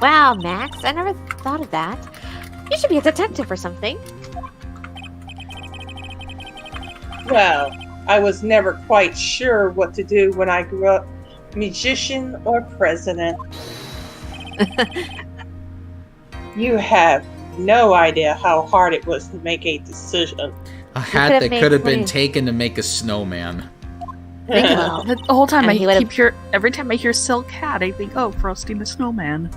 [SPEAKER 3] Wow, Max, I never thought of that. You should be a detective or something.
[SPEAKER 2] Well, I was never quite sure what to do when I grew up, musician or president. You have no idea how hard it was to make a decision.
[SPEAKER 1] A hat
[SPEAKER 3] could've
[SPEAKER 1] that
[SPEAKER 3] made
[SPEAKER 1] could have been
[SPEAKER 3] money.
[SPEAKER 1] taken to make a snowman.
[SPEAKER 3] Think about
[SPEAKER 4] The whole time
[SPEAKER 3] And
[SPEAKER 4] I
[SPEAKER 3] he would've-
[SPEAKER 4] keep hear every time I hear silk hat, I think, oh, Frosty the Snowman.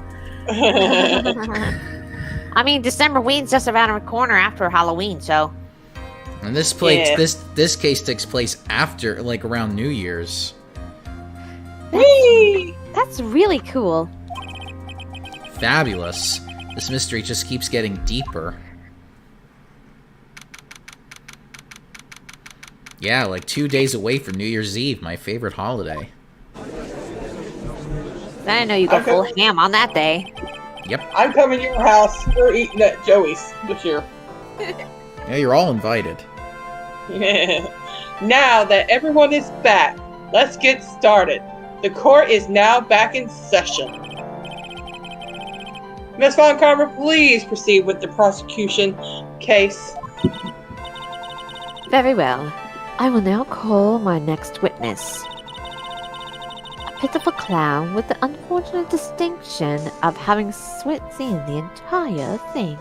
[SPEAKER 3] I mean, December Ween's just around the corner after Halloween, so...
[SPEAKER 1] And this place,
[SPEAKER 2] Yeah.
[SPEAKER 1] this case takes place after, like, around New Year's.
[SPEAKER 2] Whee!
[SPEAKER 3] That's really cool.
[SPEAKER 1] Fabulous. This mystery just keeps getting deeper. Yeah, like 2 days away from New Year's Eve, my favorite holiday.
[SPEAKER 3] I didn't know you go
[SPEAKER 2] Okay.
[SPEAKER 3] full ham on that day.
[SPEAKER 2] I'm coming to your house. We're eating at Joey's this year.
[SPEAKER 1] Yeah, you're all invited.
[SPEAKER 2] Now that everyone is back, let's get started. The court is now back in session. Ms. Von Carver, please proceed with the prosecution case.
[SPEAKER 3] Very well. I will now call my next witness. A pitiful clown with the unfortunate distinction of having seen the entire thing.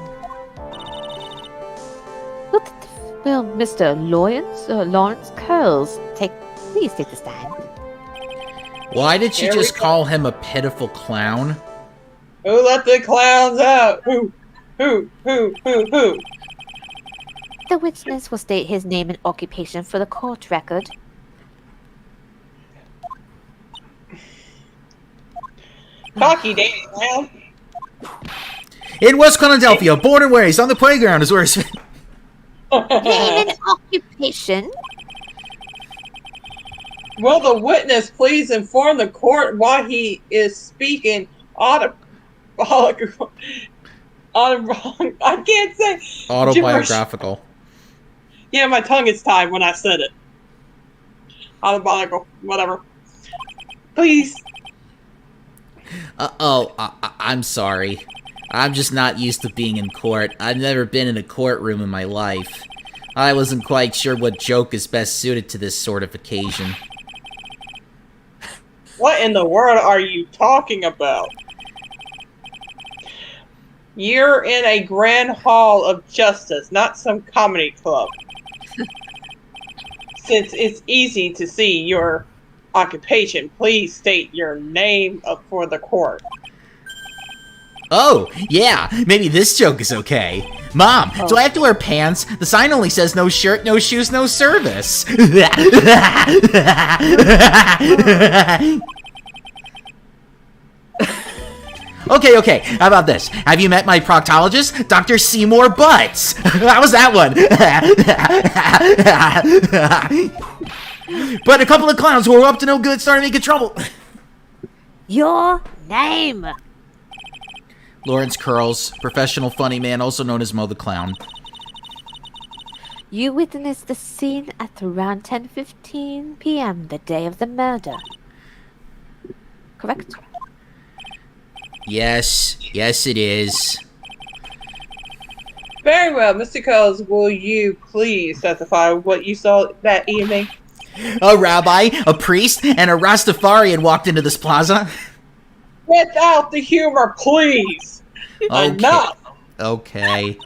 [SPEAKER 3] Will Mr. Lawrence Curls please take the stand?
[SPEAKER 1] Why did she
[SPEAKER 2] Here we
[SPEAKER 1] just
[SPEAKER 2] go.
[SPEAKER 1] call him a pitiful clown?
[SPEAKER 2] Who let the clowns out? Who?
[SPEAKER 3] The witness will state his name and occupation for the court record.
[SPEAKER 2] Cocky Danny Clown.
[SPEAKER 1] In West Philadelphia, born and raised on the playground is where he's...
[SPEAKER 3] Name and occupation.
[SPEAKER 2] Will the witness please inform the court why he is speaking I can't say.
[SPEAKER 1] Autobiographical.
[SPEAKER 2] Yeah, my tongue is tied when I said it. Autobiographical, whatever. Please.
[SPEAKER 1] I'm sorry. I'm just not used to being in court. I've never been in a courtroom in my life. I wasn't quite sure what joke is best suited to this sort of occasion.
[SPEAKER 2] What in the world are you talking about? You're in a grand hall of justice, not some comedy club. Since it's easy to see your occupation, please state your name up for the court.
[SPEAKER 1] Oh, yeah, maybe this joke is okay. Mom, do I have to wear pants? The sign only says no shirt, no shoes, no service. Okay, how about this? Have you met my proctologist, Dr. Seymour Butts? How was that one? But a couple of clowns who were up to no good started making trouble.
[SPEAKER 3] Your name.
[SPEAKER 1] Lawrence Curls, professional funny man, also known as Mo the Clown.
[SPEAKER 3] You witnessed the scene at around 10:15 p.m. the day of the murder. Correct?
[SPEAKER 1] Yes it is.
[SPEAKER 2] Very well, Mr. Coles, will you please testify what you saw that evening?
[SPEAKER 1] A rabbi, a priest, and a Rastafarian walked into this plaza.
[SPEAKER 2] Without the humor, please! Enough!
[SPEAKER 1] Okay.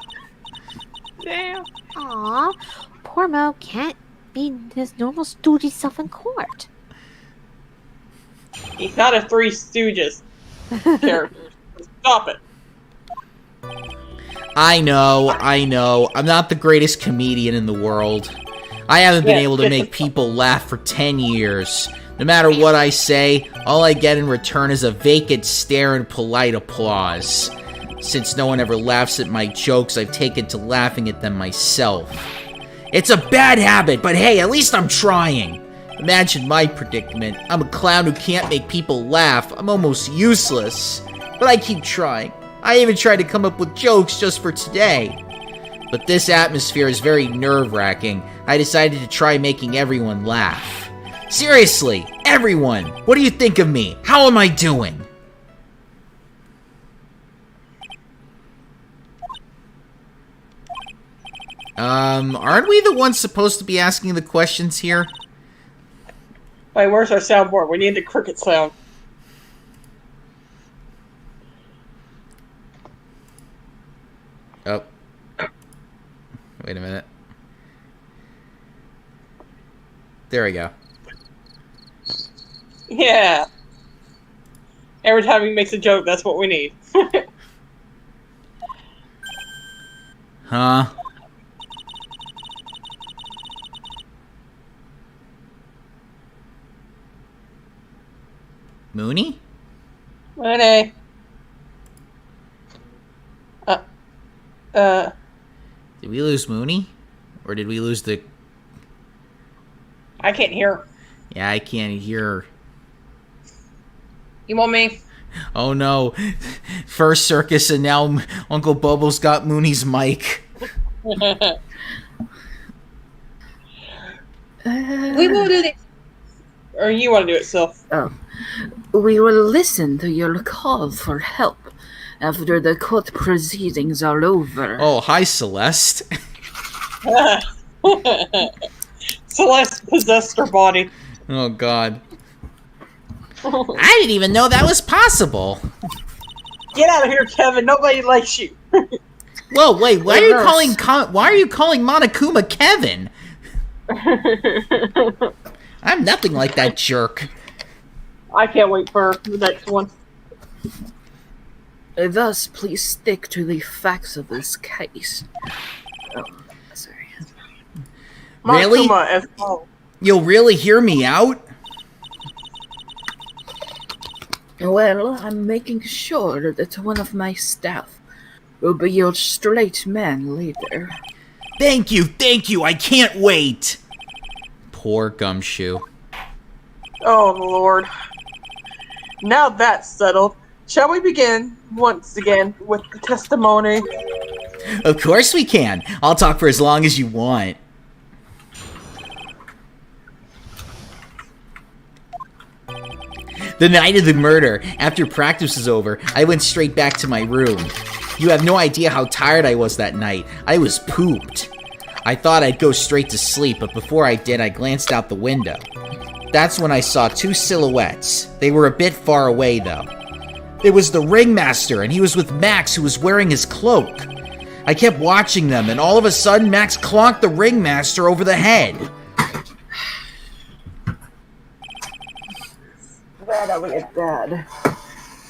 [SPEAKER 3] Damn. Aw, poor Mo can't be his normal stoogy self in court.
[SPEAKER 2] He's not a Three Stooges character. Stop it.
[SPEAKER 1] I know. I'm not the greatest comedian in the world. I haven't been able to make people laugh for 10 years. No matter what I say, all I get in return is a vacant stare and polite applause. Since no one ever laughs at my jokes, I've taken to laughing at them myself. It's a bad habit, but hey, at least I'm trying. Imagine my predicament. I'm a clown who can't make people laugh. I'm almost useless. But I keep trying. I even tried to come up with jokes just for today. But this atmosphere is very nerve-wracking. I decided to try making everyone laugh. Seriously, everyone! What do you think of me? How am I doing? Aren't we the ones supposed to be asking the questions here?
[SPEAKER 2] Wait, where's our soundboard? We need the cricket sound.
[SPEAKER 1] Oh. Wait a minute. There we go.
[SPEAKER 2] Yeah. Every time he makes a joke, that's what we need.
[SPEAKER 1] Huh? Mooney?
[SPEAKER 2] Mooney.
[SPEAKER 1] Did we lose Mooney? Or did we lose the...
[SPEAKER 2] I can't hear.
[SPEAKER 1] Yeah, I can't hear.
[SPEAKER 2] You want me?
[SPEAKER 1] Oh no. First circus and now Uncle Bobo's got Mooney's mic.
[SPEAKER 2] We will do this. Or you want to do it, Sylph?
[SPEAKER 4] Oh. We will listen to your call for help after the court proceedings are over.
[SPEAKER 1] Oh, hi, Celeste.
[SPEAKER 2] Celeste possessed her body.
[SPEAKER 1] Oh, God. I didn't even know that was possible.
[SPEAKER 2] Get out of here, Kevin. Nobody likes you.
[SPEAKER 1] Whoa, wait. Why are you calling Monokuma Kevin? I'm nothing like that jerk.
[SPEAKER 2] I can't wait for the next one.
[SPEAKER 4] Thus, please stick to the facts of this case. Oh, sorry.
[SPEAKER 1] Really?
[SPEAKER 2] Monokuma as well.
[SPEAKER 1] You'll really hear me out?
[SPEAKER 4] Well, I'm making sure that one of my staff will be your straight man later.
[SPEAKER 1] Thank you, I can't wait! Poor Gumshoe.
[SPEAKER 2] Oh, Lord. Now that's settled, shall we begin, once again, with the testimony?
[SPEAKER 1] Of course we can. I'll talk for as long as you want. The night of the murder, after practice was over, I went straight back to my room. You have no idea how tired I was that night. I was pooped. I thought I'd go straight to sleep, but before I did, I glanced out the window. That's when I saw two silhouettes. They were a bit far away, though. It was the ringmaster, and he was with Max, who was wearing his cloak. I kept watching them, and all of a sudden, Max clonked the ringmaster over the head.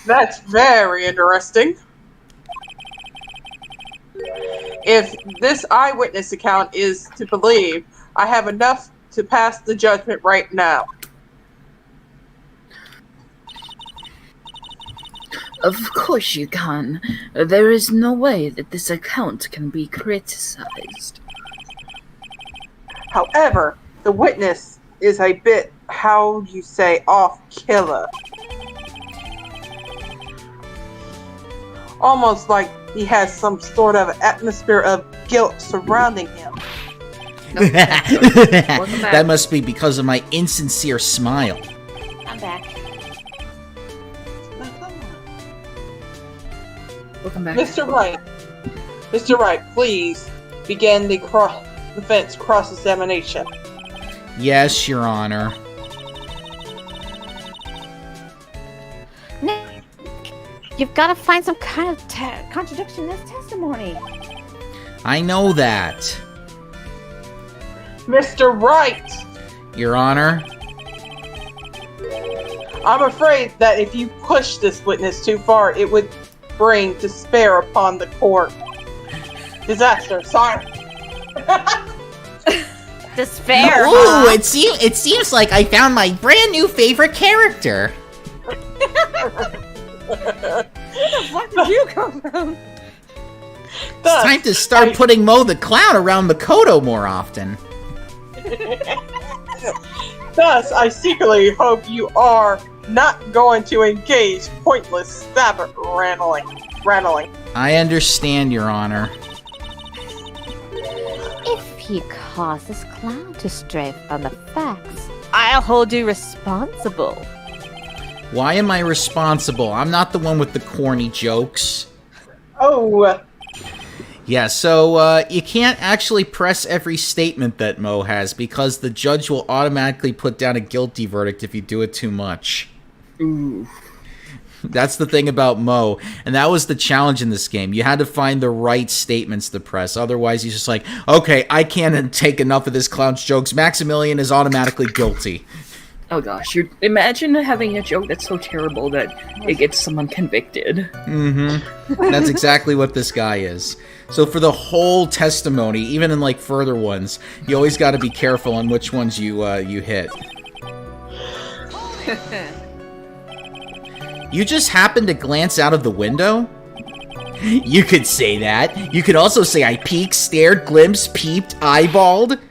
[SPEAKER 2] That's very interesting. If this eyewitness account is to believe, I have enough to pass the judgment right now.
[SPEAKER 4] Of course you can. There is no way that this account can be criticized.
[SPEAKER 2] However, the witness is a bit, how you say, off-killer. Almost like he has some sort of atmosphere of guilt surrounding him.
[SPEAKER 1] That must be because of my insincere smile.
[SPEAKER 3] I'm back.
[SPEAKER 4] Welcome back.
[SPEAKER 2] Mr. Wright, please begin the defense cross-examination.
[SPEAKER 1] Yes, Your Honor.
[SPEAKER 3] Nick, you've got to find some kind of contradiction in this testimony.
[SPEAKER 1] I know that.
[SPEAKER 2] Mr. Wright,
[SPEAKER 1] Your Honor.
[SPEAKER 2] I'm afraid that if you push this witness too far, it would bring despair upon the court. Disaster, sorry.
[SPEAKER 3] Despair.
[SPEAKER 1] Ooh,
[SPEAKER 3] huh?
[SPEAKER 1] it seems like I found my brand new favorite character.
[SPEAKER 3] Where the fuck did you come from?
[SPEAKER 1] It's time to start putting Mo the Clown around Makoto more often.
[SPEAKER 2] Thus, I secretly hope you are not going to engage pointless stabber rattling.
[SPEAKER 1] I understand, Your Honor.
[SPEAKER 3] If he caused this clown to stray from the facts, I'll hold you responsible.
[SPEAKER 1] Why am I responsible? I'm not the one with the corny jokes.
[SPEAKER 2] Oh,
[SPEAKER 1] Yeah, so you can't actually press every statement that Mo has because the judge will automatically put down a guilty verdict if you do it too much.
[SPEAKER 4] Ooh.
[SPEAKER 1] That's the thing about Mo, and that was the challenge in this game. You had to find the right statements to press, otherwise he's just like, okay, I can't take enough of this clown's jokes. Maximilian is automatically guilty.
[SPEAKER 4] Oh gosh, imagine having a joke that's so terrible that it gets someone convicted.
[SPEAKER 1] Mm-hmm. That's exactly what this guy is. So for the whole testimony, even in like further ones, you always got to be careful on which ones you hit. You just happened to glance out of the window? You could say that. You could also say I peeked, stared, glimpsed, peeped, eyeballed.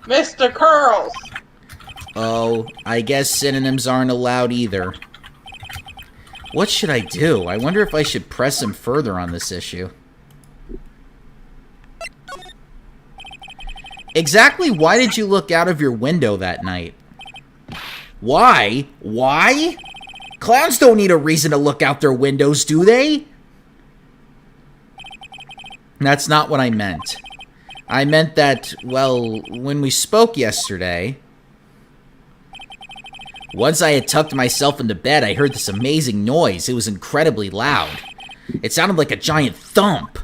[SPEAKER 2] Mr. Curls.
[SPEAKER 1] Oh, I guess synonyms aren't allowed either. What should I do? I wonder if I should press him further on this issue. Exactly why did you look out of your window that night? Why? Why? Clowns don't need a reason to look out their windows, do they? That's not what I meant. I meant that, well, when we spoke yesterday, once I had tucked myself into bed, I heard this amazing noise. It was incredibly loud. It sounded like a giant thump.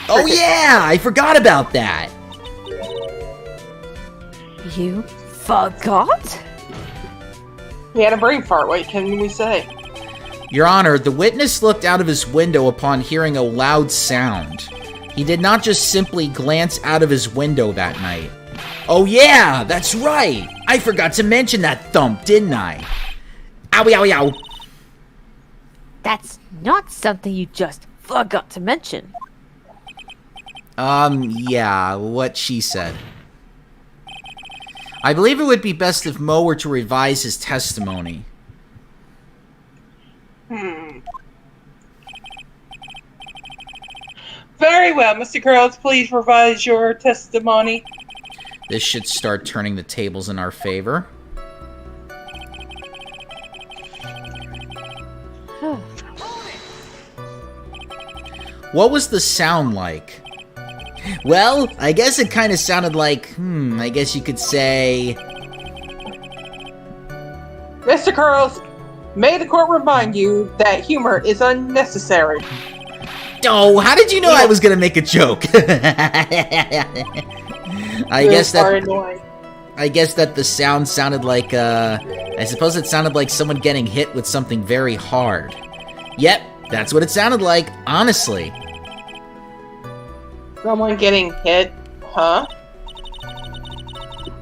[SPEAKER 1] Oh yeah, I forgot about that.
[SPEAKER 3] You forgot?
[SPEAKER 2] He had a brain fart, what can we say?
[SPEAKER 1] Your Honor, the witness looked out of his window upon hearing a loud sound. He did not just simply glance out of his window that night. Oh yeah, that's right! I I forgot to mention that thump, didn't I? Owie, owie, ow.
[SPEAKER 3] That's not something you just forgot to mention.
[SPEAKER 1] Yeah, what she said. I believe it would be best if Mo were to revise his testimony.
[SPEAKER 2] Very well, Mr. Curls, please revise your testimony.
[SPEAKER 1] This should start turning the tables in our favor. What was the sound like? Well, I guess it kind of sounded like, I guess you could say...
[SPEAKER 2] Mr. Curls, may the court remind you that humor is unnecessary.
[SPEAKER 1] Oh, how did you know I was gonna make a joke? I guess that the sound sounded like, I suppose it sounded like someone getting hit with something very hard. Yep, that's what it sounded like, honestly.
[SPEAKER 2] Someone getting hit, huh?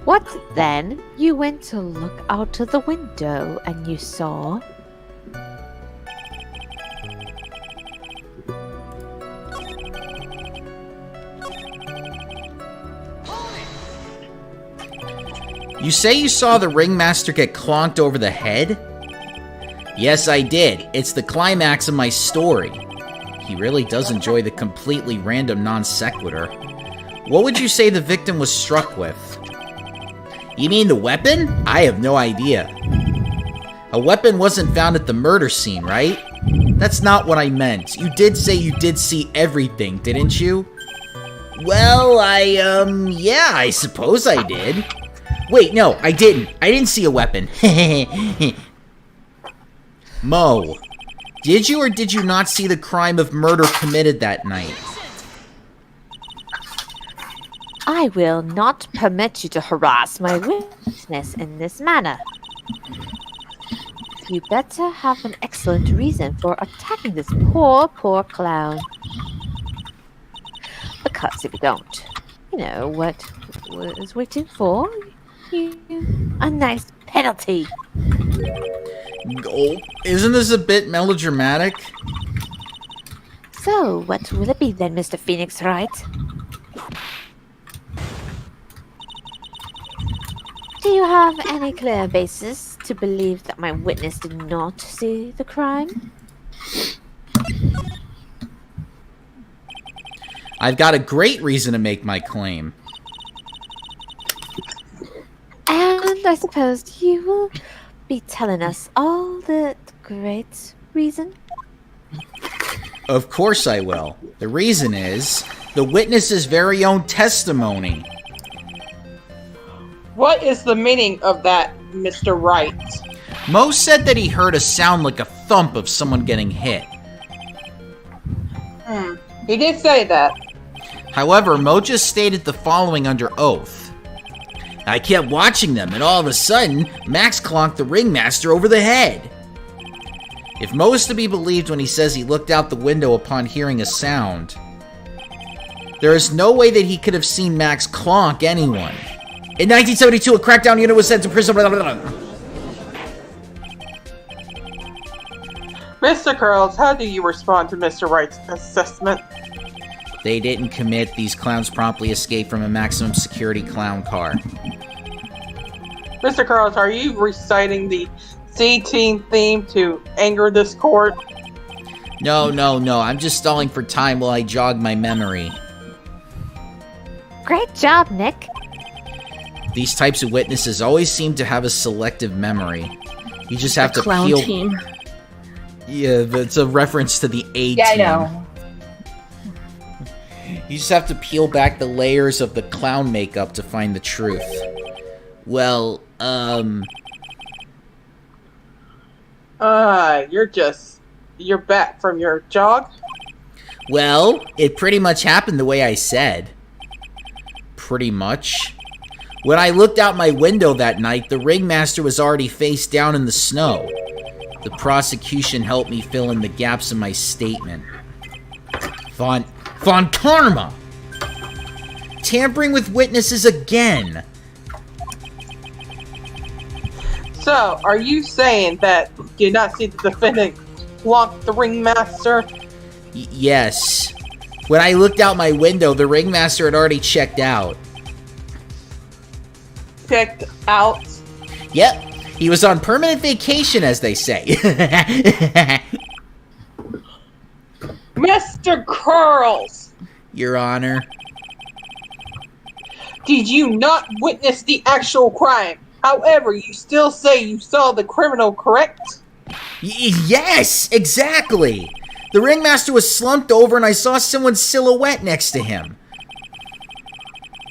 [SPEAKER 3] What then? You went to look out of the window and you saw...
[SPEAKER 1] You say you saw the ringmaster get clonked over the head? Yes, I did. It's the climax of my story. He really does enjoy the completely random non sequitur. What would you say the victim was struck with? You mean the weapon? I have no idea. A weapon wasn't found at the murder scene, right? That's not what I meant. You did say you did see everything, didn't you? Well, yeah, I suppose I did. Wait, no, I didn't. I didn't see a weapon. Mo, did you or did you not see the crime of murder committed that night?
[SPEAKER 3] I will not permit you to harass my witness in this manner. You better have an excellent reason for attacking this poor clown. Because if you don't, you know what is waiting for you? A nice penalty.
[SPEAKER 1] Oh, isn't this a bit melodramatic?
[SPEAKER 3] So, what will it be then, Mr. Phoenix Wright? Do you have any clear basis to believe that my witness did not see the crime?
[SPEAKER 1] I've got a great reason to make my claim.
[SPEAKER 3] And I suppose you will be telling us all the great reason?
[SPEAKER 1] Of course I will. The reason is the witness's very own testimony.
[SPEAKER 2] What is the meaning of that, Mr. Wright?
[SPEAKER 1] Mo said that he heard a sound like a thump of someone getting hit.
[SPEAKER 2] He did say that.
[SPEAKER 1] However, Mo just stated the following under oath. I kept watching them, and all of a sudden, Max clonked the ringmaster over the head. If Mo is to be believed when he says he looked out the window upon hearing a sound, there is no way that he could have seen Max clonk anyone. In 1972, a crackdown unit was sent to prison.
[SPEAKER 2] Mr. Curls, how do you respond to Mr. Wright's assessment?
[SPEAKER 1] They didn't commit. These clowns promptly escaped from a maximum security clown car.
[SPEAKER 2] Mr. Curls, are you reciting the C-Team theme to anger this court?
[SPEAKER 1] No. I'm just stalling for time while I jog my memory.
[SPEAKER 3] Great job, Nick.
[SPEAKER 1] These types of witnesses always seem to have a selective memory. You just have to
[SPEAKER 4] clown
[SPEAKER 1] peel...
[SPEAKER 4] team.
[SPEAKER 1] Yeah, that's a reference to the A-Team.
[SPEAKER 6] Yeah, I know.
[SPEAKER 1] You just have to peel back the layers of the clown makeup to find the truth. Well,
[SPEAKER 2] you're back from your jog?
[SPEAKER 1] Well, it pretty much happened the way I said. Pretty much. When I looked out my window that night, the ringmaster was already face down in the snow. The prosecution helped me fill in the gaps in my statement. Von Karma! Tampering with witnesses again!
[SPEAKER 2] So, are you saying that you did not see the defendant lock the ringmaster?
[SPEAKER 1] Yes. When I looked out my window, the ringmaster had already checked out.
[SPEAKER 2] Checked out?
[SPEAKER 1] Yep. He was on permanent vacation, as they say.
[SPEAKER 2] Mr. Curls!
[SPEAKER 1] Your Honor.
[SPEAKER 2] Did you not witness the actual crime? However, you still say you saw the criminal, correct?
[SPEAKER 1] Yes, exactly. The ringmaster was slumped over and I saw someone's silhouette next to him.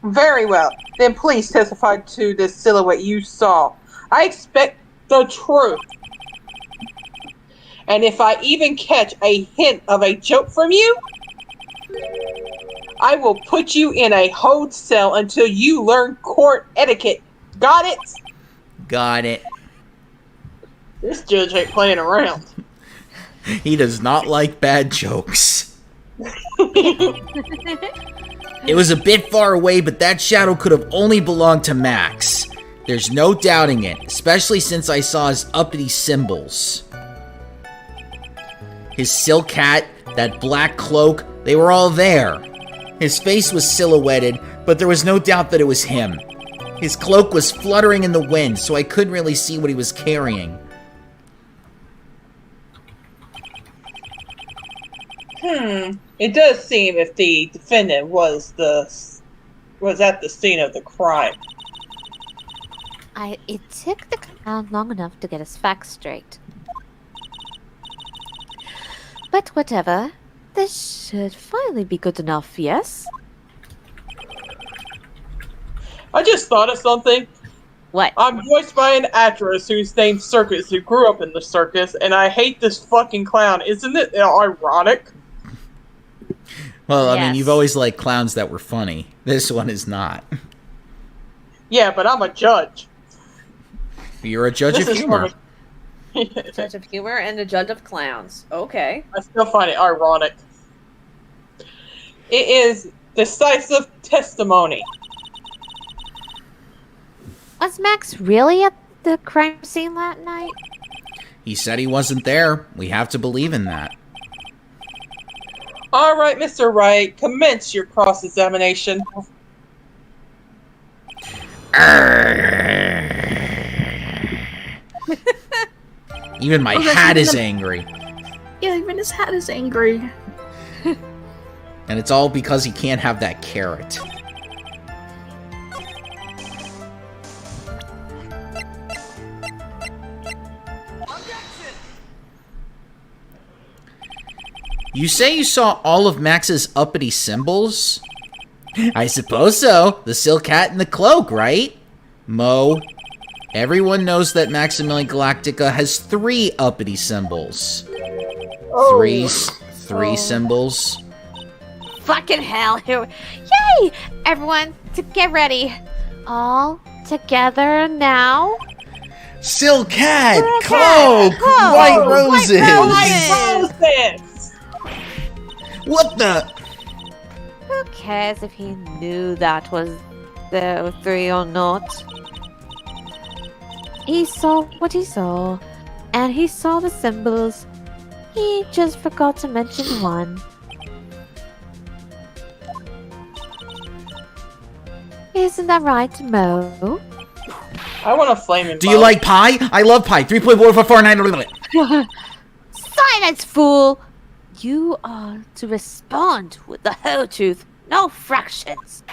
[SPEAKER 2] Very well. Then please testify to the silhouette you saw. I expect the truth. And if I even catch a hint of a joke from you, I will put you in a hold cell until you learn court etiquette. Got it?
[SPEAKER 1] Got it.
[SPEAKER 2] This judge ain't playing around.
[SPEAKER 1] He does not like bad jokes. It was a bit far away, but that shadow could have only belonged to Max. There's no doubting it, especially since I saw his uppity symbols. His silk hat, that black cloak, they were all there. His face was silhouetted, but there was no doubt that it was him. His cloak was fluttering in the wind, so I couldn't really see what he was carrying.
[SPEAKER 2] It does seem if the defendant was at the scene of the crime.
[SPEAKER 3] It took the clown long enough to get his facts straight. But whatever. This should finally be good enough, yes?
[SPEAKER 2] I just thought of something.
[SPEAKER 3] What?
[SPEAKER 2] I'm voiced by an actress whose name's Circus, who grew up in the circus, and I hate this fucking clown. Isn't it ironic?
[SPEAKER 1] Well, I mean,
[SPEAKER 3] Yes.
[SPEAKER 1] you've always liked clowns that were funny. This one is not.
[SPEAKER 2] Yeah, but I'm a judge.
[SPEAKER 1] You're a judge
[SPEAKER 2] This
[SPEAKER 1] of
[SPEAKER 2] is
[SPEAKER 1] humor.
[SPEAKER 3] Judge of humor and a judge of clowns. Okay.
[SPEAKER 2] I still find it ironic. It is decisive testimony.
[SPEAKER 3] Was Max really at the crime scene that night?
[SPEAKER 1] He said he wasn't there. We have to believe in that.
[SPEAKER 2] All right, Mr. Wright, commence your cross-examination.
[SPEAKER 1] Even my
[SPEAKER 4] Oh, that's
[SPEAKER 1] hat
[SPEAKER 4] even
[SPEAKER 1] is
[SPEAKER 4] the-
[SPEAKER 1] angry.
[SPEAKER 4] Yeah, even his hat is angry.
[SPEAKER 1] And it's all because he can't have that carrot. You say you saw all of Max's uppity symbols? I suppose so. The silk hat and the cloak, right? Mo. Everyone knows that Maximilian Galactica has 3 uppity symbols.
[SPEAKER 2] Oh.
[SPEAKER 1] Three symbols.
[SPEAKER 3] Fucking hell. Yay! Everyone, to get ready. All together now.
[SPEAKER 1] Silk hat,
[SPEAKER 3] Silk
[SPEAKER 1] cloak,
[SPEAKER 3] hat, cloak,
[SPEAKER 1] white
[SPEAKER 3] white
[SPEAKER 1] roses.
[SPEAKER 3] roses.
[SPEAKER 2] Roses!
[SPEAKER 1] What the?
[SPEAKER 3] Who cares if he knew that was the 3 or not? He saw what he saw, and he saw the symbols. He just forgot to mention one. Isn't that right, Mo?
[SPEAKER 2] I want to flame him.
[SPEAKER 1] Do you like pie? I love pie. 3.4449.
[SPEAKER 3] Silence, fool! You are to respond with the whole truth, no fractions.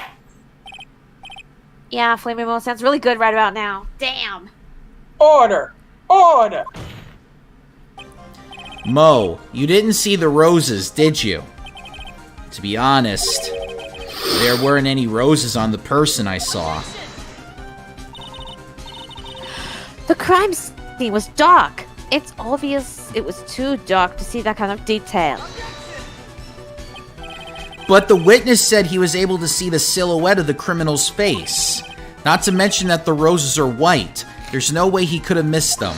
[SPEAKER 3] Yeah, Flaming Mo sounds really good right about now. Damn.
[SPEAKER 2] Order! Order!
[SPEAKER 1] Mo, you didn't see the roses, did you? To be honest, there weren't any roses on the person I saw.
[SPEAKER 3] The crime scene was dark. It's obvious it was too dark to see that kind of detail.
[SPEAKER 1] But the witness said he was able to see the silhouette of the criminal's face. Not to mention that the roses are white. There's no way he could have missed them.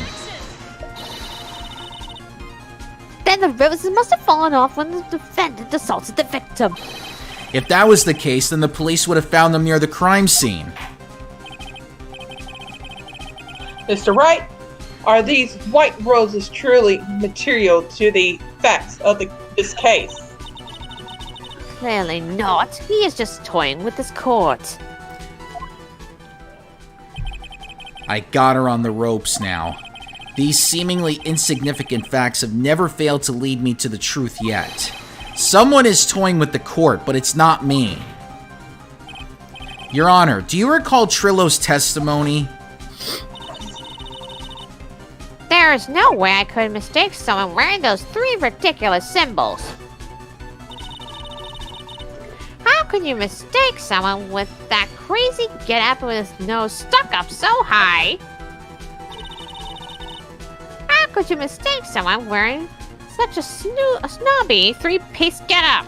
[SPEAKER 3] Then the roses must have fallen off when the defendant assaulted the victim.
[SPEAKER 1] If that was the case, then the police would have found them near the crime scene.
[SPEAKER 2] Mr. Wright, are these white roses truly material to the facts of this case?
[SPEAKER 3] Clearly not. He is just toying with this court.
[SPEAKER 1] I got her on the ropes now. These seemingly insignificant facts have never failed to lead me to the truth yet. Someone is toying with the court, but it's not me. Your Honor, do you recall Trillo's testimony?
[SPEAKER 3] There is no way I could mistake someone wearing those 3 ridiculous symbols. How could you mistake someone with that crazy get-up with his nose stuck up so high? How could you mistake someone wearing such a snobby 3-piece get-up?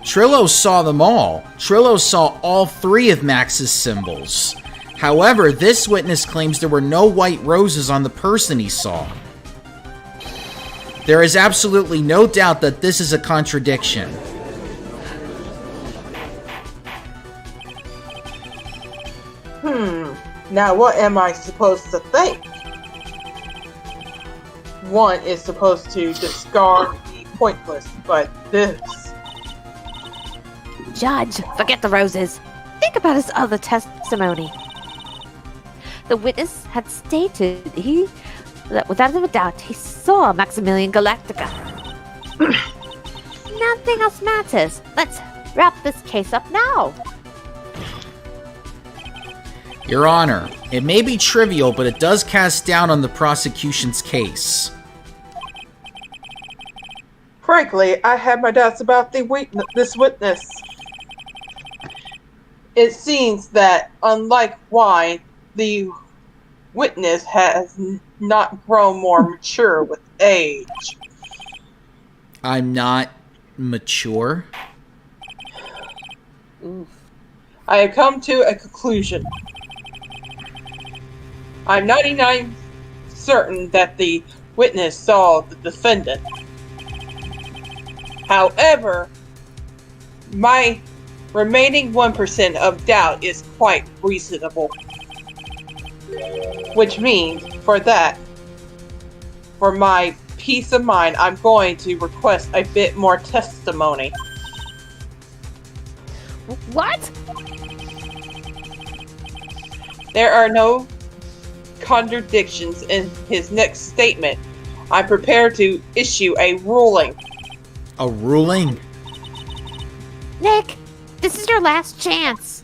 [SPEAKER 1] Trillo saw them all. Trillo saw all 3 of Max's symbols. However, this witness claims there were no white roses on the person he saw. There is absolutely no doubt that this is a contradiction.
[SPEAKER 2] Now what am I supposed to think? One is supposed to discard the pointless, but this...
[SPEAKER 3] Judge, forget the roses. Think about his other testimony. The witness had stated that without a doubt he saw Maximilian Galactica. Nothing else matters. Let's wrap this case up now.
[SPEAKER 1] Your Honor, it may be trivial, but it does cast doubt on the prosecution's case.
[SPEAKER 2] Frankly, I have my doubts about this witness. It seems that, unlike wine, the witness has not grown more mature with age.
[SPEAKER 1] I'm not mature.
[SPEAKER 2] I have come to a conclusion. I'm 99% certain that the witness saw the defendant. However, my remaining 1% of doubt is quite reasonable. Which means, for my peace of mind, I'm going to request a bit more testimony.
[SPEAKER 3] What?
[SPEAKER 2] There are no contradictions in his next statement. I'm prepared to issue a ruling.
[SPEAKER 1] A ruling?
[SPEAKER 3] Nick, this is your last chance.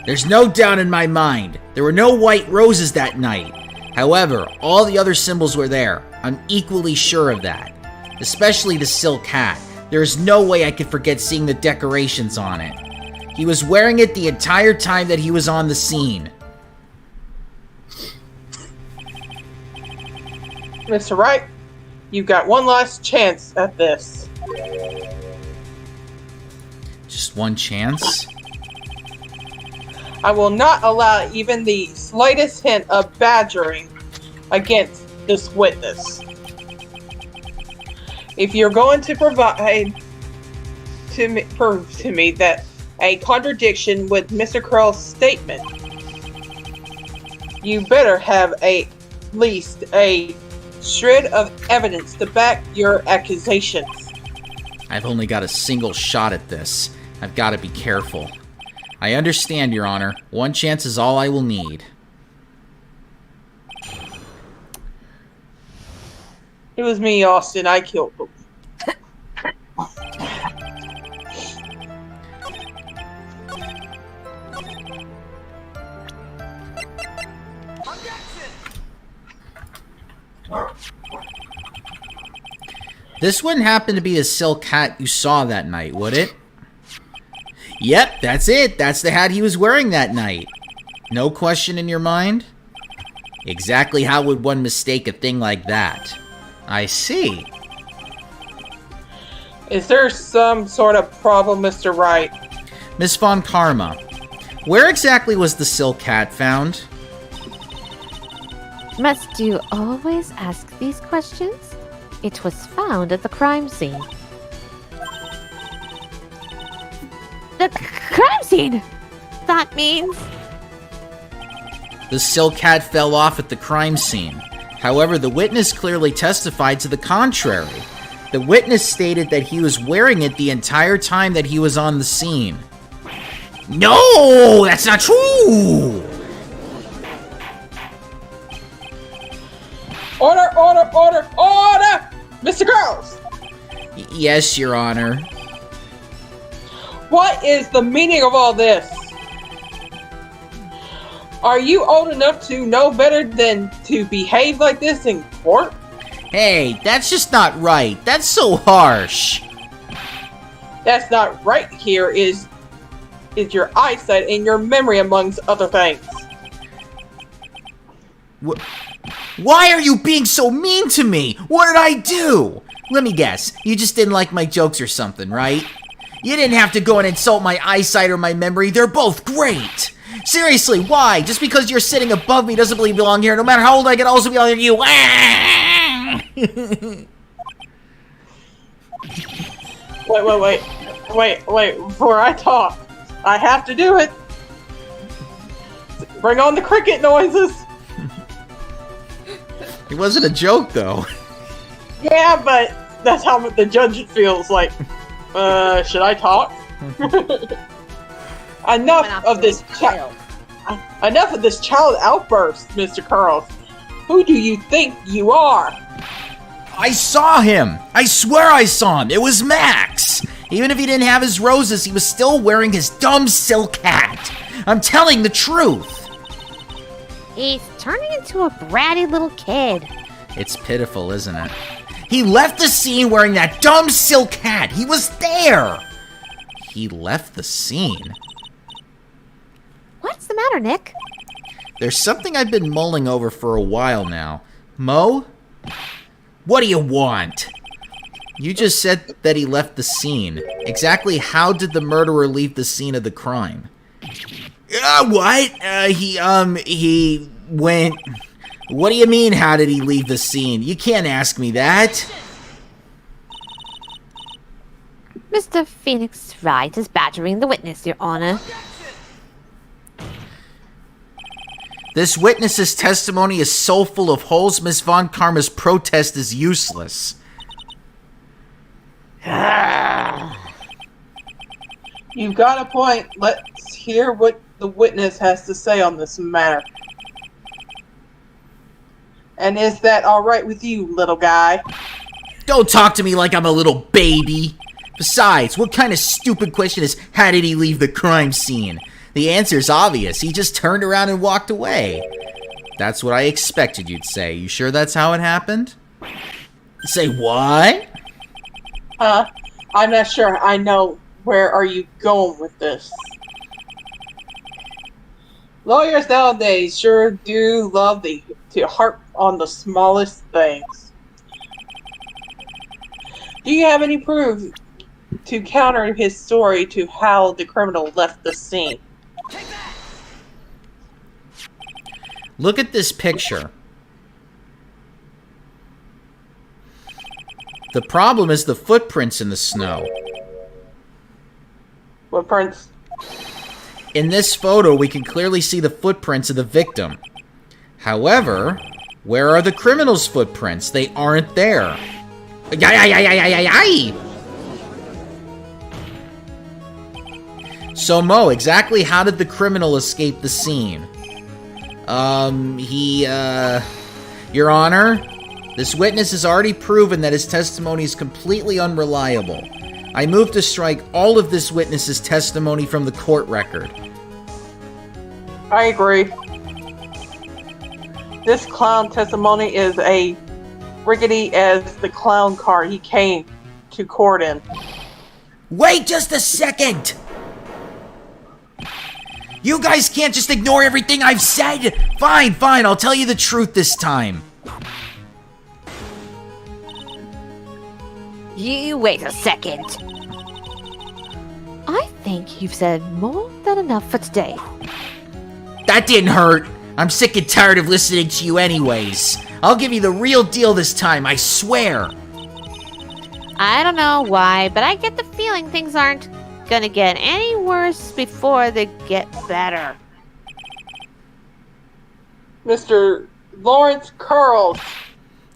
[SPEAKER 1] There's no doubt in my mind. There were no white roses that night. However, all the other symbols were there. I'm equally sure of that. Especially the silk hat. There's no way I could forget seeing the decorations on it. He was wearing it the entire time that he was on the scene.
[SPEAKER 2] Mr. Wright, you've got one last chance at this.
[SPEAKER 1] Just one chance?
[SPEAKER 2] I will not allow even the slightest hint of badgering against this witness. If you're going to prove to me that a contradiction with Mr. Krell's statement, you better have at least a shred of evidence to back your accusations.
[SPEAKER 1] I've only got a single shot at this. I've got to be careful. I understand, Your Honor. One chance is all I will need.
[SPEAKER 2] It was me, Austin. I killed him.
[SPEAKER 1] This wouldn't happen to be the silk hat you saw that night, would it? Yep, that's it. That's the hat he was wearing that night. No question in your mind? Exactly how would one mistake a thing like that? I see.
[SPEAKER 2] Is there some sort of problem, Mr. Wright?
[SPEAKER 1] Miss Von Karma, where exactly was the silk hat found?
[SPEAKER 3] Must you always ask these questions? It was found at the crime scene. The crime scene! That means...
[SPEAKER 1] The silk hat fell off at the crime scene. However, the witness clearly testified to the contrary. The witness stated that he was wearing it the entire time that he was on the scene. No, that's not true!
[SPEAKER 2] Order, order, order, order! Mr. Girls!
[SPEAKER 1] Yes, Your Honor.
[SPEAKER 2] What is the meaning of all this? Are you old enough to know better than to behave like this in court?
[SPEAKER 1] Hey, that's just not right. That's so harsh.
[SPEAKER 2] That's not right here is your eyesight and your memory amongst other things.
[SPEAKER 1] Why are you being so mean to me? What did I do? Let me guess. You just didn't like my jokes or something, right? You didn't have to go and insult my eyesight or my memory. They're both great. Seriously, why? Just because you're sitting above me doesn't really belong here. No matter how old I can also belong to you.
[SPEAKER 2] Wait. Before I talk, I have to do it. Bring on the cricket noises.
[SPEAKER 1] It wasn't a joke, though.
[SPEAKER 2] Yeah, but that's how the judge feels like. Should I talk? Enough of this child outburst, Mr. Curls. Who do you think you are?
[SPEAKER 1] I saw him. I swear I saw him. It was Max. Even if he didn't have his roses, he was still wearing his dumb silk hat. I'm telling the truth.
[SPEAKER 3] He's turning into a bratty little kid.
[SPEAKER 1] It's pitiful, isn't it? He left the scene wearing that dumb silk hat. He was there. He left the scene?
[SPEAKER 3] What's the matter, Nick?
[SPEAKER 1] There's something I've been mulling over for a while now. Mo? What do you want? You just said that he left the scene. Exactly how did the murderer leave the scene of the crime? What? He went... What do you mean, how did he leave the scene? You can't ask me that.
[SPEAKER 3] Mr. Phoenix Wright is badgering the witness, Your Honor.
[SPEAKER 1] This witness's testimony is so full of holes, Miss Von Karma's protest is useless.
[SPEAKER 2] You've got a point. Let's hear what the witness has to say on this matter. And is that alright with you, little guy?
[SPEAKER 1] Don't talk to me like I'm a little baby. Besides, what kind of stupid question is, how did he leave the crime scene? The answer's obvious. He just turned around and walked away. That's what I expected you'd say. You sure that's how it happened? Say what?
[SPEAKER 2] I'm not sure I know. Where are you going with this? Lawyers nowadays sure do love to harp on the smallest things. Do you have any proof to counter his story to how the criminal left the scene?
[SPEAKER 1] Look at this picture. The problem is the footprints in the snow.
[SPEAKER 2] Footprints?
[SPEAKER 1] In this photo, we can clearly see the footprints of the victim. However, where are the criminal's footprints? They aren't there. So, Mo, exactly how did the criminal escape the scene? Your Honor, this witness has already proven that his testimony is completely unreliable. I move to strike all of this witness's testimony from the court record.
[SPEAKER 2] I agree. This clown testimony is as rickety as the clown car he came to court in.
[SPEAKER 1] Wait just a second! You guys can't just ignore everything I've said! Fine, I'll tell you the truth this time.
[SPEAKER 3] You wait a second. I think you've said more than enough for today.
[SPEAKER 1] That didn't hurt. I'm sick and tired of listening to you anyways. I'll give you the real deal this time, I swear.
[SPEAKER 3] I don't know why, but I get the feeling things aren't gonna get any worse before they get better.
[SPEAKER 2] Mr. Lawrence Curls,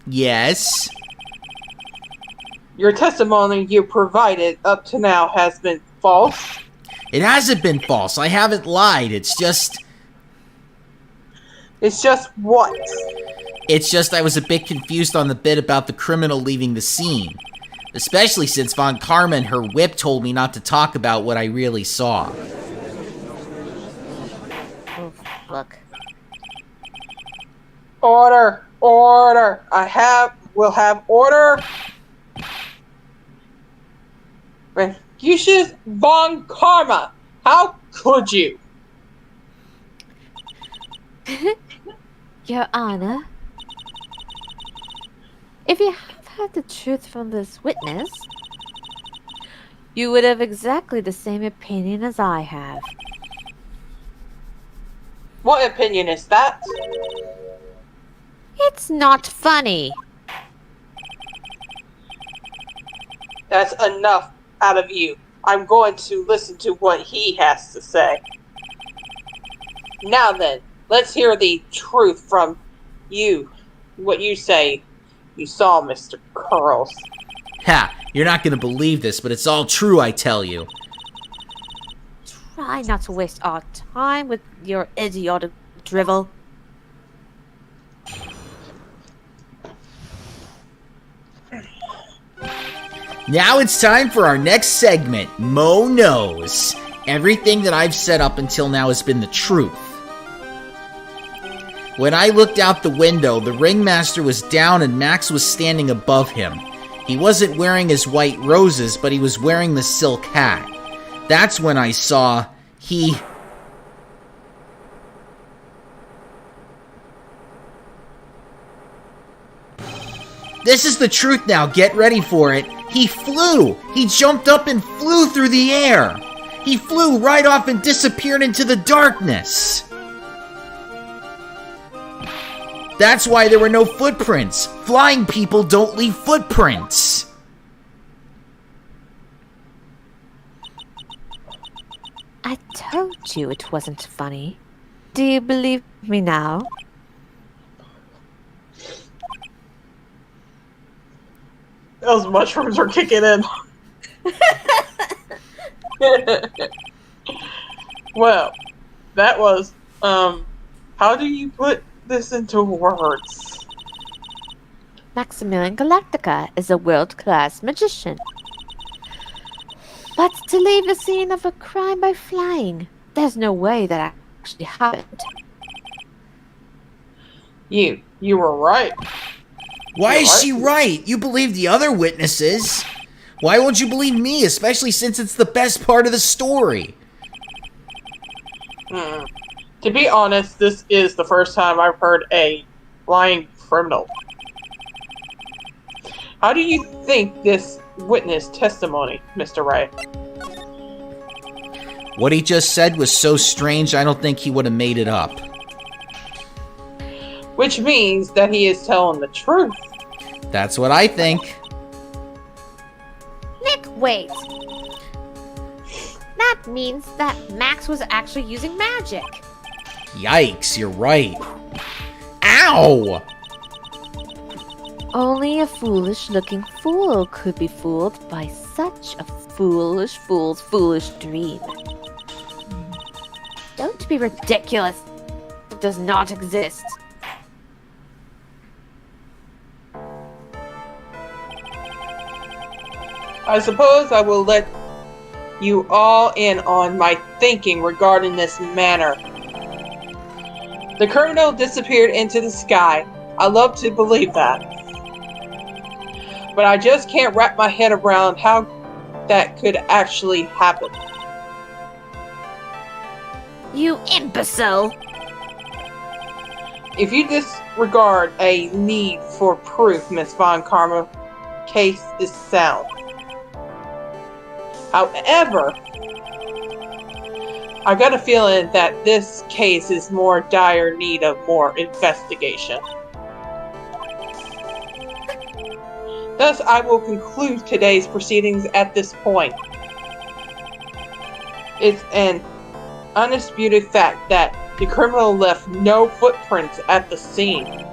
[SPEAKER 1] Yes?
[SPEAKER 2] your testimony you provided up to now has been false.
[SPEAKER 1] It hasn't been false. I haven't lied. It's just
[SPEAKER 2] what?
[SPEAKER 1] It's just I was a bit confused on the bit about the criminal leaving the scene. Especially since Von Karma and her whip told me not to talk about what I really saw.
[SPEAKER 3] Oh, look.
[SPEAKER 2] Order! Order! We'll have order! Confucius Von Karma! How could you?
[SPEAKER 3] Your Honor, if you have heard the truth from this witness, you would have exactly the same opinion as I have.
[SPEAKER 2] What opinion is that?
[SPEAKER 3] It's not funny.
[SPEAKER 2] That's enough out of you. I'm going to listen to what he has to say. Now then, let's hear the truth from you. What you say you saw, Mr. Curls.
[SPEAKER 1] Ha! You're not gonna believe this, but it's all true, I tell you.
[SPEAKER 3] Try not to waste our time with your idiotic drivel.
[SPEAKER 1] Now it's time for our next segment, Mo Knows. Everything that I've said up until now has been the truth. When I looked out the window, the ringmaster was down and Max was standing above him. He wasn't wearing his white roses, but he was wearing the silk hat. That's when I saw he... This is the truth now, get ready for it. He flew! He jumped up and flew through the air! He flew right off and disappeared into the darkness! That's why there were no footprints! Flying people don't leave footprints!
[SPEAKER 3] I told you it wasn't funny. Do you believe me now?
[SPEAKER 2] Those mushrooms are kicking in. Well, that was, how do you put this into words?
[SPEAKER 3] Maximilian Galactica is a world-class magician. But to leave the scene of a crime by flying, there's no way that actually happened.
[SPEAKER 2] You were right.
[SPEAKER 1] Why is she right? You believe the other witnesses. Why won't you believe me, especially since it's the best part of the story?
[SPEAKER 2] To be honest, this is the first time I've heard a lying criminal. How do you think this witness testimony, Mr. Wright?
[SPEAKER 1] What he just said was so strange, I don't think he would have made it up.
[SPEAKER 2] Which means that he is telling the truth.
[SPEAKER 1] That's what I think.
[SPEAKER 3] Nick, wait! That means that Max was actually using magic.
[SPEAKER 1] Yikes, you're right. Ow!
[SPEAKER 3] Only a foolish-looking fool could be fooled by such a foolish fool's foolish dream. Don't be ridiculous. It does not exist.
[SPEAKER 2] I suppose I will let you all in on my thinking regarding this matter. The criminal disappeared into the sky. I love to believe that. But I just can't wrap my head around how that could actually happen.
[SPEAKER 3] You imbecile!
[SPEAKER 2] If you disregard a need for proof, Miss Von Karma, case is sound. However, I've got a feeling that this case is more dire need of more investigation. Thus, I will conclude today's proceedings at this point. It's an undisputed fact that the criminal left no footprints at the scene.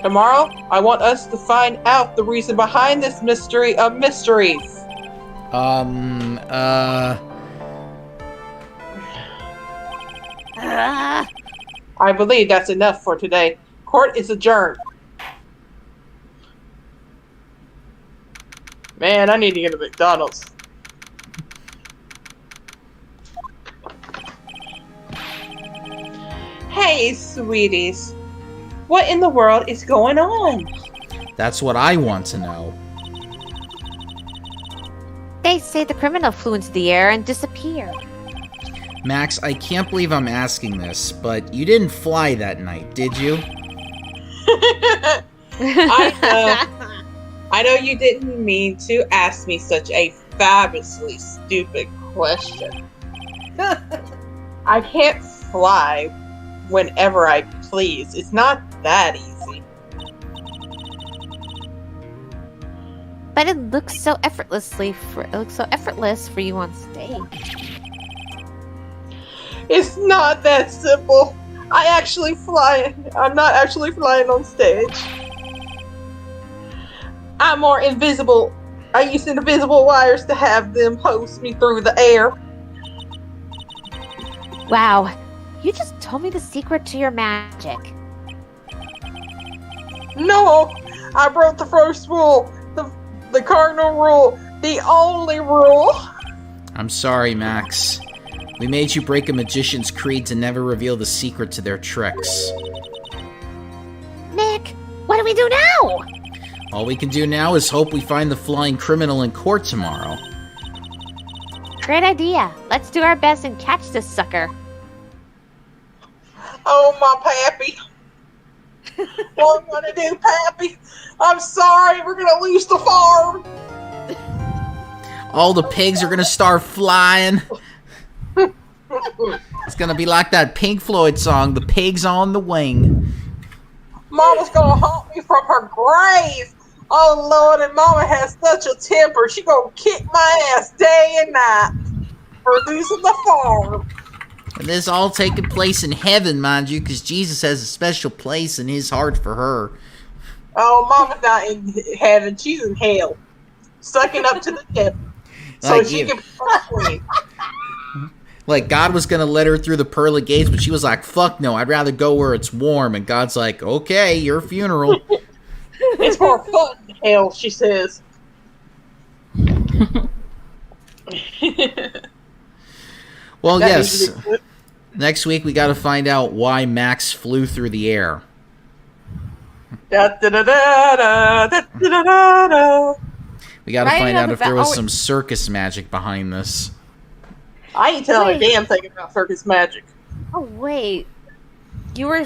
[SPEAKER 2] Tomorrow, I want us to find out the reason behind this mystery of mysteries. I believe that's enough for today. Court is adjourned. Man, I need to get a McDonald's. Hey, sweeties. What in the world is going on?
[SPEAKER 1] That's what I want to know.
[SPEAKER 3] They say the criminal flew into the air and disappeared.
[SPEAKER 1] Max, I can't believe I'm asking this, but you didn't fly that night, did you?
[SPEAKER 2] I know you didn't mean to ask me such a fabulously stupid question. I can't fly whenever I please. It's not that easy.
[SPEAKER 3] But it looks so effortless for you on stage.
[SPEAKER 2] It's not that simple. I'm not actually flying on stage. I'm more invisible. I use invisible wires to have them host me through the air.
[SPEAKER 3] Wow, you just told me the secret to your magic.
[SPEAKER 2] No, I broke the first rule, the cardinal rule, the only rule.
[SPEAKER 1] I'm sorry, Max. We made you break a magician's creed to never reveal the secret to their tricks.
[SPEAKER 3] Nick, what do we do now?
[SPEAKER 1] All we can do now is hope we find the flying criminal in court tomorrow.
[SPEAKER 3] Great idea. Let's do our best and catch this sucker.
[SPEAKER 2] Oh, my pappy. What am I gonna do, pappy? I'm sorry, we're gonna lose the farm.
[SPEAKER 1] All the pigs are gonna start flying. It's gonna be like that Pink Floyd song, The Pigs on the Wing.
[SPEAKER 2] Mama's gonna haunt me from her grave. Oh, Lord, and Mama has such a temper. She gonna kick my ass day and night for losing the farm.
[SPEAKER 1] And this all taking place in heaven, mind you, because Jesus has a special place in his heart for her.
[SPEAKER 2] Oh, Mama's not in heaven. She's in hell. Sucking up to the devil. So
[SPEAKER 1] Like
[SPEAKER 2] she
[SPEAKER 1] you.
[SPEAKER 2] can be my queen.
[SPEAKER 1] Like, God was gonna let her through the pearly gates, but she was like, fuck no, I'd rather go where it's warm. And God's like, okay, your funeral.
[SPEAKER 2] It's more fun in hell, she says.
[SPEAKER 1] Well,
[SPEAKER 2] That
[SPEAKER 1] yes.
[SPEAKER 2] needs to be-
[SPEAKER 1] Next week, we gotta find out why Max flew through the air.
[SPEAKER 2] Da, da, da, da, da, da, da, da, da.
[SPEAKER 1] We gotta
[SPEAKER 3] Right,
[SPEAKER 1] find out if there was
[SPEAKER 3] oh,
[SPEAKER 1] some circus magic behind this.
[SPEAKER 2] I ain't telling
[SPEAKER 3] Wait.
[SPEAKER 2] a damn thing about circus magic.
[SPEAKER 3] Oh, wait. Are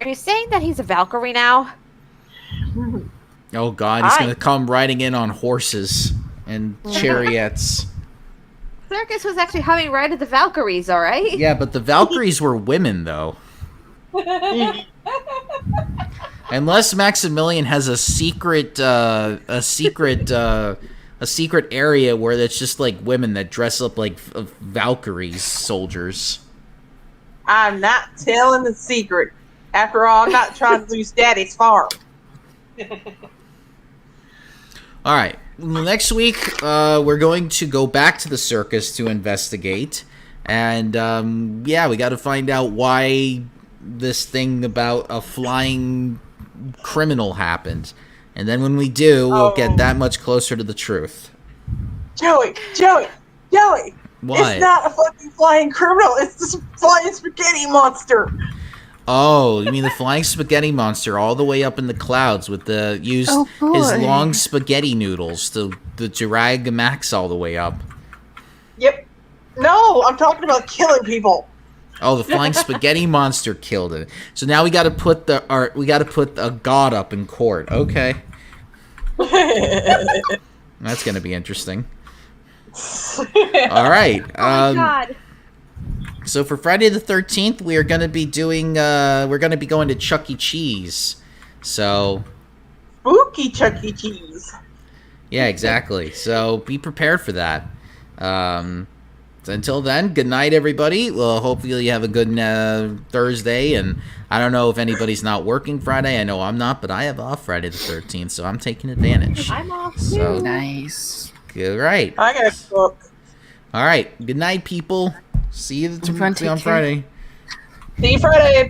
[SPEAKER 3] you saying that he's a Valkyrie now?
[SPEAKER 1] Oh god, he's
[SPEAKER 2] Hi.
[SPEAKER 1] gonna come riding in on horses and chariots.
[SPEAKER 3] Circus was actually humming right at the Valkyries, alright?
[SPEAKER 1] Yeah, but the Valkyries were women, though. Unless Maximilian has a secret area where it's just like women that dress up like Valkyries soldiers.
[SPEAKER 2] I'm not telling the secret. After all, I'm not trying to lose Daddy's farm.
[SPEAKER 1] All right. Next week, we're going to go back to the circus to investigate. And, yeah, we got to find out why this thing about a flying criminal happened. And then when we do, we'll get that much closer to the truth.
[SPEAKER 2] Joey!
[SPEAKER 1] What?
[SPEAKER 2] It's not a fucking flying criminal. It's this flying spaghetti monster.
[SPEAKER 1] Oh, you mean the flying spaghetti monster all the way up in the clouds with the his
[SPEAKER 4] boy.
[SPEAKER 1] long spaghetti noodles to drag Max all the way up.
[SPEAKER 2] Yep. No, I'm talking about killing people.
[SPEAKER 1] Oh, the flying spaghetti monster killed it. So now we got to put a god up in court. Okay, that's gonna be interesting. All right.
[SPEAKER 3] Oh my god.
[SPEAKER 1] So for Friday the 13th, we are gonna be doing. We're gonna be going to Chuck E. Cheese. So
[SPEAKER 2] Spooky Chuck E. Cheese.
[SPEAKER 1] yeah, exactly. So be prepared for that. until then, good night, everybody. Well, hopefully you have a good Thursday, and I don't know if anybody's not working Friday. I know I'm not, but I have off Friday the 13th, so I'm taking advantage.
[SPEAKER 3] I'm off too.
[SPEAKER 1] So,
[SPEAKER 4] Nice.
[SPEAKER 1] good, right.
[SPEAKER 2] I gotta cook.
[SPEAKER 1] All right. Good night, people. See you
[SPEAKER 4] Everyone take
[SPEAKER 1] on
[SPEAKER 4] care.
[SPEAKER 1] Friday.
[SPEAKER 2] See you Friday.